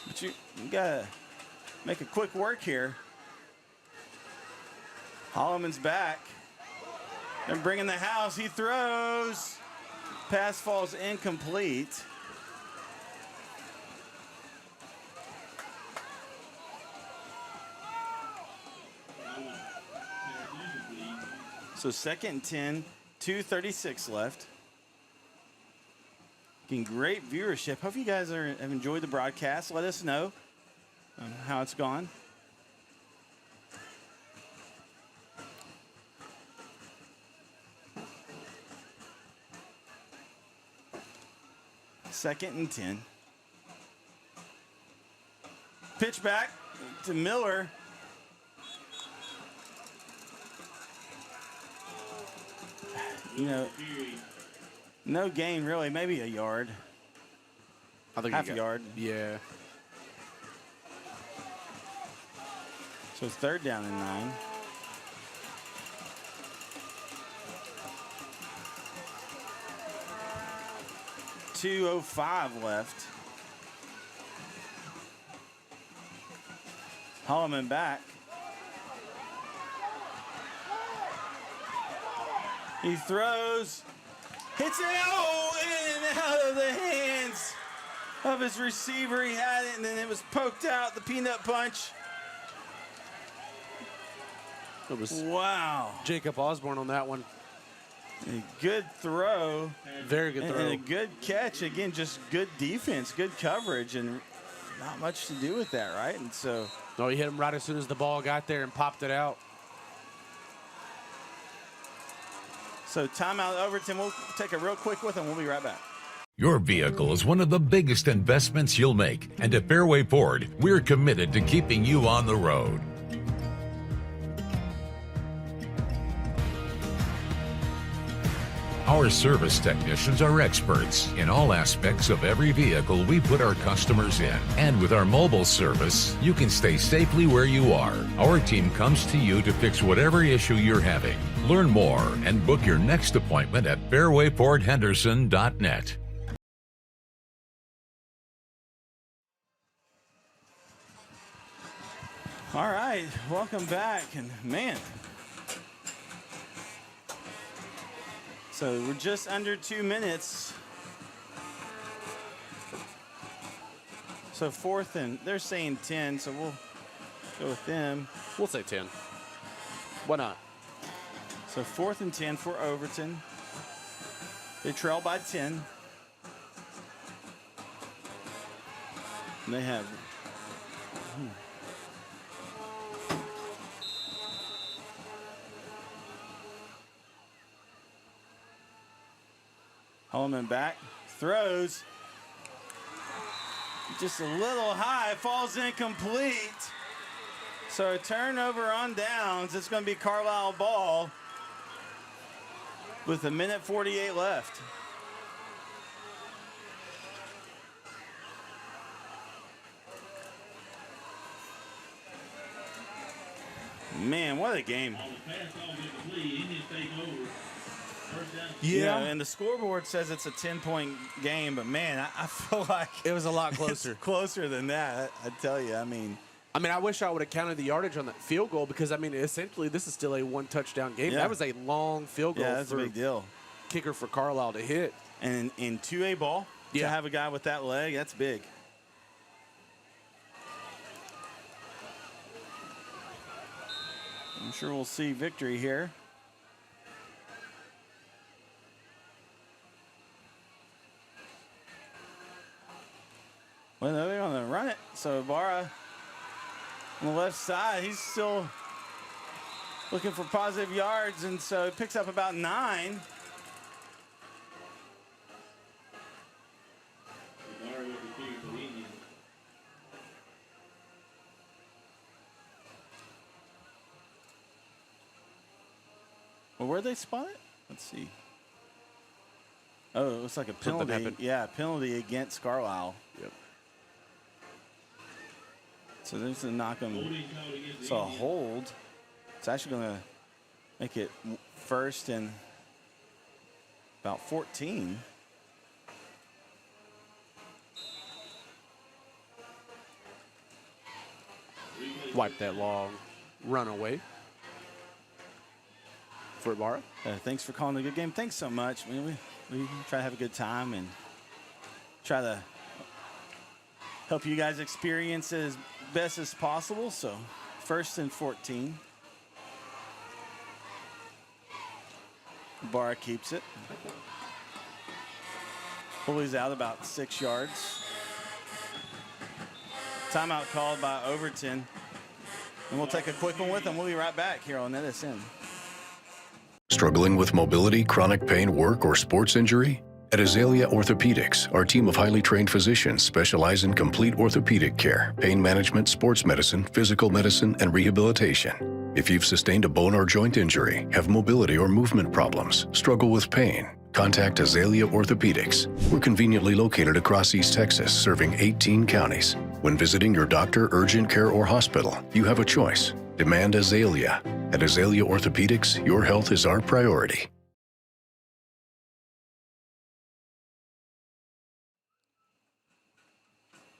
But you got to make a quick work here. Holloman's back. They're bringing the house. He throws. Pass falls incomplete. So 2nd and 10, 2:36 left. Getting great viewership. Hope you guys have enjoyed the broadcast. Let us know how it's gone. Second and 10. Pitch back to Miller. You know, no gain really, maybe a yard. I think Half a yard. Yeah. So it's 3rd down and 9. .205 left. Holloman back. He throws, hits it in and out of the hands of his receiver. He had it, and then it was poked out, the peanut punch. It was wow. Jacob Osborne on that one. A good throw. Very good throw. And a good catch. Again, just good defense, good coverage, and not much to do with that, right? And so. No, he hit him right as soon as the ball got there and popped it out. So timeout Overton. We'll take a real quick with him. We'll be right back. Your vehicle is one of the biggest investments you'll make, and at Fairway Ford, we're committed to keeping you on the road. Our service technicians are experts in all aspects of every vehicle we put our customers in. And with our mobile service, you can stay safely where you are. Our team comes to you to fix whatever issue you're having. Learn more and book your next appointment at fairwayfordhenderson.net. All right, welcome back. And man, so we're just under 2 minutes. So 4th and they're saying 10, so we'll go with them. We'll say 10. Why not? So 4th and 10 for Overton. They trail by 10. And they have. Holloman back, throws. Just a little high, falls incomplete. So a turnover on downs. It's going to be Carlisle ball with 1:48 left. Man, what a game. Yeah, and the scoreboard says it's a 10-point game, but man, I feel like it was a lot closer. It's closer than that, I tell you. I mean, I wish I would have counted the yardage on that field goal because, essentially this is still a 1-touchdown game. Yeah. That was a long field goal. Yeah, that's a big deal. Kicker for Carlisle to hit. And in 2A ball, to have a guy with that leg, that's big. I'm sure we'll see victory here. Well, no, they're going to run it. So Barra on the left side, he's still looking for positive yards, and so he picks up about 9. Well, where'd they spot it? Let's see. Oh, it looks like a penalty. Yeah, penalty against Carlisle. Yep. So there's a knock him. So a hold. It's actually going to make it 1st and about 14. Wipe that long runaway for Barra. Thanks for calling a good game. Thanks so much. We try to have a good time and try to help you guys experience it as best as possible. So 1st and 14. Barra keeps it. Pulleys out about 6 yards. Timeout called by Overton. And we'll take a quick one with them. We'll be right back here on NETSN. Struggling with mobility, chronic pain, work, or sports injury? At Azalea Orthopedics, our team of highly trained physicians specialize in complete orthopedic care, pain management, sports medicine, physical medicine, and rehabilitation. If you've sustained a bone or joint injury, have mobility or movement problems, struggle with pain, contact Azalea Orthopedics. We're conveniently located across East Texas, serving 18 counties. When visiting your doctor, urgent care, or hospital, you have a choice. Demand Azalea. At Azalea Orthopedics, your health is our priority.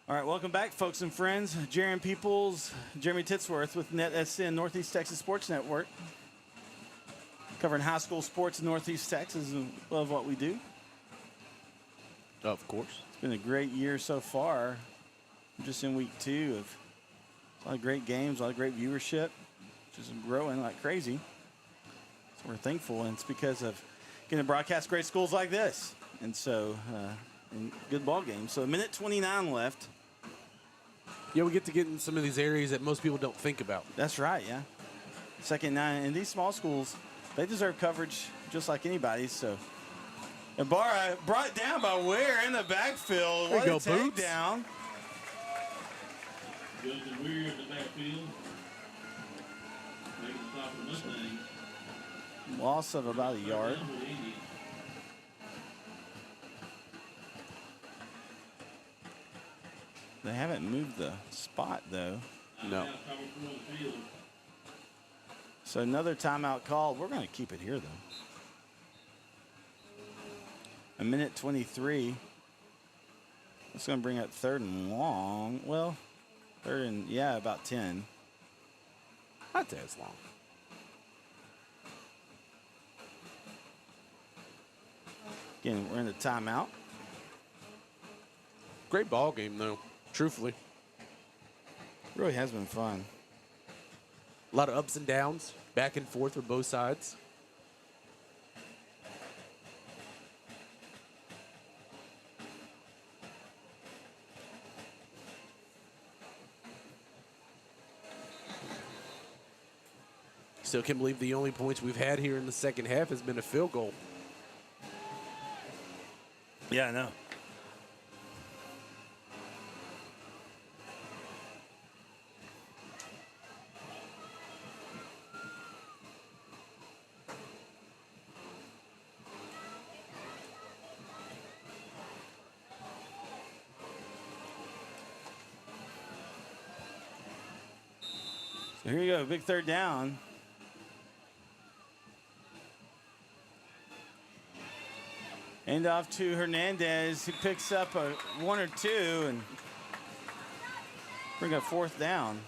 All right, welcome back, folks and friends. Jeremy Peoples, Jeremy Titsworth with NETSN, Northeast Texas Sports Network. Covering high school sports in Northeast Texas and love what we do. Of course. It's been a great year so far. I'm just in week 2 of a lot of great games, a lot of great viewership, just growing like crazy. So we're thankful, and it's because of getting to broadcast great schools like this. And so, and good ball games. So a minute 29 left. Yeah, we get to get in some of these areas that most people don't think about. That's right, yeah. Second 9. And these small schools, they deserve coverage just like anybody. So, Ibarra brought down by Ware in the backfield. There you What go, a Boots. takedown. Goes to Weir at the backfield. Making the stop for Mustangs. Loss of about a yard. Down with 80. They haven't moved the spot, though. No. Now cover from the field. So another timeout called. We're going to keep it here, though. A minute 23. That's going to bring up 3rd and long. Well, 3rd and, yeah, about 10. Not that long. Again, we're in the timeout. Great ball game, though, truthfully. Really has been fun. A lot of ups and downs, back and forth with both sides. Still can't believe the only points we've had here in the second half has been a field goal. Yeah, I know. So here you go, big 3rd down. Hand off to Hernandez. He picks up a 1 or 2 and bring up 4th down.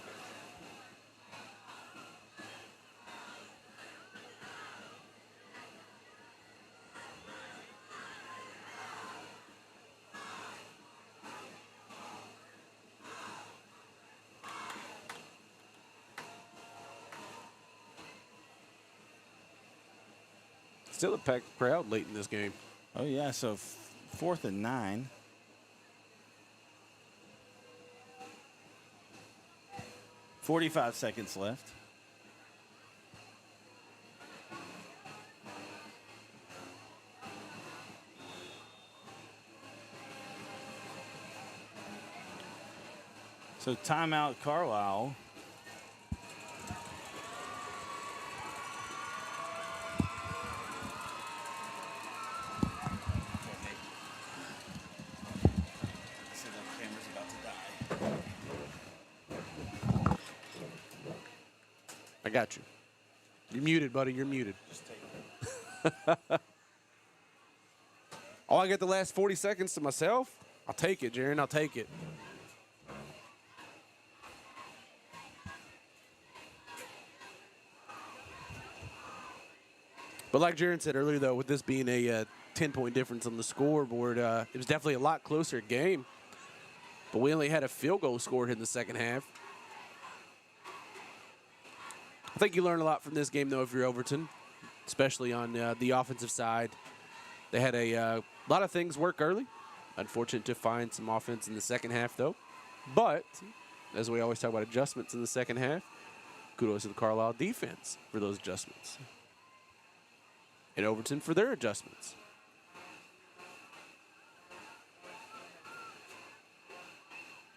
Still a packed crowd late in this game. Oh, yeah, so 4th and 9. .45 seconds left. So timeout Carlisle. I got you. You're muted, buddy. You're muted. Just take it. Oh, I get the last 40 seconds to myself? I'll take it, Jaron. I'll take it. But like Jaron said earlier, though, with this being a 10-point difference on the scoreboard, it was definitely a lot closer game. But we only had a field goal scored in the second half. I think you learned a lot from this game, though, if you're Overton, especially on the offensive side. They had a lot of things work early. Unfortunate to find some offense in the second half, though. But, as we always talk about adjustments in the second half, kudos to the Carlisle defense for those adjustments. And Overton for their adjustments.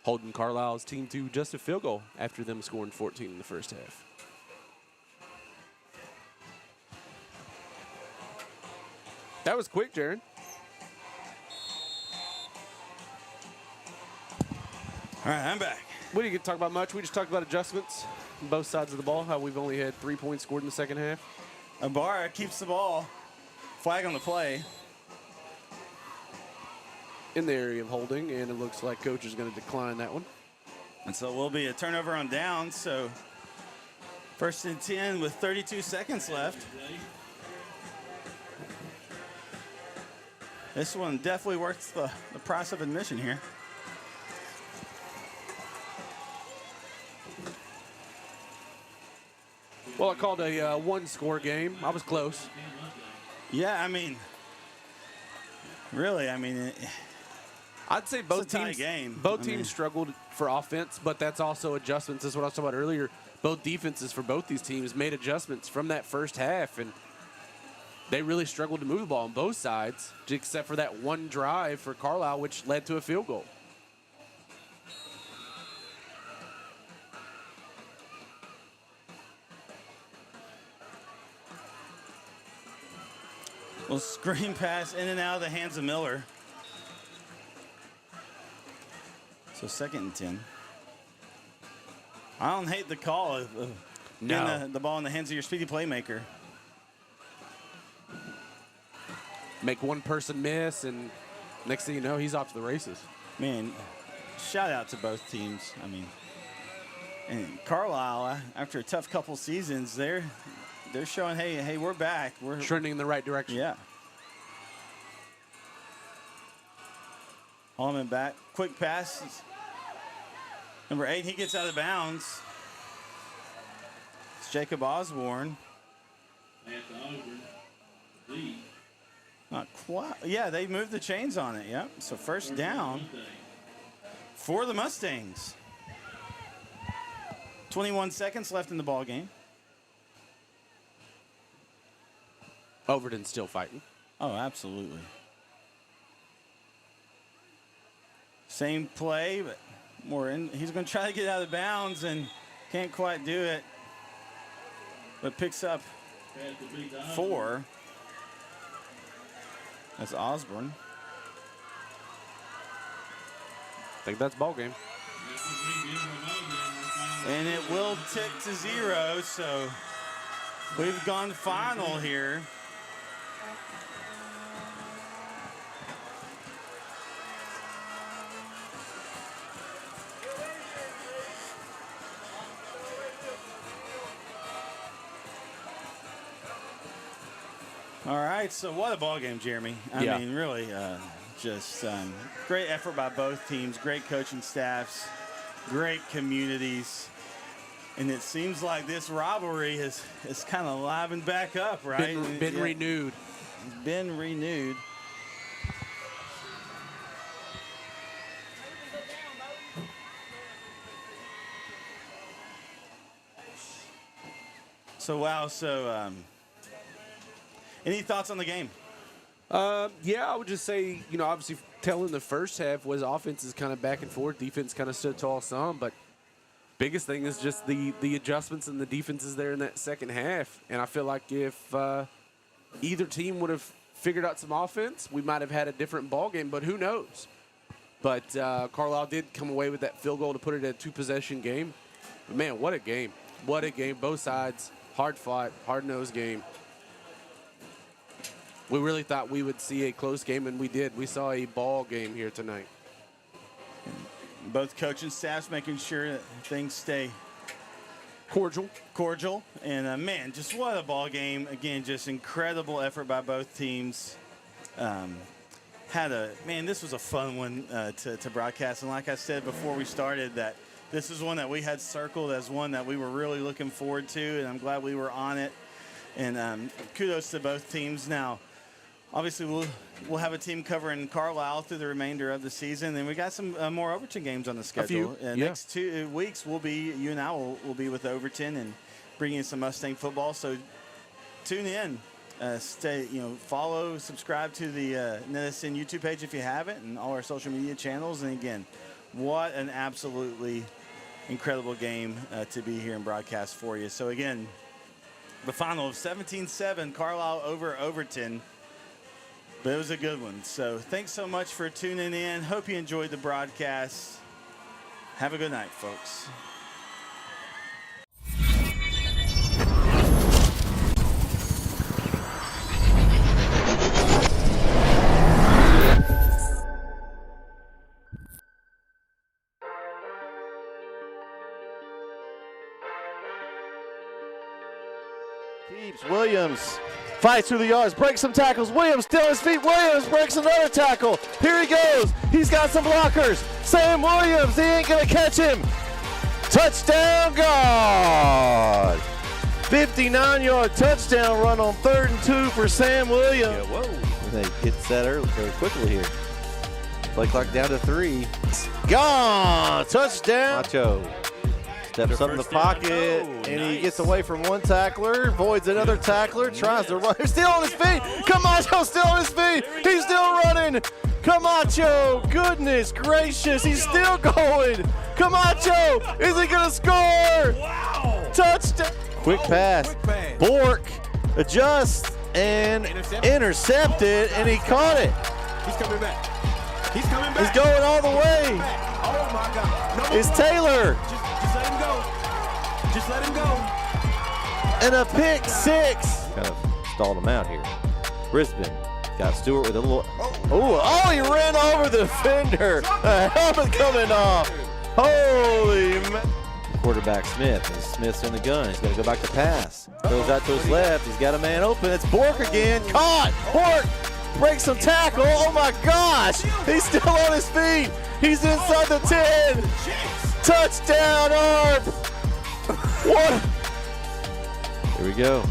holding Carlisle's team to just a field goal after them scoring 14 in the first half. That was quick, Jaron. All right, I'm back. We didn't get to talk about much. We just talked about adjustments on both sides of the ball, how we've only had 3 points scored in the second half. Ibarra keeps the ball. Flag on the play. In the area of holding, and it looks like coach is going to decline that one. And so it will be a turnover on down. So 1st and 10 with 32 seconds left. This one definitely works the price of admission here. Well, I called a one-score game. I was close. Yeah, I mean, really, I mean, I'd say both it's a tight teams. game. Both teams struggled for offense, but that's also adjustments. That's what I was talking about earlier. Both defenses for both these teams made adjustments from that first half, and they really struggled to move the ball on both sides, except for that one drive for Carlisle, which led to a field goal. Well, screen pass in and out of the hands of Miller. So 2nd and 10. I don't hate the call of getting the ball in the hands of your speedy playmaker. Make one person miss, and next thing you know, he's off to the races. Man, shout out to both teams. I mean, and Carlisle, after a tough couple seasons, they're showing, hey, we're back. We're trending in the right direction. Yeah. Holloman back. Quick pass. Number 8, he gets out of bounds. It's Jacob Osborne. Not quite. Yeah, they moved the chains on it. Yep. So 1st down for the Mustangs. 21 seconds left in the ball game. Overton still fighting. Oh, absolutely. Same play, but more in. He's going to try to get out of bounds and can't quite do it. But picks up 4. That's Osborne. I think that's ball game. And it will tick to 0, so we've gone final here. All right, so what a ball game, Jeremy. I mean, really, just great effort by both teams, great coaching staffs, great communities. And it seems like this rivalry is kind of livened back up, right? Been renewed. Been renewed. So, wow, so any thoughts on the game? Yeah, I would just say, obviously telling the first half was offense is kind of back and forth. Defense kind of stood tall some, but biggest thing is just the adjustments and the defenses there in that second half. And I feel like if either team would have figured out some offense, we might have had a different ball game, but who knows? But Carlisle did come away with that field goal to put it at a 2-possession game. But, man, what a game. What a game. Both sides, hard-fought, hard-nosed game. We really thought we would see a close game, and we did. We saw a ball game here tonight. Both coaching staffs making sure that things stay cordial. And, man, just what a ball game. Again, just incredible effort by both teams. This was a fun one to broadcast. And like I said before we started, that this is one that we had circled as one that we were really looking forward to, and I'm glad we were on it. And kudos to both teams. Now, obviously, we'll have a team covering Carlisle through the remainder of the season. Then we got some more Overton games on the schedule. Next 2 weeks, you and I will be with Overton and bringing in some Mustang football. So tune in, follow, subscribe to the NETSN YouTube page if you haven't, and all our social media channels. And again, what an absolutely incredible game to be here and broadcast for you. So again, the final of 17-7, Carlisle over Overton. But it was a good one. So thanks so much for tuning in. Hope you enjoyed the broadcast. Have a good night, folks. Keeps Williams. Fights through the yards, breaks some tackles. Williams still on his feet. Williams breaks another tackle. Here he goes. He's got some blockers. Sam Williams, he ain't going to catch him. Touchdown, God. 59-yard touchdown run on 3rd and 2 for Sam Williams. Yeah, whoa. They get set early, very quickly here. Play clock down to 3. Gone. Touchdown. Macho steps up in the pocket, and he gets away from one tackler, avoids another tackler, tries to run. He's still on his feet. Camacho's still on his feet. He's still running. Camacho, goodness gracious, he's still going. Camacho, is he going to score? Wow. Touchdown. Quick pass. Bork adjusts and intercepted, and he caught it. He's coming back. He's coming back. He's going all the way. Oh, my God. No, It's Taylor. Just let him go. Just let him go. And a pick 6. Kind of stalled him out here. Brisbane got Stewart with a little. Oh, he ran over the defender. The helmet coming off. Holy man. Quarterback Smith. And Smith's in the gun. He's going to go back to pass. Goes out to his left. He's got a man open. It's Bork again. Caught. Bork breaks some tackle. Oh my gosh. He's still on his feet. He's inside the 10. Touchdown, Arp. What? Here we go.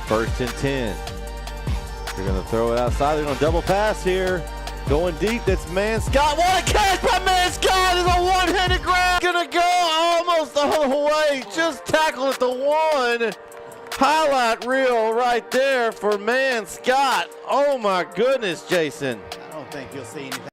1st and 10. They're going to throw it outside. They're going to double pass here. Going deep. That's Man Scott. What a catch by Man Scott. Is a one-handed grab. Going to go almost all the way. Just tackled at the 1. Highlight reel right there for Man Scott. Oh my goodness, Jason. I don't think you'll see anything.